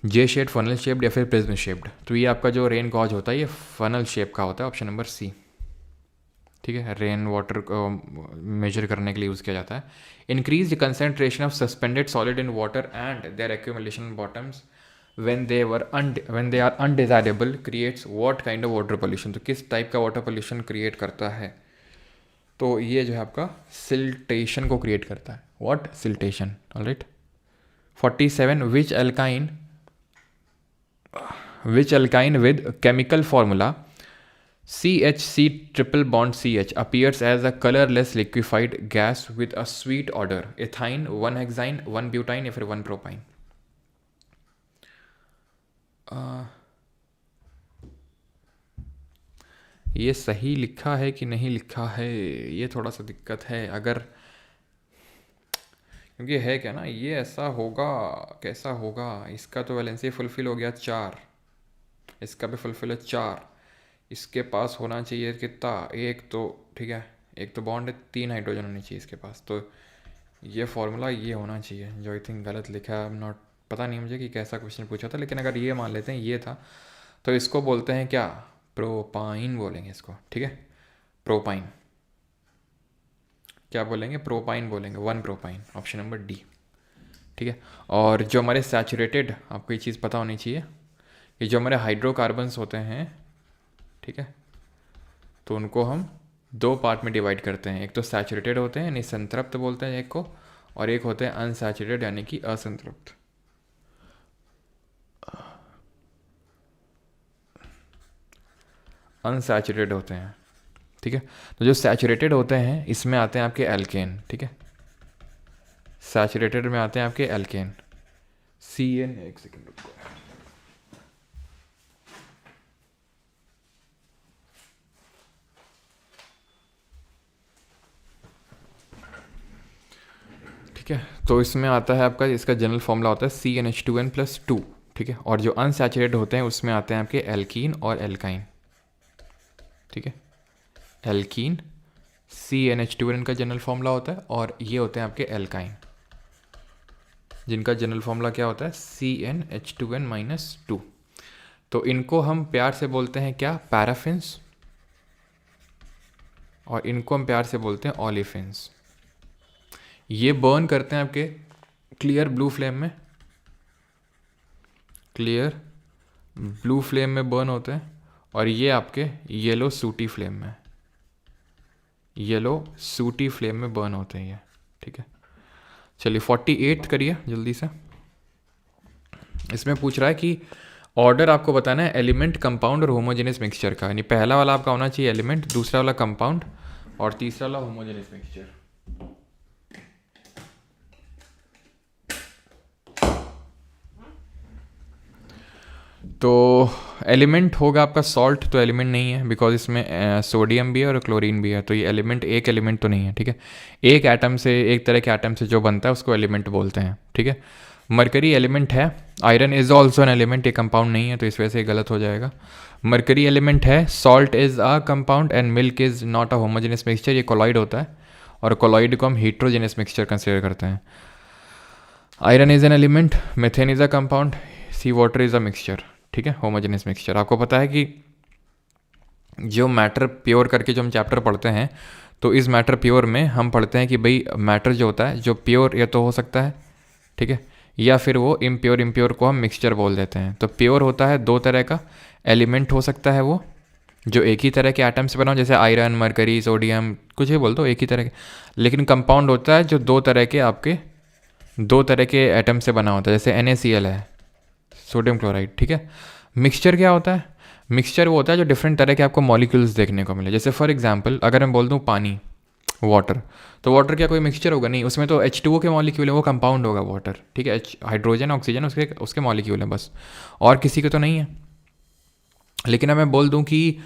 J shaped, funnel shaped या फिर prism shaped। तो ये आपका जो रेन गॉज होता है ये फनल शेप का होता है, ऑप्शन नंबर सी, ठीक है, रेन वाटर को मेजर करने के लिए यूज़ किया जाता है। Increase concentration of suspended solid in water and their accumulation bottoms when they are undesirable creates what kind of water pollution। तो किस टाइप का वाटर पोल्यूशन क्रिएट करता है? तो ये जो है आपका सिल्टेशन को क्रिएट करता है। What? Siltation. Alright. 47 which alkyne with chemical formula CH triple bond CH appears as a colorless liquefied gas with a sweet odor? Ethyne, 1-hexine, 1-butine या फिर 1-propine? ये सही लिखा है कि नहीं लिखा है, ये थोड़ा सा दिक्कत है। अगर, क्योंकि है क्या ना, ये ऐसा होगा, कैसा होगा? इसका तो वैलेंसी फुलफिल हो गया 4, इसका भी फुलफिल है 4, इसके पास होना चाहिए कितना? एक तो, ठीक है, एक तो बॉन्ड है, 3 हाइड्रोजन होनी चाहिए इसके पास। तो ये फॉर्मूला ये होना चाहिए, जो आई थिंक गलत लिखा है। नॉट पता नहीं मुझे कि कैसा क्वेश्चन पूछा था, लेकिन अगर ये मान लेते हैं ये था, तो इसको बोलते हैं क्या? प्रोपाइन बोलेंगे इसको, ठीक है, प्रोपाइन। क्या बोलेंगे? प्रोपाइन बोलेंगे, 1-प्रोपाइन, ऑप्शन नंबर डी, ठीक है। और जो हमारे सैचुरेटेड, आपको ये चीज़ पता होनी चाहिए कि जो हमारे हाइड्रोकार्बन्स होते हैं, ठीक है, तो उनको हम 2 पार्ट में डिवाइड करते हैं। एक तो सैचुरेटेड होते हैं यानी संतृप्त बोलते हैं एक को, और एक होते हैं अनसैचुरेटेड यानी कि असंतृप्त। अनसैचुरेटेड होते हैं, ठीक है। तो जो सैचुरेटेड होते हैं इसमें आते हैं आपके एल्केन, ठीक है, सैचुरेटेड में आते हैं आपके एल्केन, CN, एक सेकेंड रुको, ठीक है। तो इसमें आता है आपका, इसका जनरल फॉर्मूला होता है CnH2n+2, ठीक है। और जो अनसैचुरेटेड होते हैं उसमें आते हैं आपके एल्कीन और एल्काइन, ठीक है, एल्कीन CnH2n का जनरल फॉर्मूला होता है, और ये होते हैं आपके एल्काइन, जिनका जनरल फॉर्मूला क्या होता है? CnH2n-2। तो इनको हम प्यार से बोलते हैं क्या? पैराफिन्स, और इनको हम प्यार से बोलते हैं ओलिफिन्स। ये बर्न करते हैं आपके क्लियर ब्लू फ्लेम में, क्लियर ब्लू फ्लेम में बर्न होते हैं, और ये आपके येलो सूटी फ्लेम में, येलो सूटी फ्लेम में बर्न होते हैं ये, ठीक है। चलिए 48 करिए जल्दी से। इसमें पूछ रहा है कि ऑर्डर आपको बताना है एलिमेंट, कंपाउंड और होमोजेनियस मिक्सचर का, यानी पहला वाला आपका होना चाहिए एलिमेंट, दूसरा वाला कंपाउंड, और तीसरा वाला होमोजेनियस मिक्सचर। तो एलिमेंट होगा आपका सॉल्ट, तो एलिमेंट नहीं है बिकॉज इसमें सोडियम भी है और क्लोरीन भी है, तो ये एलिमेंट एक एलिमेंट तो नहीं है, ठीक है। एक एटम से, एक तरह के एटम से जो बनता है उसको एलिमेंट बोलते हैं, ठीक है। मरकरी एलिमेंट है, iron is also an element, ये कंपाउंड नहीं है तो इस वजह से गलत हो जाएगा। मरकरी एलिमेंट है, salt is a compound and milk is not a homogeneous mixture, ये कोलॉइड होता है और कोलॉइड को हम हीट्रोजेनियस मिक्सचर कंसिडर करते हैं। Iron is an element, methane is a compound, sea water is a mixture, ठीक है, होमोजेनियस मिक्सचर। आपको पता है कि जो मैटर प्योर करके जो हम चैप्टर पढ़ते हैं, तो इस मैटर प्योर में हम पढ़ते हैं कि भाई मैटर जो होता है जो प्योर या तो हो सकता है, ठीक है, या फिर वो इम्प्योर, इम्प्योर को हम मिक्सचर बोल देते हैं। तो प्योर होता है दो तरह का, एलिमेंट हो सकता है वो जो एक ही तरह के एटम से बना हो, जैसे आयरन, मरकरी, सोडियम, कुछ भी बोल दो एक ही तरह के। लेकिन कंपाउंड होता है जो दो तरह के आपके दो तरह के एटम से बना होता है, जैसे NaCl है, सोडियम क्लोराइड, ठीक है। मिक्सचर क्या होता है? मिक्सचर वो होता है जो डिफरेंट तरह के आपको मॉलिक्यूल्स देखने को मिले। जैसे फॉर एग्जांपल अगर मैं बोल दूँ पानी, वाटर, तो वाटर क्या कोई मिक्सचर होगा? नहीं, उसमें तो H2O के मॉलिक्यूल है, वो कंपाउंड होगा वाटर, ठीक है। हाइड्रोजन, ऑक्सीजन उसके मॉलिक्यूल हैं बस, और किसी के तो नहीं है। लेकिन अब मैं बोल दूँ कि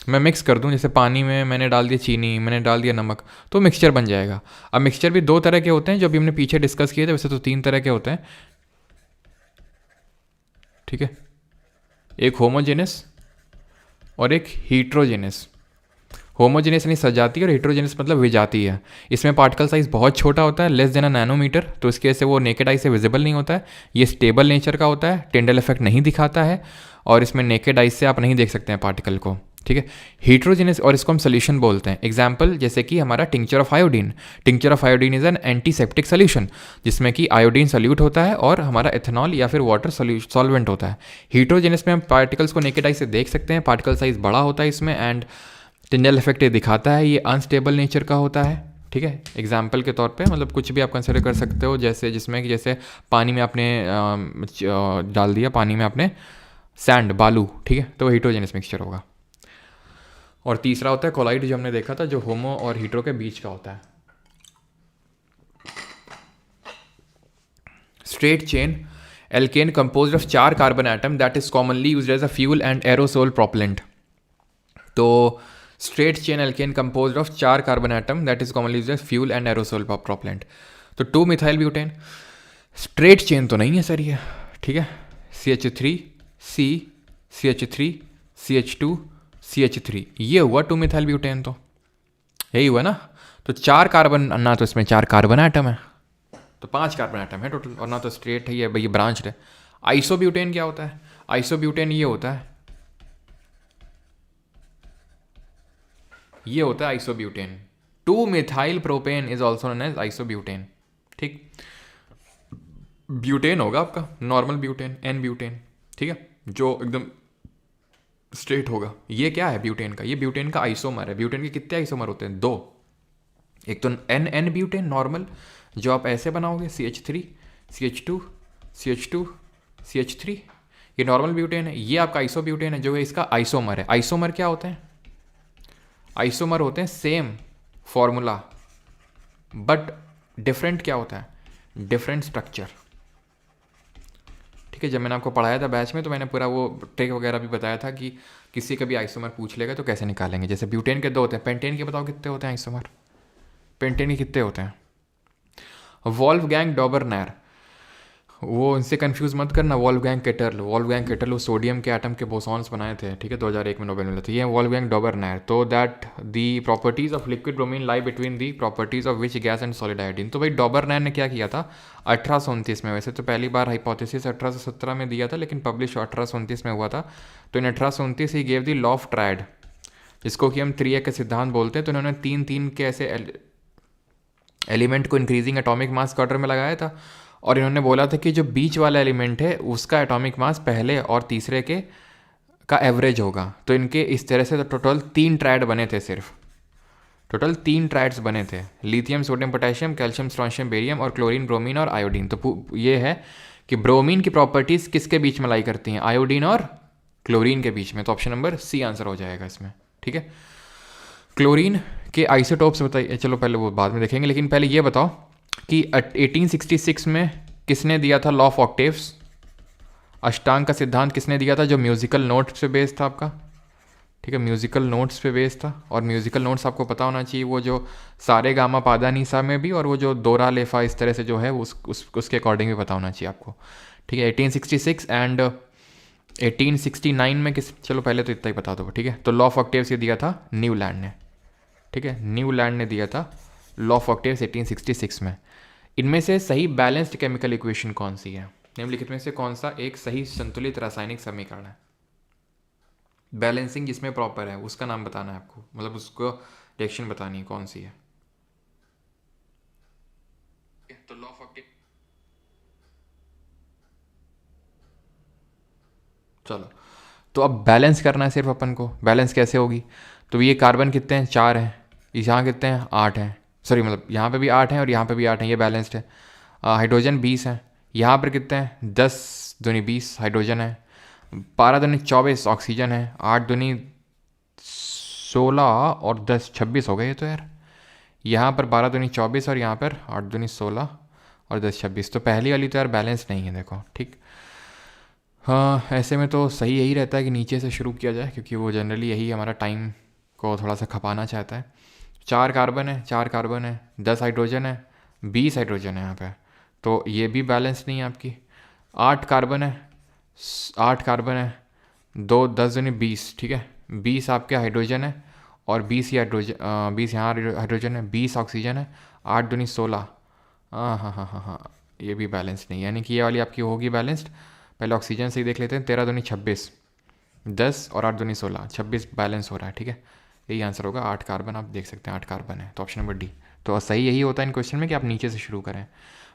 मैं मिक्स कर दूं, जैसे पानी में मैंने डाल दिया चीनी, मैंने डाल दिया नमक, तो मिक्सचर बन जाएगा। अब मिक्सचर भी दो तरह के होते हैं जो अभी हमने पीछे डिस्कस किए थे, वैसे तो तीन तरह के होते हैं, ठीक है। एक होमोजेनस और एक हीट्रोजेनस। होमोजेनस यानी सजाती है और हेट्रोजेनस मतलब विजाती है। इसमें पार्टिकल साइज बहुत छोटा होता है, लेस देन अ नैनोमीटर, तो इसके वजह से वो नेकेड आई से विजिबल नहीं होता है। ये स्टेबल नेचर का होता है, टिंडल इफेक्ट नहीं दिखाता है, और इसमें नेकेड आई से आप नहीं देख सकते हैं पार्टिकल को, ठीक है। हीट्रोजेनस, और इसको हम सोल्यूशन बोलते हैं। एग्जाम्पल जैसे कि हमारा tincture of iodine. Tincture of iodine is an antiseptic solution, जिसमें कि आयोडीन सोल्यूट होता है और हमारा एथेनॉल या फिर वाटर सॉल्वेंट होता है। हीट्रोजेनस में हम पार्टिकल्स को नेकेड आई से देख सकते हैं, पार्टिकल साइज बड़ा होता है इसमें, एंड टिंडल इफेक्ट ये दिखाता है, ये अनस्टेबल नेचर का होता है, ठीक है। एग्जाम्पल के तौर पे मतलब कुछ भी आप कंसिडर कर सकते हो, जैसे जिसमें कि जैसे पानी में आपने डाल दिया, पानी में आपने सैंड, बालू, ठीक है, तो वो हीट्रोजेनस मिक्सचर होगा। और तीसरा होता है कोलाइड, जो हमने देखा था, जो होमो और हीट्रो के बीच का होता है। Straight chain alkane composed of 4 carbon atom that is commonly used as a fuel and aerosol propellant. तो straight chain alkane composed of 4 carbon atom that is commonly used as fuel and aerosol propellant. तो 2 मिथाइल ब्यूटेन स्ट्रेट चेन तो नहीं है सर ये, ठीक है। CH3 C CH3 CH2 CH3, ये हुआ 2 मिथाइल ब्यूटेन, तो यही हुआ ना। तो 4 कार्बन, ना तो इसमें 4 कार्बन एटम है, तो 5 कार्बन एटम है टोटल, और ना तो स्ट्रेट है ये भाई, ये ब्रांच्ड है। आइसोब्यूटेन क्या होता है? आइसोब्यूटेन ये होता है, ये होता है isobutane. 2 methyl propane is also known as isobutane, ठीक। ब्यूटेन होगा आपका नॉर्मल ब्यूटेन, N ब्यूटेन, ठीक है, जो एकदम स्ट्रेट होगा। ये क्या है ब्यूटेन का? ये ब्यूटेन का आइसोमर है। ब्यूटेन के कितने आइसोमर होते हैं? 2। एक तो N ब्यूटेन नॉर्मल, जो आप ऐसे बनाओगे, CH3 CH2 CH2 CH3, ये नॉर्मल ब्यूटेन है। ये आपका आइसोब्यूटेन है, जो है इसका आइसोमर है। आइसोमर क्या होते हैं? आइसोमर होते हैं सेम फॉर्मूला, बट डिफरेंट क्या होता है? डिफरेंट स्ट्रक्चर, ठीक है। जब मैंने आपको पढ़ाया था बैच में, तो मैंने पूरा वो ट्रिक वगैरह भी बताया था कि किसी का भी आइसोमर पूछ लेगा तो कैसे निकालेंगे। जैसे ब्यूटेन के 2 होते हैं, पेंटेन के बताओ कितने होते हैं आइसोमर? पेंटेन के कितने होते हैं? वॉल्फगैंग डॉबरनर, वो इनसे कंफ्यूज मत करना। वॉल्फगैंग केटर्ल वो सोडियम के एटम के बोसॉन्स बनाए थे, ठीक है, 2001 में नोबेल मिला था। ये वॉल्फगैंग डॉबरनर। तो that the properties of liquid bromine lie between the properties of which gas and solid iodine. तो भाई डॉबरनर ने क्या किया था 1829 में, वैसे तो पहली बार हाइपोथेसिस 1817 में दिया था, लेकिन पब्लिश 1829 में हुआ था। तो इन 1829 he gave the law of triad, जिसको कि हम त्रिया के सिद्धांत बोलते हैं। तो इन्होंने 3 के ऐसे एलिमेंट को इंक्रीजिंग एटॉमिक मास के ऑर्डर में लगाया था, और इन्होंने बोला था कि जो बीच वाला एलिमेंट है उसका एटॉमिक मास पहले और तीसरे के का एवरेज होगा। तो इनके इस तरह से तो टोटल 3 ट्रायड बने थे, सिर्फ टोटल 3 ट्रायड्स बने थे, lithium, sodium, potassium, calcium, strontium, barium, और क्लोरीन, ब्रोमीन और आयोडीन। तो ये है कि ब्रोमीन की प्रॉपर्टीज़ किसके बीच में लाई करती हैं? आयोडीन और क्लोरीन के बीच में। तो ऑप्शन नंबर C आंसर हो जाएगा इसमें, ठीक है। क्लोरीन के आइसोटोप्स बताइए, चलो पहले वो बाद में देखेंगे, लेकिन पहले ये बताओ कि 1866 में किसने दिया था लॉ ऑफ ऑक्टेव्स? अष्टांग का सिद्धांत किसने दिया था? जो म्यूजिकल नोट्स पे बेस्ड था आपका, ठीक है, म्यूजिकल नोट्स पे बेस्ड था। और म्यूजिकल नोट्स आपको पता होना चाहिए, वो जो सारे गामा पादा नीसा में भी, और वो जो दोरा लेफा इस तरह से जो है उसके अकॉर्डिंग भी पता होना चाहिए आपको, ठीक है। 1866 एंड 1869 में किस, चलो पहले तो इतना ही बता दो, ठीक है। तो लॉ ऑफ ऑक्टेव्स ये दिया था न्यूलैंड ने, ठीक है, न्यूलैंड ने दिया था लॉ ऑफ ऑक्टेव्स 1866 में। इनमें से सही बैलेंस्ड केमिकल इक्वेशन कौन सी है? निम्नलिखित में से कौन सा एक सही संतुलित रासायनिक समीकरण है? बैलेंसिंग जिसमें प्रॉपर है उसका नाम बताना है आपको, मतलब उसको रिएक्शन बतानी है कौन सी है। तो लॉ ऑफ ऑक्टेव, चलो तो अब बैलेंस करना है सिर्फ अपन को। बैलेंस कैसे होगी? तो ये कार्बन कितने हैं? 4 हैं। यहाँ कितने हैं? 8 हैं। सॉरी, मतलब यहाँ पे भी 8 हैं और यहाँ पे भी 8 हैं, ये बैलेंस्ड है। हाइड्रोजन 20 है। यहाँ पर कितने हैं? 10 दूनी 20 हाइड्रोजन है, 12 दूनी 24 ऑक्सीजन है, 8 दूनी 16 और 10 26 हो गए ये तो यार। यहाँ पर 12 दूनी 24 और यहाँ पर 8 दूनी 16 और 10 26, तो पहली वाली तो यार बैलेंस नहीं है, देखो, ठीक। हाँ, ऐसे में तो सही यही रहता है कि नीचे से शुरू किया जाए, क्योंकि वो जनरली यही हमारा टाइम को थोड़ा सा खपाना चाहता है। 4 कार्बन है, 4 कार्बन है, 10 हाइड्रोजन है, 20 हाइड्रोजन है यहाँ पे, तो ये भी बैलेंस नहीं है आपकी। 8 कार्बन है, 8 कार्बन है, 2 10 दूनी 20, ठीक है, 20 आपके हाइड्रोजन है और 20 ही हाइड्रोजन, 20 यहाँ हाइड्रोजन है, 20 ऑक्सीजन है, 8 दूनी 16। हाँ हाँ हाँ हाँ हाँ, ये भी बैलेंस नहीं, यानी कि ये वाली आपकी होगी बैलेंस्ड। पहले ऑक्सीजन से ही देख लेते हैं। 13 दूनी 26, 10 और 8 दूनी 16, 26 बैलेंस हो रहा है, ठीक है। यही आंसर होगा। 8 कार्बन आप देख सकते हैं, 8 कार्बन है, तो ऑप्शन नंबर डी। तो सही यही होता है इन क्वेश्चन में कि आप नीचे से शुरू करें।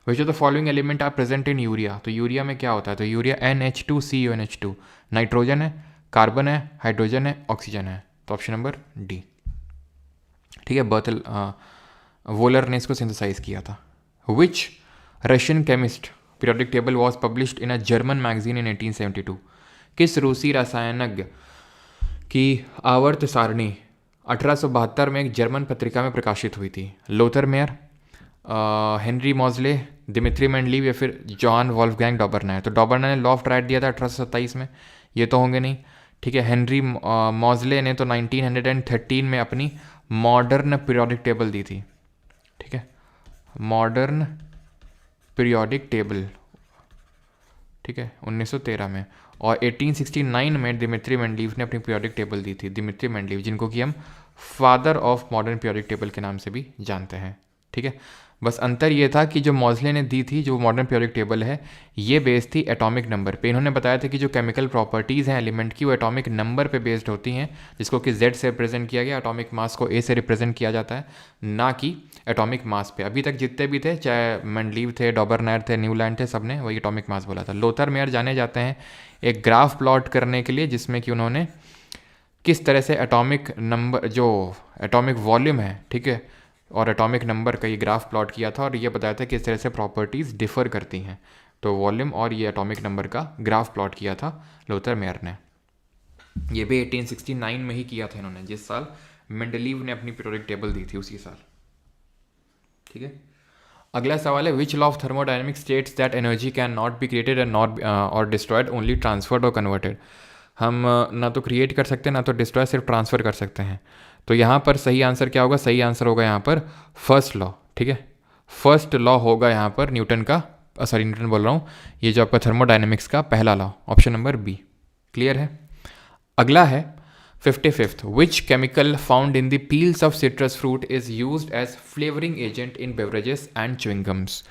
Which of the following element are present in urea? तो यूरिया में क्या होता है? तो यूरिया NH2CuNH2, नाइट्रोजन है, कार्बन है, हाइड्रोजन है, ऑक्सीजन है, तो ऑप्शन नंबर डी, ठीक है। बर्टल वोलर ने इसको सिंथेसाइज किया था। Which Russian chemist periodic table was published in a German magazine in 1872? किस रूसी रसायनज्ञ की आवर्त सारणी 1872 में एक जर्मन पत्रिका में प्रकाशित हुई थी? Lothar Meyer, Henry Moseley, Dmitri Mendeleev या फिर जॉन वॉल्फगैंग डॉबरनायर? तो डॉबरनायर ने लॉ ऑफ ट्राइड दिया था 1827 में, ये तो होंगे नहीं, ठीक है। हेनरी मॉजले ने तो 1913 में अपनी मॉडर्न पीरियोडिक टेबल दी थी, ठीक है, मॉडर्न पीरियोडिक टेबल, ठीक है, 1913 में। और 1869 में दिमित्री मेंडलीव ने अपनी पीरियोडिक टेबल दी थी। दिमित्री मेंडलीव, जिनको कि हम father of modern periodic table के नाम से भी जानते हैं, ठीक है। बस अंतर ये था कि जो मॉजले ने दी थी, जो मॉडर्न पीरियोडिक टेबल है, ये बेस्ड थी एटॉमिक नंबर पे। इन्होंने बताया था कि जो केमिकल प्रॉपर्टीज़ हैं एलिमेंट की, वो एटॉमिक नंबर पे बेस्ड होती हैं, जिसको कि Z से रिप्रेजेंट किया गया, एटॉमिक मास को A से रिप्रेजेंट किया जाता है, ना कि एटॉमिक मास पे। अभी तक जितने भी थे, चाहे मेंडलीव थे, डॉबरनायर थे, न्यूलैंड थे, सब ने वही एटॉमिक मास बोला था। लोथर मेयर जाने जाते हैं एक ग्राफ प्लॉट करने के लिए, जिसमें कि उन्होंने किस तरह से एटॉमिक नंबर, जो एटॉमिक वॉल्यूम है, ठीक है, और एटॉमिक नंबर का ये ग्राफ प्लॉट किया था, और ये बताया था किस तरह से प्रॉपर्टीज़ डिफ़र करती हैं। तो वॉल्यूम और ये एटॉमिक नंबर का ग्राफ प्लॉट किया था लोथर मेयर ने। ये भी 1869 में ही किया था इन्होंने, जिस साल मेंडलीव ने अपनी पीरियोडिक टेबल दी थी उसी साल, ठीक है। अगला सवाल है, which law of thermodynamics states that energy can not be created and not और डिस्ट्रॉयड, ओनली ट्रांसफर्ड और कन्वर्टेड? हम ना तो क्रिएट कर सकते हैं, ना तो डिस्ट्रॉय, सिर्फ ट्रांसफ़र कर सकते हैं। तो यहाँ पर सही आंसर क्या होगा? सही आंसर होगा यहाँ पर फर्स्ट लॉ, ठीक है। फर्स्ट लॉ होगा यहाँ पर न्यूटन का, सॉरी न्यूटन बोल रहा हूँ, ये जो आपका थर्मोडायनेमिक्स का पहला law, option number B. Clear है? अगला है 55th, which chemical found in the peels of citrus fruit is used as flavouring agent in beverages and chewing gums?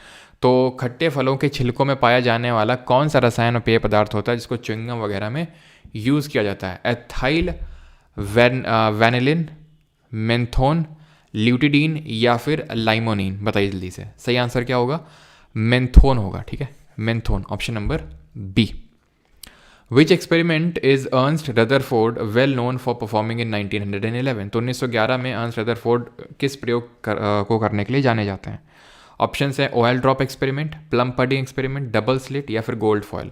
तो खट्टे फलों के छिलकों में पाया जाने वाला कौन सा रसायन और पेय पदार्थ होता है जिसको च्युइंगम वगैरह में यूज़ किया जाता है? एथाइल वैनिलिन, मेंथोन, ल्यूटिडीन या फिर लाइमोनिन? बताइए जल्दी से। सही आंसर क्या होगा? मेंथोन होगा, ठीक है, menthone, option number B. Which experiment is Ernest Rutherford well known for performing in 1911? तो 1911 में अर्नस्ट रदरफोर्ड किस प्रयोग को करने के लिए जाने जाते हैं? ऑप्शन है oil drop experiment, plum pudding experiment, double slit या फिर गोल्ड फॉयल?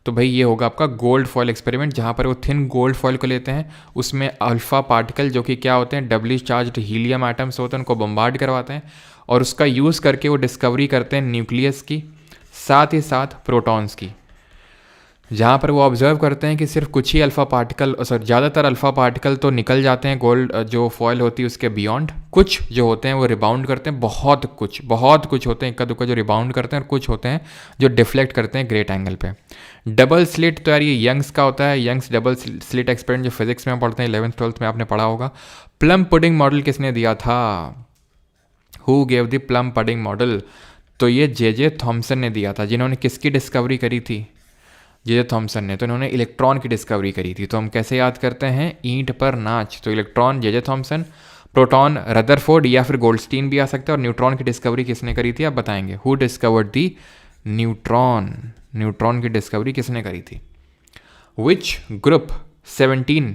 तो भाई ये होगा आपका गोल्ड फॉयल एक्सपेरिमेंट, जहाँ पर वो थिन गोल्ड फॉयल को लेते हैं, उसमें अल्फा पार्टिकल जो कि क्या होते हैं, डबली चार्ज्ड हीलियम एटम्स होते हैं, उनको बम्बार्ड करवाते हैं और उसका यूज़ करके वो डिस्कवरी करते हैं न्यूक्लियस की, साथ ही साथ प्रोटॉन्स की। जहाँ पर वो ऑब्जर्व करते हैं कि सिर्फ कुछ ही अल्फ़ा पार्टिकल, सॉरी ज़्यादातर अल्फ़ा पार्टिकल तो निकल जाते हैं गोल्ड जो फॉयल होती है उसके बियॉन्ड, कुछ जो होते हैं वो रिबाउंड करते हैं, बहुत कुछ होते हैं इक्का दुक्का जो रिबाउंड करते हैं, और कुछ होते हैं जो डिफ्लेक्ट करते हैं ग्रेट एंगल पे। डबल स्लिट तो यार ये यंग्स का होता है, यंग्स डबल स्लिट एक्सपेरिमेंट जो फिजिक्स में पढ़ते हैं 11th-12th में आपने पढ़ा होगा। प्लम पुडिंग मॉडल किसने दिया था? Who gave the plum pudding model? तो ये जे थॉमसन ने दिया था, जिन्होंने किसकी डिस्कवरी करी थी? जे थॉमसन ने। तो इन्होंने इलेक्ट्रॉन की डिस्कवरी करी थी। तो हम कैसे याद करते हैं? ईंट पर नाच। तो electron J Thomson, proton Rutherford या फिर गोल्डस्टीन भी आ सकता है, और न्यूट्रॉन की डिस्कवरी किसने करी थी आप बताएंगे? Who discovered the neutron? Neutron की डिस्कवरी किसने करी थी? Which group 17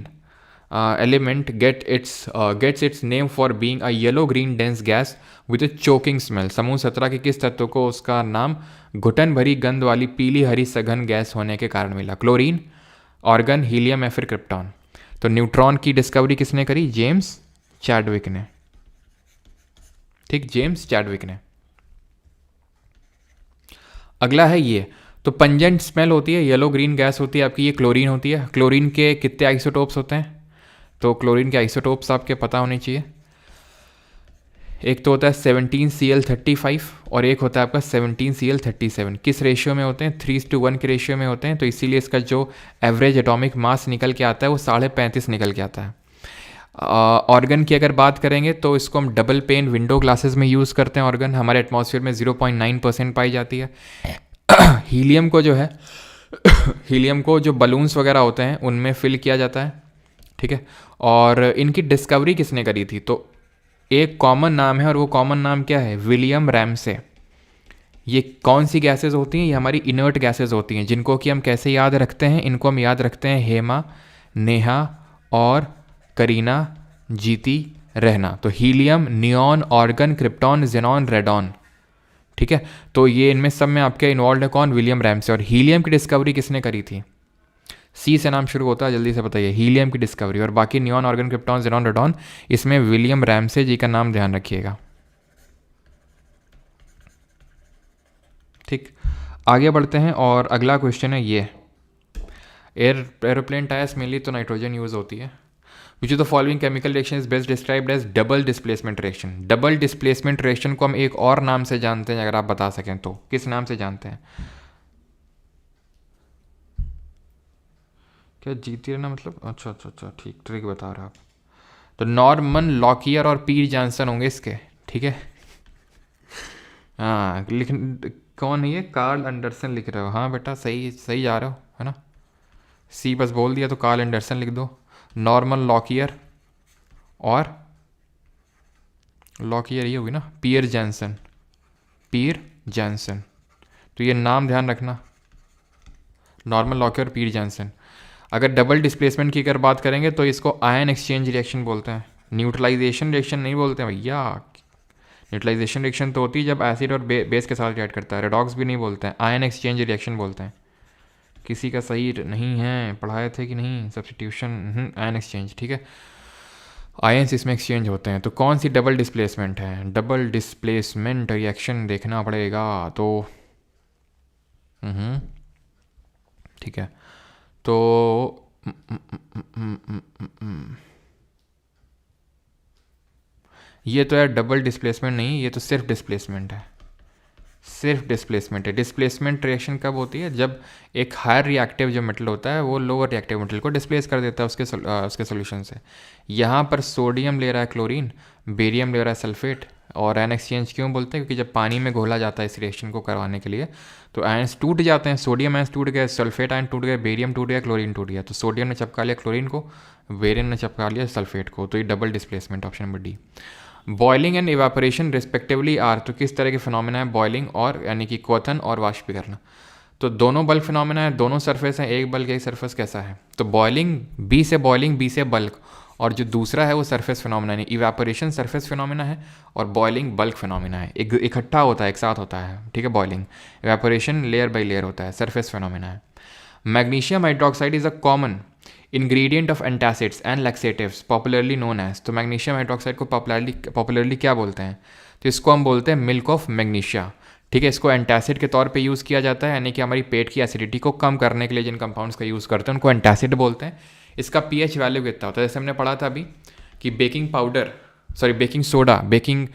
element gets its name for being a yellow green dense gas with a choking smell? समूह 17 के किस तत्व को उसका नाम घुटन भरी गंध वाली पीली हरी सघन गैस होने के कारण मिला? क्लोरीन, ऑर्गन, हीलियम या फिर क्रिप्टॉन? तो न्यूट्रॉन की डिस्कवरी किसने करी? जेम्स चैडविक ने। ठीक, जेम्स चैडविक ने। अगला है ये, तो पंजेंट स्मेल होती है, येलो ग्रीन गैस होती है आपकी, ये क्लोरीन होती है। क्लोरीन के कितने आइसोटोप्स होते हैं? तो क्लोरीन के आइसोटोप्स आपके पता होने चाहिए। एक तो होता है 17Cl35 और एक होता है आपका 17Cl37। किस रेशियो में होते हैं? 3:1 के रेशियो में होते हैं। तो इसीलिए इसका जो एवरेज एटॉमिक मास निकल के आता है वो 35.5 निकल के आता है। ऑर्गन की अगर बात करेंगे तो इसको हम डबल पेन विंडो ग्लासेस में यूज़ करते हैं। ऑर्गन हमारे एटमॉस्फेयर में 0.9% पाई जाती है। हीलियम को जो है हीलियम को जो बलून्स वगैरह होते हैं उनमें फिल किया जाता है। ठीक है, और इनकी डिस्कवरी किसने करी थी? तो एक कॉमन नाम है, और वो कॉमन नाम क्या है? William Ramsay. ये कौन सी गैसेज होती हैं? ये हमारी इनर्ट गैसेज होती हैं, जिनको कि हम कैसे याद रखते हैं? इनको हम याद रखते हैं हेमा, नेहा और करीना जीती रहना। तो helium, neon, organ, krypton, xenon, radon. ठीक है, तो ये इनमें सब में आपके इन्वॉल्व है कौन? William Ramsay. और हीलियम की डिस्कवरी किसने करी थी? सी से नाम शुरू होता है, जल्दी से बताइए। हीलियम की डिस्कवरी। और बाकी neon, organ, krypton, xenon, radon, इसमें विलियम रैमसे जी का नाम ध्यान रखिएगा। ठीक, आगे बढ़ते हैं और अगला क्वेश्चन है ये। एरोप्लेन टायर्स मेनली तो नाइट्रोजन यूज होती है। Which of the following chemical reaction is best described as double displacement reaction? Double displacement reaction को हम एक और नाम से जानते हैं, अगर आप बता सकें तो किस नाम से जानते हैं? क्या जीती रहना मतलब? अच्छा अच्छा अच्छा, ठीक, ट्रिक बता रहे आप। तो नॉर्मन लॉकियर और पीर जॉनसन होंगे इसके। ठीक है, हाँ लिख, कौन है ये? कार्ल एंडरसन लिख रहे हो? हाँ बेटा, सही सही जा रहे हो, है ना। सी बस बोल दिया तो कार्ल एंडरसन लिख दो। नॉर्मन लॉकियर और लॉकियर ये होगी ना, पियर जॉनसन, पियर जॉनसन। तो ये नाम ध्यान रखना, नॉर्मन लॉकियर और पियर जॉनसन। अगर डबल डिस्प्लेसमेंट की अगर बात करेंगे तो इसको आयन एक्सचेंज रिएक्शन बोलते हैं, न्यूट्रलाइजेशन रिएक्शन नहीं बोलते हैं भैया। न्यूट्रलाइजेशन रिएक्शन तो होती है जब एसिड और बेस के साथ रिएक्ट करता है। रेडॉक्स भी नहीं बोलते हैं, आयन एक्सचेंज रिएक्शन बोलते हैं। किसी का सही नहीं है, पढ़ाए थे कि नहीं? Substitution, ion exchange. ठीक है, आयन्स इसमें एक्सचेंज होते हैं। तो कौन सी डबल डिस्प्लेसमेंट है? डबल डिस्प्लेसमेंट रिएक्शन देखना पड़ेगा। तो ठीक है, तो ये तो यार डबल डिस्प्लेसमेंट नहीं, ये तो सिर्फ डिस्प्लेसमेंट है, सिर्फ डिस्प्लेसमेंट है। डिस्प्लेसमेंट रिएक्शन कब होती है? जब एक हायर रिएक्टिव जो मेटल होता है वो लोअर रिएक्टिव मेटल को डिस्प्लेस कर देता है उसके सोल्यूशन से। यहाँ पर सोडियम ले रहा है क्लोरीन, बेरियम ले रहा है सल्फेट। और आयन एक्सचेंज क्यों बोलते हैं? क्योंकि जब पानी में घोला जाता है इस रिएक्शन को करवाने के लिए तो आयन्स टूट जाते हैं। सोडियम आयन्स टूट गए, सल्फेट आयन टूट गए, बेरियम टूट गया, क्लोरीन टूट गया। तो सोडियम ने चिपका लिया क्लोरीन को, बेरियम ने चिपका लिया सल्फेट को। तो ये double displacement, option number D. Boiling and evaporation respectively are, तो किस तरह के फिनोमेना है बॉइलिंग और यानी कि क्वथन और वाष्पीकरण? तो दोनों बल्क फिनोमेना है, दोनों सरफेस हैं, एक बल्क एक सरफेस। कैसा है? तो बॉइलिंग, बी से बल्क, और जो दूसरा है वो सरफेस फिनोमेना है। इवापोरेशन सरफेस फिनोमेना है और बॉइलिंग बल्क फिनोमेना है। एक इकट्ठा होता है, एक साथ होता है। ठीक है, boiling, evaporation layer by layer होता है, सरफेस फिनोमेना है। Magnesium hydroxide is a common ingredient of antacids and laxatives popularly known as. तो मैग्नीशियम हाइड्रोक्साइड को पॉपुलरली क्या बोलते हैं? तो इसको हम बोलते हैं मिल्क ऑफ मैग्नीशिया। ठीक है। इसको एंटासिड के तौर पे यूज़ किया जाता है, यानी कि हमारी पेट की एसिडिटी को कम करने के लिए जिन कंपाउंड्स का यूज़ करते हैं उनको एंटासिड बोलते हैं। इसका पीएच वैल्यू कितना होता है, जैसे हमने पढ़ा था अभी कि बेकिंग सोडा, बेकिंग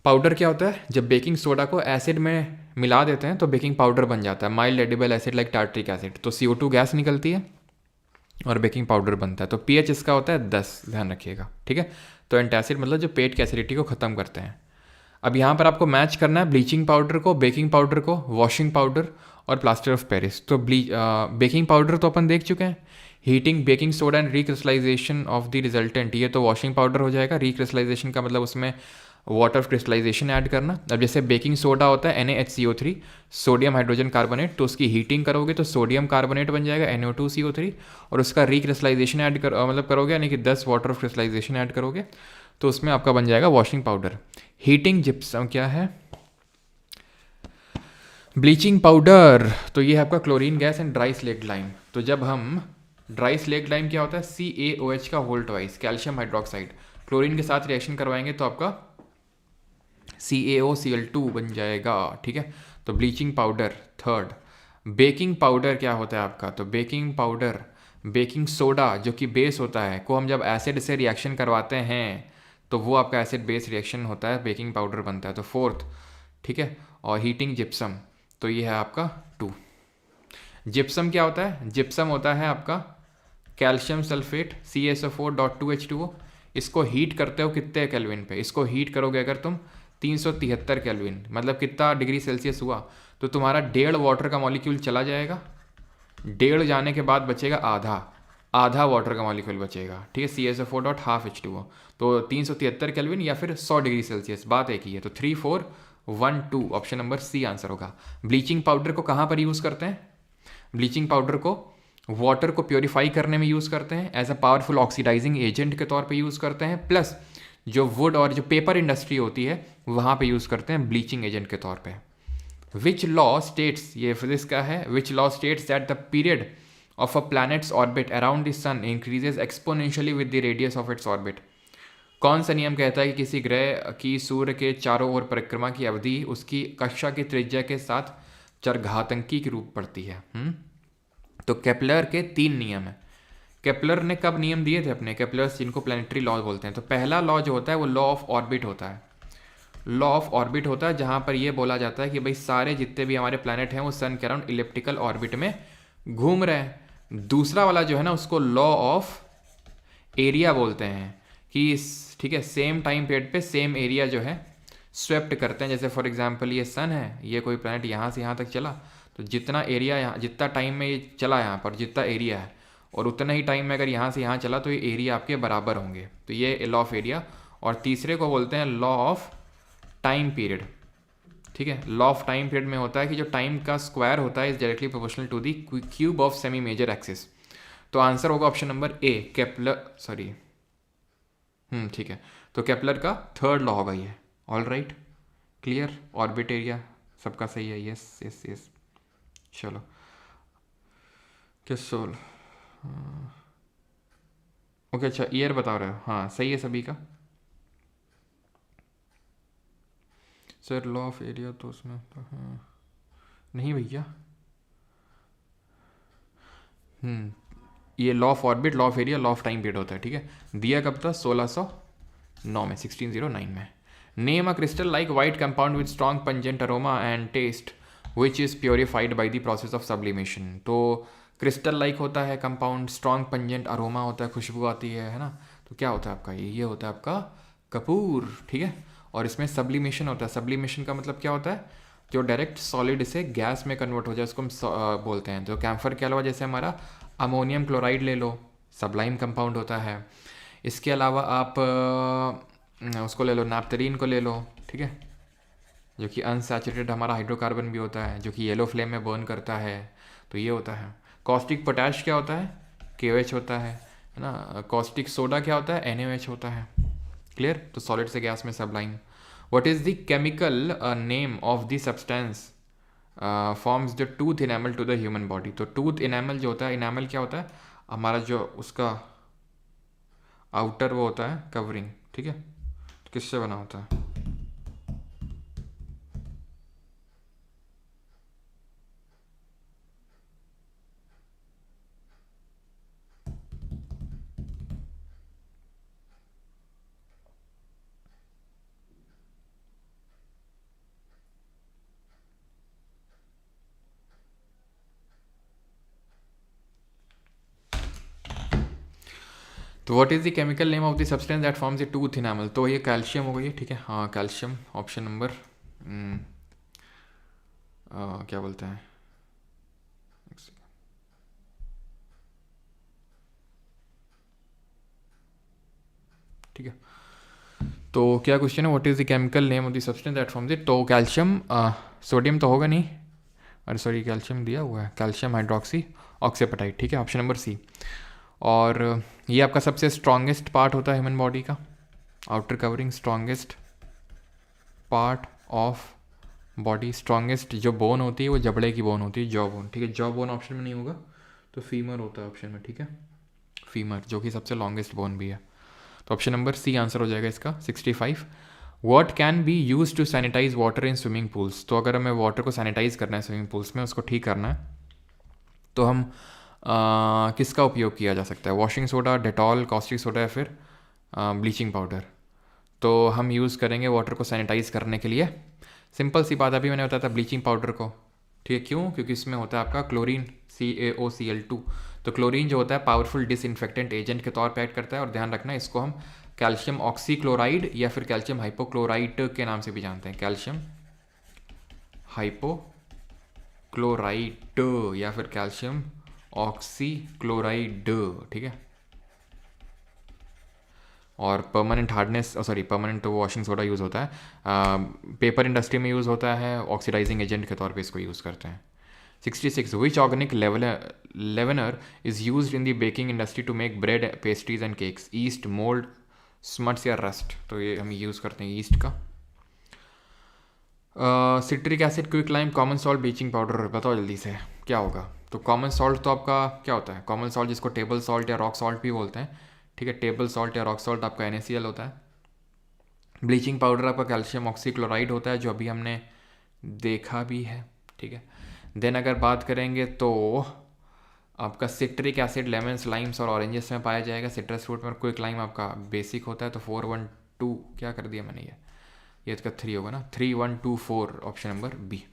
पाउडर क्या होता है, जब बेकिंग सोडा को एसिड में मिला देते हैं तो बेकिंग पाउडर बन जाता है, mild edible acid like tartaric acid. तो CO2 गैस निकलती है और बेकिंग पाउडर बनता है। तो पीएच इसका होता है 10, ध्यान रखिएगा, ठीक है। तो एंटासिड मतलब जो पेट की एसिडिटी को ख़त्म करते हैं। अब यहाँ पर आपको मैच करना है ब्लीचिंग पाउडर को, बेकिंग पाउडर को, वॉशिंग पाउडर और प्लास्टर ऑफ पेरिस। तो बेकिंग पाउडर तो अपन देख चुके हैं, heating baking soda and recrystallisation of the resultant, ये तो वॉशिंग पाउडर हो जाएगा। रिक्रिस्टलाइजेशन का मतलब उसमें वाटर क्रिस्टलाइजेशन ऐड करना। अब जैसे बेकिंग सोडा होता है NaHCO3, सोडियम हाइड्रोजन कार्बोनेट, तो उसकी हीटिंग करोगे तो सोडियम कार्बोनेट बन जाएगा NO2CO3, और उसका रिक्रिस्टलाइजेशन ऐड मतलब करोगे, यानी कि 10 वाटर ऑफ क्रिस्टलाइजेशन ऐड करोगे तो उसमें आपका बन जाएगा वॉशिंग पाउडर। हीटिंग जिप्सम क्या है, ब्लीचिंग पाउडर, तो ये है आपका chlorine gas and dry slaked lime. तो जब हम ड्राई स्लेक्ट लाइम क्या होता है, CaOH का whole twice calcium hydroxide, chlorine के साथ रिएक्शन करवाएंगे तो आपका CaOCl2 बन जाएगा, ठीक है। तो bleaching powder third. Baking powder क्या होता है आपका, तो बेकिंग पाउडर बेकिंग सोडा जो कि बेस होता है को हम जब एसिड से रिएक्शन करवाते हैं तो वो आपका एसिड बेस रिएक्शन होता है, बेकिंग पाउडर बनता है। तो फोर्थ, ठीक है। और हीटिंग जिप्सम, तो ये है आपका 2। जिप्सम क्या होता है, जिप्सम होता है आपका कैल्शियम सल्फेट CaSO4.2H2O। इसको हीट करते हो कितने केल्विन पे, इसको हीट करोगे अगर तुम 373 केल्विन, मतलब कितना डिग्री सेल्सियस हुआ, तो तुम्हारा 1.5 वाटर का मॉलिक्यूल चला जाएगा, 1.5 जाने के बाद बचेगा आधा वाटर का मॉलिक्यूल बचेगा, ठीक है, CaSO4.12H2O। तो 373 केल्विन या फिर 100 डिग्री सेल्सियस, बात एक ही है। तो 3, 4, 1, 2 ऑप्शन नंबर C आंसर होगा। ब्लीचिंग पाउडर को कहाँ पर यूज़ करते हैं, ब्लीचिंग पाउडर को वाटर को प्योरीफाई करने में यूज़ करते हैं, as a powerful oxidising agent के तौर पे यूज़ करते हैं, प्लस जो वुड और जो पेपर इंडस्ट्री होती है वहाँ पे यूज़ करते हैं ब्लीचिंग एजेंट के तौर पे। विच लॉ स्टेट्स, ये फिजिक्स का है, which law states that the period of a planet's orbit around the sun increases exponentially with the radius of its orbit. कौन सा नियम कहता है कि किसी ग्रह की सूर्य के चारों ओर परिक्रमा की अवधि उसकी कक्षा की त्रिज्या के साथ चरघातंकी के रूप पड़ती है। तो केपलर के 3 नियम है। केपलर ने कब नियम दिए थे अपने, केपलर्स जिनको प्लानिटरी लॉ बोलते हैं। तो पहला लॉ जो होता है वो लॉ ऑफ ऑर्बिट होता है, लॉ ऑफ ऑर्बिट होता है, जहां पर ये बोला जाता है कि भाई सारे जितने भी हमारे प्लैनेट हैं वो सन के अराउंड इलिप्टिकल ऑर्बिट में घूम रहे हैं। दूसरा वाला जो है ना उसको लॉ ऑफ एरिया बोलते हैं कि ठीक है, सेम टाइम पीरियड पे सेम एरिया जो है स्वेप्ट करते हैं। जैसे फॉर एग्जांपल ये सन है, ये कोई प्लैनेट यहाँ से यहाँ तक चला, तो जितना एरिया यहाँ, जितना टाइम में ये चला यहाँ पर, जितना एरिया है, और उतना ही टाइम में अगर यहाँ से यहाँ चला तो ये एरिया आपके बराबर होंगे। तो ये लॉ ऑफ एरिया। और तीसरे को बोलते हैं लॉ ऑफ टाइम पीरियड, ठीक है। लॉ ऑफ टाइम पीरियड में होता है कि जो टाइम का स्क्वायर होता है is directly proportional to the cube of semi major axis. तो आंसर होगा option number A, Kepler, sorry, ठीक है। तो केपलर का 3rd लॉ होगा ये। All right, clear, orbit area सबका सही है, यस यस यस। चलो किस सोल, ओके, अच्छा ईयर बता रहे हो, हाँ सही है सभी का। सर लॉ ऑफ एरिया तो उसमें तो हाँ नहीं भैया, ये law of orbit, law of area, law of time period होता है, ठीक है। दिया कब था, 1609 में, 1609 में। Name a crystal like white compound with strong pungent aroma and taste which is purified by the process of sublimation. तो क्रिस्टल लाइक होता है कंपाउंड, स्ट्रॉन्ग पंजेंट अरोमा होता है, खुशबू आती है ना। तो क्या होता है आपका, ये होता है आपका कपूर, ठीक है। और इसमें सब्लिमेशन होता है। सब्लिमेशन का मतलब क्या होता है, जो डायरेक्ट सॉलिड से गैस में कन्वर्ट हो जाए उसको हम बोलते हैं। तो कैम्फर के अलावा जैसे हमारा अमोनियम क्लोराइड ले लो, सब्लाइम कंपाउंड होता है। इसके अलावा आप उसको ले लो, नैप्थलीन को ले लो, ठीक है, जो कि अनसैचुरेटेड हमारा हाइड्रोकार्बन भी होता है, जो कि येलो फ्लेम में बर्न करता है। तो ये होता है। कॉस्टिक पोटैश क्या होता है, KOH होता है ना। कॉस्टिक सोडा क्या होता है, NaOH होता है। क्लियर। तो सॉलिड से गैस में sublime. What is the chemical name of the substance forms the tooth enamel to the human body. तो टूथ इनेमल जो होता है, इनेमल क्या होता है, हमारा जो उसका आउटर वो होता है कवरिंग, ठीक है। तो किससे बना होता है, तो what is the chemical name of the substance that forms the tooth enamel? तो ये कैल्शियम हो गई, ठीक है, हाँ कैल्शियम, ऑप्शन नंबर क्या बोलते हैं, ठीक है। तो क्या क्वेश्चन है, what is the chemical name of the substance that forms it? तो कैल्शियम, सोडियम तो होगा नहीं, अरे सॉरी कैल्शियम दिया हुआ है, कैल्शियम हाइड्रोक्सी ऑक्सीपेटाइट, ठीक है, ऑप्शन नंबर सी। और ये आपका सबसे स्ट्रॉन्गेस्ट पार्ट होता है ह्यूमन बॉडी का, outer covering strongest part of body, strongest जो बोन होती है वो जबड़े की बोन होती है, जॉ बोन, ठीक है, जॉ बोन ऑप्शन में नहीं होगा तो फीमर होता है ऑप्शन में, ठीक है, फीमर जो कि सबसे लॉन्गेस्ट बोन भी है। तो ऑप्शन नंबर सी आंसर हो जाएगा इसका 65। What can be use to sanitize water in swimming pools? तो अगर हमें वाटर को सैनिटाइज करना है स्विमिंग पूल्स में, उसको ठीक करना है, तो हम किसका उपयोग किया जा सकता है? Washing soda, Dettol, caustic soda या फिर ब्लीचिंग पाउडर? तो हम यूज़ करेंगे वाटर को सैनिटाइज करने के लिए, सिंपल सी बात, अभी मैंने बताया था ब्लीचिंग पाउडर को, ठीक है, क्यों? क्योंकि इसमें होता है आपका क्लोरीन, CaOCl2। तो क्लोरीन जो होता है पावरफुल डिसइंफेक्टेंट एजेंट के तौर पे एक्ट करता है, और ध्यान रखना इसको हम कैल्शियम ऑक्सीक्लोराइड या फिर कैल्शियम हाइपोक्लोराइड के नाम से भी जानते हैं, कैल्शियम हाइपोक्लोराइड या फिर कैल्शियम ऑक्सीक्लोराइड, ठीक है। और परमानेंट हार्डनेस, सॉरी परमानेंट तो वॉशिंग सोडा यूज़ होता है, पेपर इंडस्ट्री में यूज़ होता है, ऑक्सीडाइजिंग एजेंट के तौर पे इसको यूज़ करते हैं। 66 which organic leavener is use in the baking industry to make bread, pastries and cakes? Yeast, mould, smuts या रस्ट? तो ये हम यूज़ करते हैं ईस्ट का। Citric acid, quick lime, common salt, bleaching powder, बताओ जल्दी से क्या होगा? तो कॉमन सॉल्ट तो आपका क्या होता है? कॉमन सॉल्ट जिसको टेबल सॉल्ट या रॉक सॉल्ट भी बोलते हैं, ठीक है, टेबल सॉल्ट या रॉक सॉल्ट आपका NaCl होता है। ब्लीचिंग पाउडर आपका कैल्शियम ऑक्सीक्लोराइड होता है, जो अभी हमने देखा भी है, ठीक है। देन अगर बात करेंगे तो आपका सिट्रिक एसिड लेमन्स, लाइम्स और ऑरेंजेस में पाया जाएगा, सिट्रस फ्रूट में। क्विक लाइम आपका बेसिक होता है, तो 412 क्या कर दिया मैंने, ये इसका 3 होगा ना, 3124 ऑप्शन नंबर बी।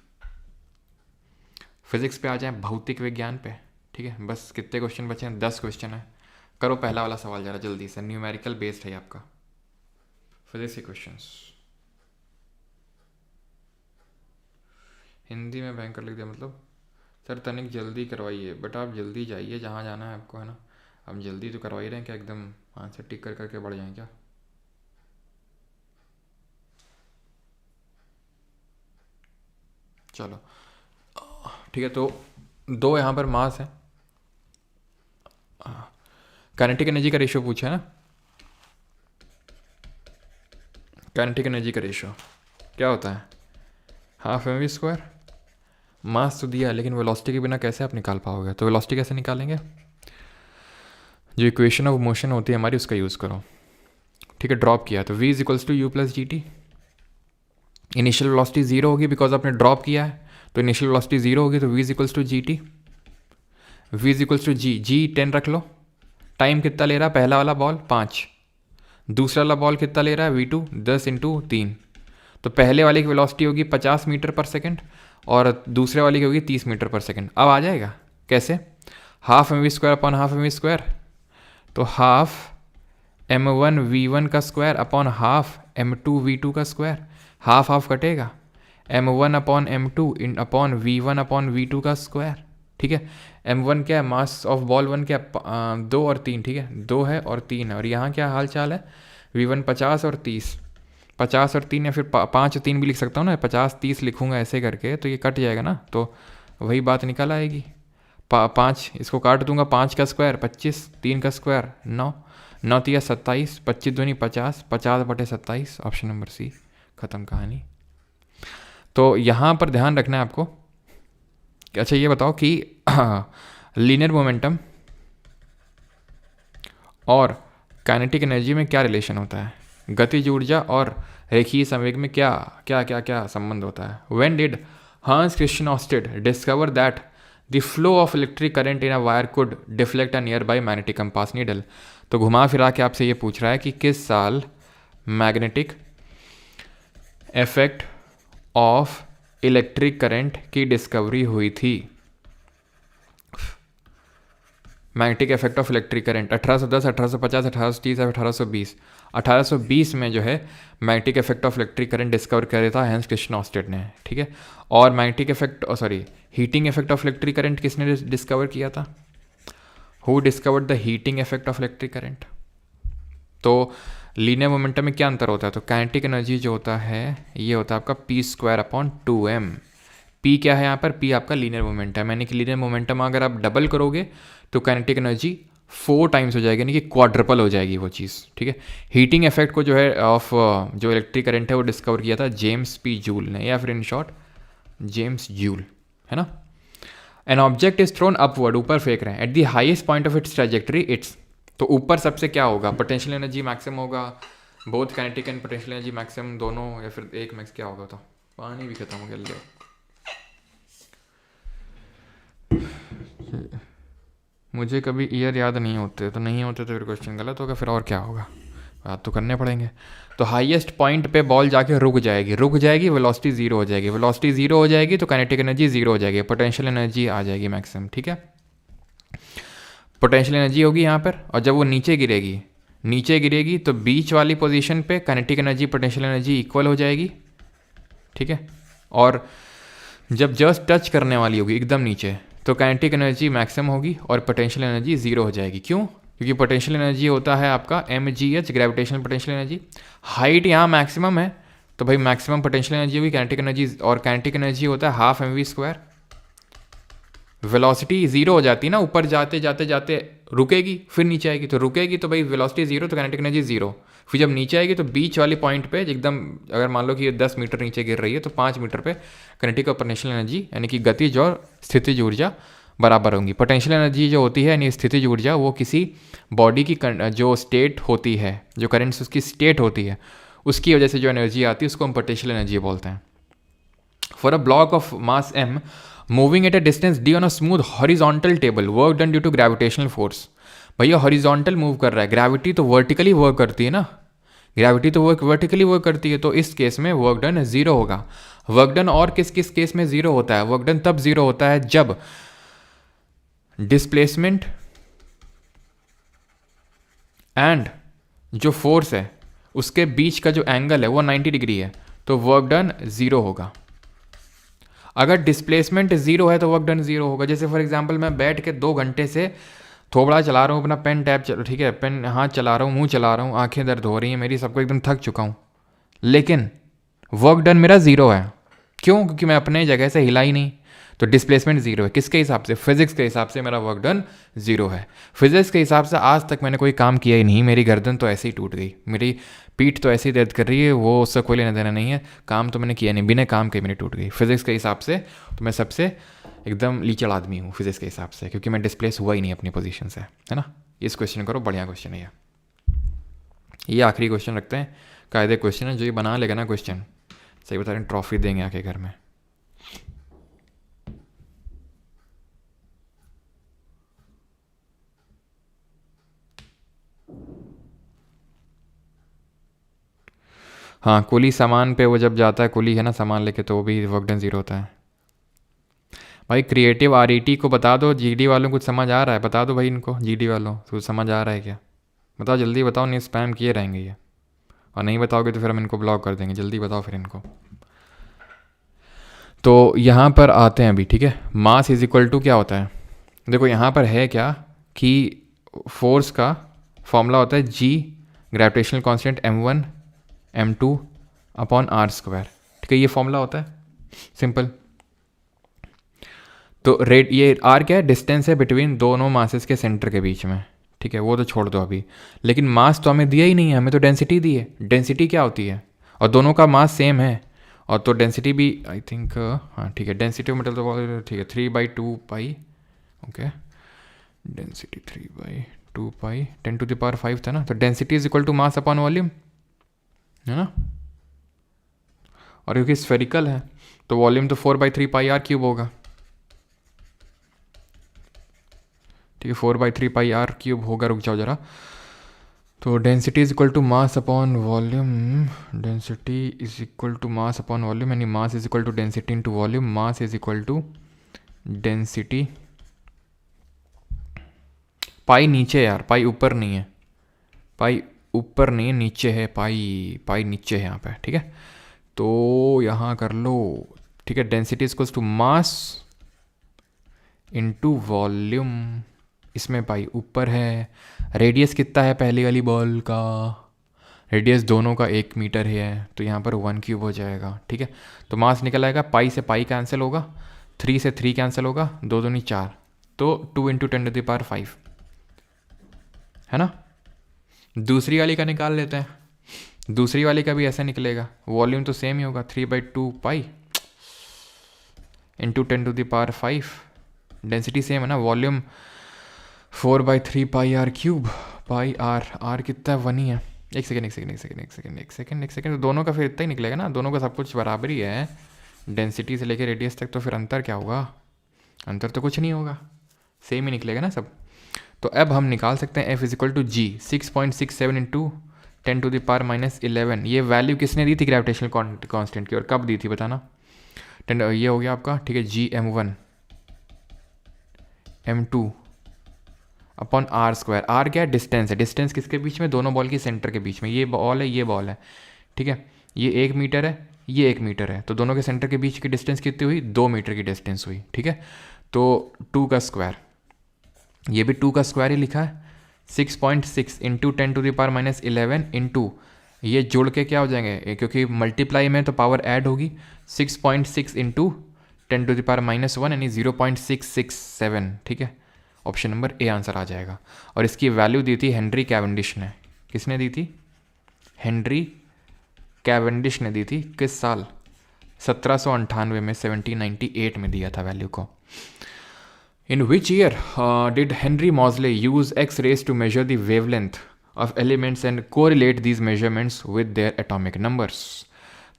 फिजिक्स पे आ जाए, भौतिक विज्ञान पे, ठीक है, बस कितने क्वेश्चन बचे हैं? 10 क्वेश्चन है। करो पहला वाला सवाल जरा जल्दी से, न्यूमेरिकल बेस्ड है आपका फिजिक्स के क्वेश्चंस। हिंदी में भयंकर लिख दिया, मतलब सर तनिक जल्दी करवाइए, बट आप जल्दी जाइए जहाँ जाना है आपको, है ना, अब जल्दी तो करवा ही रहे हैं क्या, एकदम आंसर टिक कर करके बढ़ जाएं क्या? चलो ठीक है, तो 2 यहाँ पर मास है, काइनेटिक एनर्जी का रेशियो पूछा है ना, काइनेटिक एनर्जी का रेशियो क्या होता है? Half mv²। मास तो दिया है, लेकिन वेलोसिटी के बिना कैसे आप निकाल पाओगे? तो वेलोसिटी कैसे निकालेंगे? जो इक्वेशन ऑफ मोशन होती है हमारी, उसका यूज़ करो, ठीक है। ड्रॉप किया तो v equals to u+gt। Initial velocity 0 होगी बिकॉज आपने ड्रॉप किया है, तो इनिशियल वेलोसिटी 0 होगी, तो v equals to gt, v equals to g 10 रख लो। टाइम कितना ले रहा है पहला वाला बॉल? 5। दूसरा वाला बॉल कितना ले रहा है? v2 10 × 3। तो पहले वाले की वेलोसिटी होगी 50 मीटर पर सेकेंड और दूसरे वाली की होगी 30 मीटर पर सेकेंड। अब आ जाएगा कैसे? Half mv² upon half mv², तो हाफ m1 v1 का square upon half m2 v2 का स्क्वायर, हाफ हाफ कटेगा, m1 upon m2 upon v1 upon v2 का स्क्वायर, ठीक है। m1 क्या है? मास ऑफ बॉल 1 क्या? 2 और 3, ठीक है, 2 है और 3 है। और यहाँ क्या हाल चाल है? v1 50 और 30, 50 और 3 या फिर 5 और 3 भी लिख सकता हूँ ना, 50 30 लिखूँगा ऐसे करके, तो ये कट जाएगा ना, तो वही बात निकल आएगी। 5 इसको काट दूंगा, 5 का स्क्वायर 25, 3 का स्क्वायर 9, 9 तिया 27, 25 दूनी 50, 50/27, ऑप्शन नंबर सी, ख़त्म कहानी। तो यहाँ पर ध्यान रखना है आपको। अच्छा ये बताओ कि लीनियर मोमेंटम और काइनेटिक एनर्जी में क्या रिलेशन होता है? गतिज ऊर्जा और रेखीय संवेग में क्या क्या क्या क्या संबंध होता है? When did Hans Christian Oersted discover that the flow of electric current in a wire could deflect a near by magnetic compass needle? तो घुमा फिरा के आपसे ये पूछ रहा है कि किस साल magnetic effect of electric current की डिस्कवरी हुई थी? Magnetic effect of electric current 1810, 1850, 1830, 1820। 1820 में जो है magnetic effect of electric current discover किया था हैंस क्रिश्चियन ऑस्टेड ने, ठीक है। और magnetic effect heating effect of electric current किसने डिस्कवर किया था? Who discovered the heating effect of electric current? तो लीनियर मोमेंटम में क्या अंतर होता है? तो काइनेटिक एनर्जी जो होता है ये होता है आपका p²/2m। p क्या है यहाँ पर? p आपका लीनियर मोमेंटम, यानी कि लीनियर मोमेंटम अगर आप डबल करोगे तो काइनेटिक एनर्जी 4 टाइम्स हो जाएगी, यानी कि क्वाड्रपल हो जाएगी वो चीज़, ठीक है। हीटिंग इफेक्ट को जो है ऑफ जो इलेक्ट्रिक करंट है वो डिस्कवर किया था जेम्स पी जूल ने, या फिर इन शॉर्ट जेम्स जूल, है ना। N object is throne upward, ऊपर फेंक रहे हैं, at the highest point of its trajectory it's, तो ऊपर सबसे क्या होगा? पोटेंशियल एनर्जी मैक्सिमम होगा, both kinetic and potential energy maximum दोनों, या फिर एक मैक्स क्या होगा? तो पानी भी खत्म हो गया ले। मुझे कभी ईयर याद नहीं होते, तो नहीं होते तो फिर क्वेश्चन गलत होगा, फिर और क्या होगा? बात तो करने पड़ेंगे। तो हाईएस्ट पॉइंट पे बॉल जाके रुक जाएगी, वेलोसिटी जीरो हो जाएगी, वेलोसिटी जीरो हो जाएगी तो काइनेटिक एनर्जी जीरो हो जाएगी, पोटेंशियल एनर्जी आ जाएगी मैक्सिमम, ठीक है। पोटेंशियल एनर्जी होगी यहाँ पर, और जब वो नीचे गिरेगी तो बीच वाली पोजीशन पे kinetic energy potential energy equal हो जाएगी, ठीक है। और जब जस्ट टच करने वाली होगी एकदम नीचे तो काइनेटिक एनर्जी मैक्सिमम होगी और पोटेंशियल एनर्जी जीरो हो जाएगी। क्यों? क्योंकि पोटेंशियल एनर्जी होता है आपका mgh, gravitational potential energy. Height यहाँ मैक्सिमम है तो भाई मैक्सिमम पोटेंशियल एनर्जी होगी काइनेटिक एनर्जी, और काइनेटिक एनर्जी होता है हाफ mv²। वेलोसिटी जीरो हो जाती है ना, ऊपर जाते जाते रुकेगी फिर नीचे आएगी, तो रुकेगी तो भाई वेलोसिटी जीरो तो काइनेटिक एनर्जी जीरो। फिर जब नीचे आएगी तो बीच वाली पॉइंट पे एकदम, अगर मान लो कि ये 10 मीटर नीचे गिर रही है तो 5 मीटर पे काइनेटिक और पोटेंशियल एनर्जी यानी कि गतिज और स्थितिज ऊर्जा बराबर होंगी। पोटेंशियल एनर्जी जो होती है यानी स्थितिज ऊर्जा, वो किसी बॉडी की जो स्टेट होती है, जो करंट उसकी स्टेट होती है, उसकी वजह से जो एनर्जी आती है उसको हम पोटेंशियल एनर्जी बोलते हैं। For a block of mass m moving at a distance d on a smooth horizontal table, work done due to gravitational force. भैया हॉरिजॉन्टल मूव कर रहा है, ग्रेविटी तो वर्टिकली वर्क करती है ना, ग्रेविटी तो वर्टिकली वर्क करती है, तो इस केस में वर्क डन जीरो होगा। वर्क डन और किस किस केस में जीरो होता है? वर्क डन तब जीरो होता है जब डिस्प्लेसमेंट एंड जो फोर्स है उसके बीच का जो एंगल है वो 90 डिग्री है, तो वर्क डन जीरो होगा। अगर डिस्प्लेसमेंट जीरो है तो वर्क डन जीरो होगा। जैसे फॉर एग्जांपल मैं बैठ के 2 घंटे से थोबड़ा चला रहा हूँ, अपना पेन टैप ठीक है, पेन हाथ चला रहा हूँ, मुंह चला रहा हूँ, आंखें दर्द हो रही हैं मेरी, सबको एकदम थक चुका हूँ, लेकिन वर्क डन मेरा जीरो है। क्यों? क्योंकि मैं अपने जगह से हिला ही नहीं, तो डिस्प्लेसमेंट जीरो है। किसके हिसाब से? फिजिक्स के हिसाब से मेरा वर्क डन जीरो है। फिजिक्स के हिसाब से आज तक मैंने कोई काम किया ही नहीं, मेरी गर्दन तो ऐसे ही टूट गई, मेरी पीठ तो ऐसे ही दर्द कर रही है, वो उससे कोई लेना देना नहीं है, काम तो मैंने किया नहीं, बिना काम के मेरी टूट गई। फिजिक्स के हिसाब से तो मैं सबसे एकदम लीचड़ आदमी हूँ फिजिक्स के हिसाब से, क्योंकि मैं डिस्प्लेस हुआ ही नहीं अपनी पोजीशन से, है ना। इस क्वेश्चन करो, बढ़िया क्वेश्चन है ये आखिरी क्वेश्चन रखते हैं, कायदे क्वेश्चन है, जो ये बना लेगा ना क्वेश्चन, सही बता रहे हैं, ट्रॉफी देंगे आके घर में। हाँ, कुली सामान पे वो जब जाता है, कुली है ना सामान लेके, तो वो भी वर्क डन जीरो होता है। भाई क्रिएटिव RET को बता दो, GD वालों कुछ समझ आ रहा है? बता दो भाई इनको, GD वालों कुछ समझ आ रहा है क्या? बताओ जल्दी बताओ, नहीं स्पैम किए रहेंगे ये, और नहीं बताओगे तो फिर हम इनको ब्लॉक कर देंगे। जल्दी बताओ फिर इनको। तो यहाँ पर आते हैं अभी, ठीक है। मास इज इक्वल टू क्या होता है? देखो यहाँ पर है क्या कि फोर्स का फॉर्मूला होता है G gravitational constant m1 m2 upon r², ठीक है, ये फॉर्मूला होता है सिंपल। तो रेट ये r क्या है? डिस्टेंस है बिटवीन दोनों मासेस के सेंटर के बीच में, ठीक है, वो तो छोड़ दो अभी। लेकिन मास तो हमें दिया ही नहीं है, हमें तो डेंसिटी दी है। डेंसिटी क्या होती है? और दोनों का मास सेम है, और तो डेंसिटी भी आई थिंक, हाँ ठीक है, डेंसिटी मतलब तो ठीक है 3/2 पाई, ओके, डेंसिटी 3/2 पाई 10⁵ था ना। तो density is equal to mass upon volume, है ना। और क्योंकि स्फेरिकल है तो वॉल्यूम तो 4/3 पाई r³ होगा, ठीक है, 4/3 पाई r³ होगा। रुक जाओ जरा, तो density is equal to mass upon volume, density is equal to mass upon volume, यानी mass is equal to density into volume. Mass is equal to density पाई नीचे है यार, पाई ऊपर नहीं है, पाई ऊपर नहीं है, नीचे है, पाई पाई नीचे है यहाँ पे, ठीक है। तो यहाँ कर लो, ठीक है। Density equals to mass into volume, इसमें पाई ऊपर है। रेडियस कितना है पहली वाली बॉल का, रेडियस दोनों का 1 मीटर है, तो यहाँ पर 1 क्यूब हो जाएगा, ठीक है। तो मास निकल आएगा, पाई से पाई कैंसिल होगा, 3 से 3 कैंसिल होगा, 2 दूनी 4, तो 2 इंटू 10⁵ है ना। दूसरी वाली का निकाल लेते हैं, दूसरी वाली का भी ऐसा निकलेगा, वॉल्यूम तो सेम ही होगा, 3/2 पाई इंटू 10⁵, डेंसिटी सेम है ना, volume 4/3 pi R cube, pi R, R कितना है 1 ही है। एक सेकेंड, तो दोनों का फिर इतना ही निकलेगा ना, दोनों का सब कुछ बराबर ही है, डेंसिटी से लेकर रेडियस तक, तो फिर अंतर क्या होगा, अंतर तो कुछ नहीं होगा, सेम ही निकलेगा ना सब। तो अब हम निकाल सकते हैं F is equal to G, 6.67 into 10⁻11। ये वैल्यू किसने दी थी ग्रेविटेशनल कांस्टेंट की, और कब दी थी बताना। ये हो गया आपका, ठीक है, G m1 m2 upon R square. R क्या है, डिस्टेंस है, डिस्टेंस किसके बीच में, दोनों बॉल की सेंटर के बीच में, ये बॉल है, ये बॉल है, ठीक है। ये 1 मीटर है, ये 1 मीटर है, तो दोनों के सेंटर के बीच की डिस्टेंस कितनी हुई, 2 मीटर की डिस्टेंस हुई, ठीक है। तो 2 का स्क्वायर, ये भी 2 का स्क्वायर ही लिखा है, 6.6 इंटू 10⁻11 इंटू, ये जुड़ के क्या हो जाएंगे, क्योंकि मल्टीप्लाई में तो पावर ऐड होगी, 6.6 इंटू 10⁻1 यानी 0.667, ठीक है। ऑप्शन नंबर ए आंसर आ जाएगा। और इसकी वैल्यू दी थी हेनरी कैवेंडिश ने, किसने दी थी, हेनरी कैवेंडिश ने दी थी, किस साल, 1798 में, 1798 में दिया था वैल्यू को। In which year did Henry Moseley use X-rays to measure the wavelength of elements and correlate these measurements with their atomic numbers?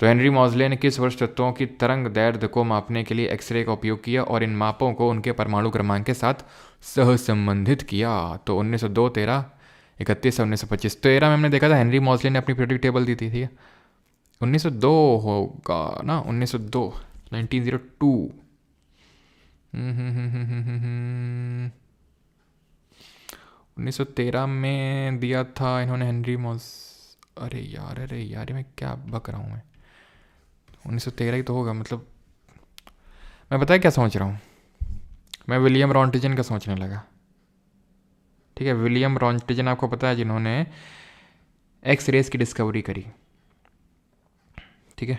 तो हेनरी मॉजले ने किस वर्ष तत्वों की तरंग दैर्ध्य को मापने के लिए एक्सरे का उपयोग किया और इन मापों को उनके परमाणु क्रमांक के साथ सहसंबंधित किया। तो 1902, 13, 31 और 1925। 13 में हमने देखा था हेनरी मॉजले ने अपनी पीरियोडिक टेबल दी थी, ठीक है। 1902 होगा ना, 1902, 1902। 1913 में दिया था इन्होंने हेनरी मॉस, अरे यार मैं क्या बक रहा हूँ मैं, 1913 ही तो होगा, मतलब मैं पता है क्या सोच रहा हूँ, मैं विलियम रॉन्टिजन का सोचने लगा, ठीक है। विलियम रॉन्टिजन आपको पता है, जिन्होंने एक्स रेस की डिस्कवरी करी, ठीक है,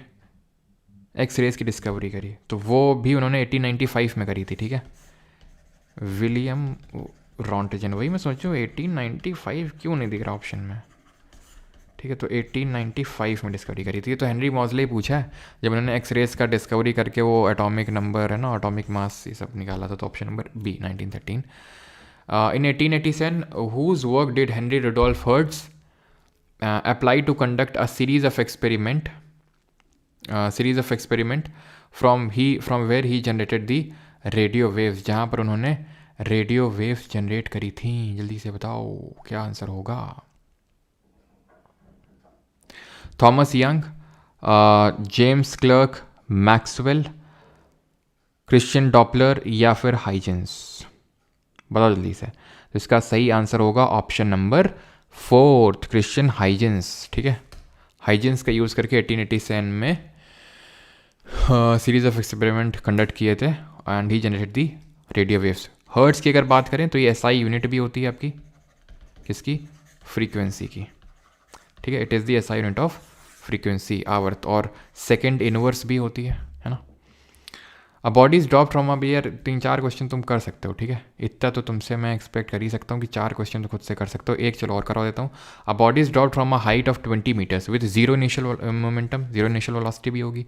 एक्स रेस की डिस्कवरी करी, तो वो भी उन्होंने 1895 में करी थी, ठीक है। विलियम रॉन्टिजन, वही मैं सोचूं 1895 क्यों नहीं दिख रहा ऑप्शन में, ठीक है। तो 1895 में डिस्कवरी करी थी। तो हेनरी मॉजले पूछा है जब उन्होंने एक्स रेस का डिस्कवरी करके वो एटॉमिक नंबर है ना, एटॉमिक मास ये सब निकाला था, तो option number B 1913। In 1887 whose work did Henry Rudolph Hertz apply to conduct a series of experiment from where he generated the radio waves, जहाँ पर उन्होंने रेडियो वेव्स जनरेट करी थी। जल्दी से बताओ क्या आंसर होगा। Thomas young, James clerk, Maxwell, Christian Doppler या फिर हाइजेंस, बताओ जल्दी से। तो इसका सही आंसर होगा ऑप्शन नंबर 4, क्रिश्चियन हाइजेंस, ठीक है। हाइजेंस का यूज़ करके 1887 में सीरीज ऑफ एक्सपेरिमेंट कंडक्ट किए थे and he generated the radio waves. Hertz की अगर बात करें तो ये एसआई यूनिट भी होती है आपकी, किसकी, फ्रीक्वेंसी की, ठीक है। It is the SI unit of frequency, आवर्त, और सेकेंड इनवर्स भी होती है ना। अब बॉडीज ड्रॉप फ्रॉम, अब यार 3-4 क्वेश्चन तुम कर सकते हो, ठीक है। इतना तो तुमसे मैं एक्सपेक्ट कर ही सकता हूँ कि 4 क्वेश्चन तो खुद से कर सकते हो। एक चलो और करवा देता हूँ। अब bodies drop from a height of 20 meters with zero initial momentum, zero initial velocity भी होगी।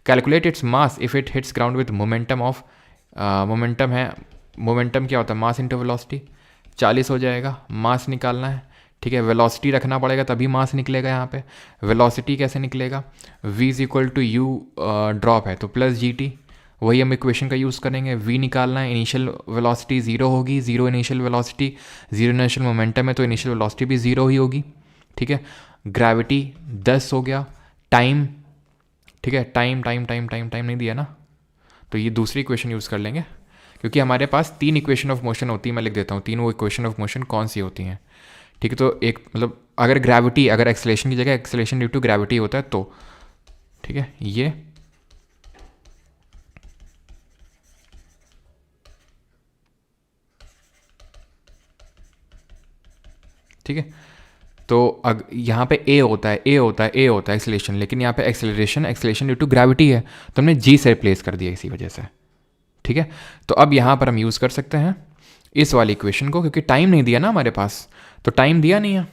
Calculate its mass if it hits ground with momentum of, momentum है, मोमेंटम क्या होता है, मास इंटू वेलोसिटी, 40 हो जाएगा। मास निकालना है, ठीक है। वेलोसिटी रखना पड़ेगा तभी मास निकलेगा। यहाँ पे वेलोसिटी कैसे निकलेगा, v is equal to u drop है तो प्लस gt, वही हम इक्वेशन का यूज़ करेंगे। v निकालना है, इनिशियल वेलोसिटी 0 होगी, 0 इनिशियल वेलोसिटी, 0 इनिशियल मोमेंटम है तो इनिशियल वेलोसिटी भी 0 ही होगी, ठीक है। ग्रेविटी 10 हो गया। टाइम, ठीक है, टाइम नहीं दिया ना, तो ये दूसरी इक्वेशन यूज़ कर लेंगे क्योंकि हमारे पास 3 इक्वेशन ऑफ मोशन होती है, मैं लिख देता हूँ तीनों इक्वेशन ऑफ मोशन कौन सी होती हैं, ठीक है। तो एक मतलब अगर ग्रेविटी, अगर एक्सेलेरेशन की जगह एक्सेलेरेशन ड्यू टू ग्रेविटी होता है तो, ठीक है, ये ठीक है। तो यहाँ पे ए होता है, ए होता है, ए होता है एक्सेलेरेशन, लेकिन यहाँ पे एक्सेलेरेशन ड्यू टू ग्रेविटी है, तो हमने जी से रिप्लेस कर दिया इसी वजह से, ठीक है। तो अब यहाँ पर हम यूज़ कर सकते हैं इस वाली इक्वेशन को, क्योंकि टाइम नहीं दिया ना हमारे पास, तो टाइम दिया नहीं है,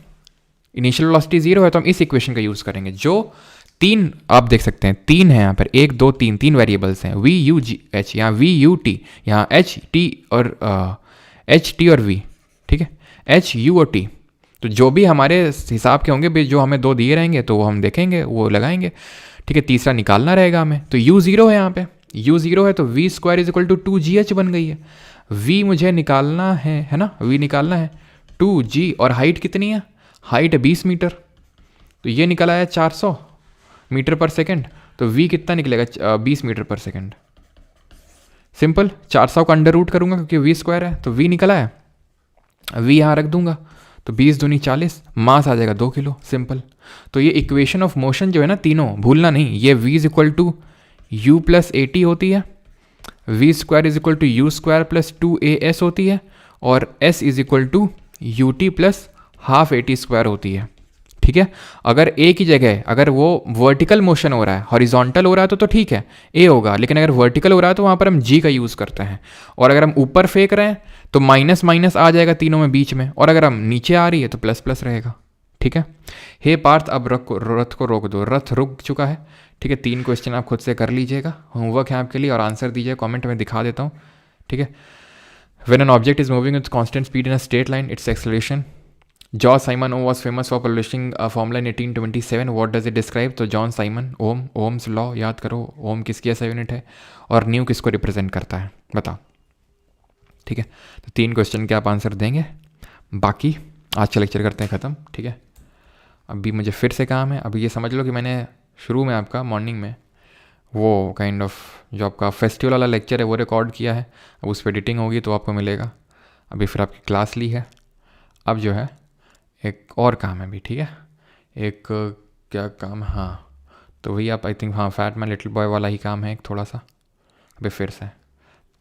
इनिशियल वेलोसिटी 0 है, तो हम इस इक्वेशन का यूज़ करेंगे। जो 3 आप देख सकते हैं, 3 है यहाँ पर, 1 2 3 3 वेरिएबल्स हैं, वी यू जी एच, यहाँ वी यू टी, यहाँ एच टी और वी, ठीक है, एच यू और टी। तो जो भी हमारे हिसाब के होंगे, जो हमें 2 दिए रहेंगे तो वो हम देखेंगे, वो लगाएंगे, ठीक है। तीसरा निकालना रहेगा हमें, तो u 0 है यहाँ पे, u 0 है तो v square is equal to 2gh बन गई है। v मुझे निकालना है ना, v निकालना है 2g, और हाइट कितनी है, हाइट है 20 मीटर, तो ये निकला है 400 मीटर पर सेकेंड, तो v कितना निकलेगा 20 मीटर पर सेकेंड। सिंपल, 400 का अंडर रूट करूँगा क्योंकि v स्क्वायर है, तो v निकला है, v यहाँ रख दूंगा, तो 20 दूनी 40, मास आ जाएगा 2 किलो, सिंपल। तो ये इक्वेशन ऑफ मोशन जो है ना, तीनों भूलना नहीं, ये v is equal to u plus a t होती है, v square is equal to u square plus 2as होती है, और s is equal to u t plus half a t square होती है, ठीक है। अगर ए की जगह अगर वो वर्टिकल मोशन हो रहा है, हॉरिजॉन्टल हो रहा है तो ठीक है ए होगा, लेकिन अगर वर्टिकल हो रहा है तो वहाँ पर हम जी का यूज़ करते हैं, और अगर हम ऊपर फेंक रहे हैं तो माइनस माइनस आ जाएगा तीनों में बीच में, और अगर हम नीचे आ रही है तो प्लस प्लस रहेगा, ठीक है। हे पार्थ, अब रथ को रोक दो, रथ रुक चुका है, ठीक है। 3 क्वेश्चन आप खुद से कर लीजिएगा, होमवर्क है आपके लिए, और आंसर दीजिए कॉमेंट में दिखा देता हूँ, ठीक है। When an object is moving with constant speed in a straight line, its acceleration. George Simon Ohm was famous for publishing formula in 1827, what does it describe. तो जॉन साइमन, ओम्स लॉ याद करो, ओम किसकी ऐसा यूनिट है, और न्यू किसको रिप्रेजेंट करता है, बताओ, ठीक है। तो 3 क्वेश्चन के आप आंसर देंगे, बाकी आज का लेक्चर करते हैं ख़त्म, ठीक है। अभी मुझे फिर से काम है, अभी ये समझ लो कि मैंने शुरू में आपका मॉर्निंग में वो काइंड ऑफ जो आपका फेस्टिवल वाला लेक्चर है वो रिकॉर्ड किया है, अब उस पर एडिटिंग होगी तो आपको मिलेगा। अभी फिर आपकी क्लास ली है, अब जो है एक और काम है भी, ठीक है। एक क्या काम, हाँ, तो वही आप आई थिंक, हाँ, फैट मैन लिटिल बॉय वाला ही काम है एक थोड़ा सा, अभी फिर से,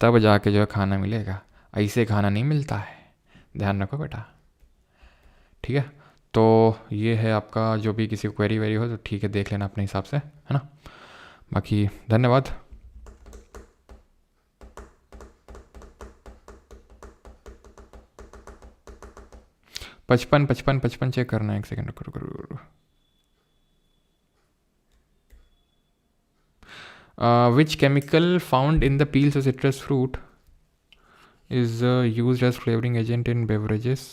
तब जाके जो है खाना मिलेगा, ऐसे खाना नहीं मिलता है, ध्यान रखो बेटा, ठीक है। तो ये है आपका, जो भी किसी को क्वेरी वेरी हो तो ठीक है, देख लेना अपने हिसाब से, है ना। बाकी धन्यवाद। पचपन चेक करना है, एक सेकेंड रुको। Which chemical found in the peels of citrus fruit is used as flavoring agent in beverages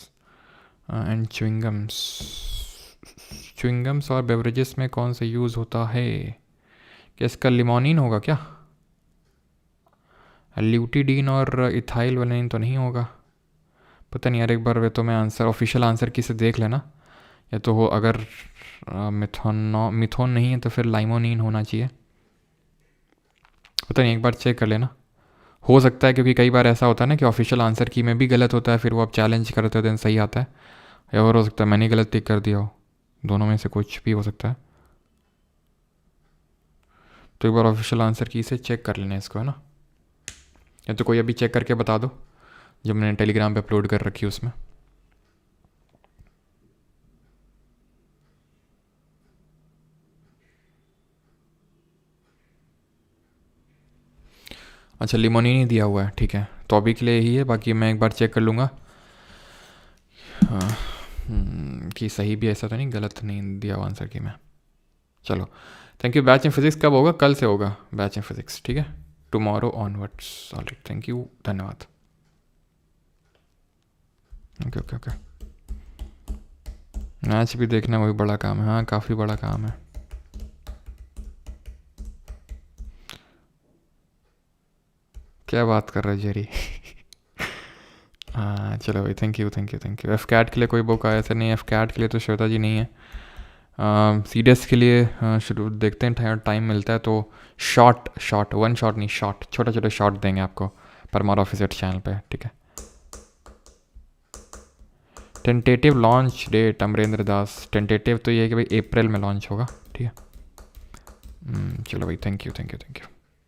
and chewing gums? Chewing gums और बेवरेजेस में कौन सा यूज़ होता है, क्या इसका लिमोनिन होगा क्या, ल्यूटिडीन और इथाइल वैलिन तो नहीं होगा, पता नहीं यार, एक बार वे तो मैं आंसर, ऑफिशियल आंसर किसे देख लेना, या तो हो अगर मिथोन नहीं है तो फिर लाइमोनिन होना चाहिए, पता नहीं, एक बार चेक कर लेना, हो सकता है, क्योंकि कई बार ऐसा होता है ना कि ऑफिशियल आंसर की में भी गलत होता है, फिर वो आप चैलेंज करते हो देन सही आता है, या और हो सकता है मैंने गलत टिक कर दिया हो, दोनों में से कुछ भी हो सकता है। तो एक बार ऑफिशियल आंसर की से चेक कर लेना इसको, है ना, या तो कोई अभी चेक करके बता दो जो मैंने टेलीग्राम पे अपलोड कर रखी है उसमें। अच्छा, लिमोनिन ही दिया हुआ है, ठीक है, तो अभी के लिए यही है, बाकी मैं एक बार चेक कर लूँगा कि सही भी, ऐसा तो नहीं गलत नहीं दिया हुआ आंसर की मैं। चलो, thank you. Batch in physics कब होगा, कल से होगा बैच इन फिजिक्स, ठीक है, tomorrow onwards, alright, thank you, धन्यवाद। ओके ओके ओके, मैच भी देखना वही बड़ा काम है, हाँ काफ़ी बड़ा काम है। क्या बात कर रहे हो जेरी हाँ चलो भाई, thank you thank you thank you. AFCAT के लिए कोई बुक आया, ऐसा नहीं, एफ कैट के लिए तो श्वेता जी नहीं है, सी डी एस के लिए शुरू देखते हैं, टाइम मिलता है तो शॉर्ट 1 शॉट नहीं, शॉर्ट छोटे छोटे शॉट देंगे आपको, परमार ऑफिसर चैनल पे, ठीक है। टेंटेटिव लॉन्च डेट अमरेंद्र दास, टेंटेटिव तो ये है कि भाई अप्रैल में लॉन्च होगा, ठीक है। चलो भाई, थैंक यू।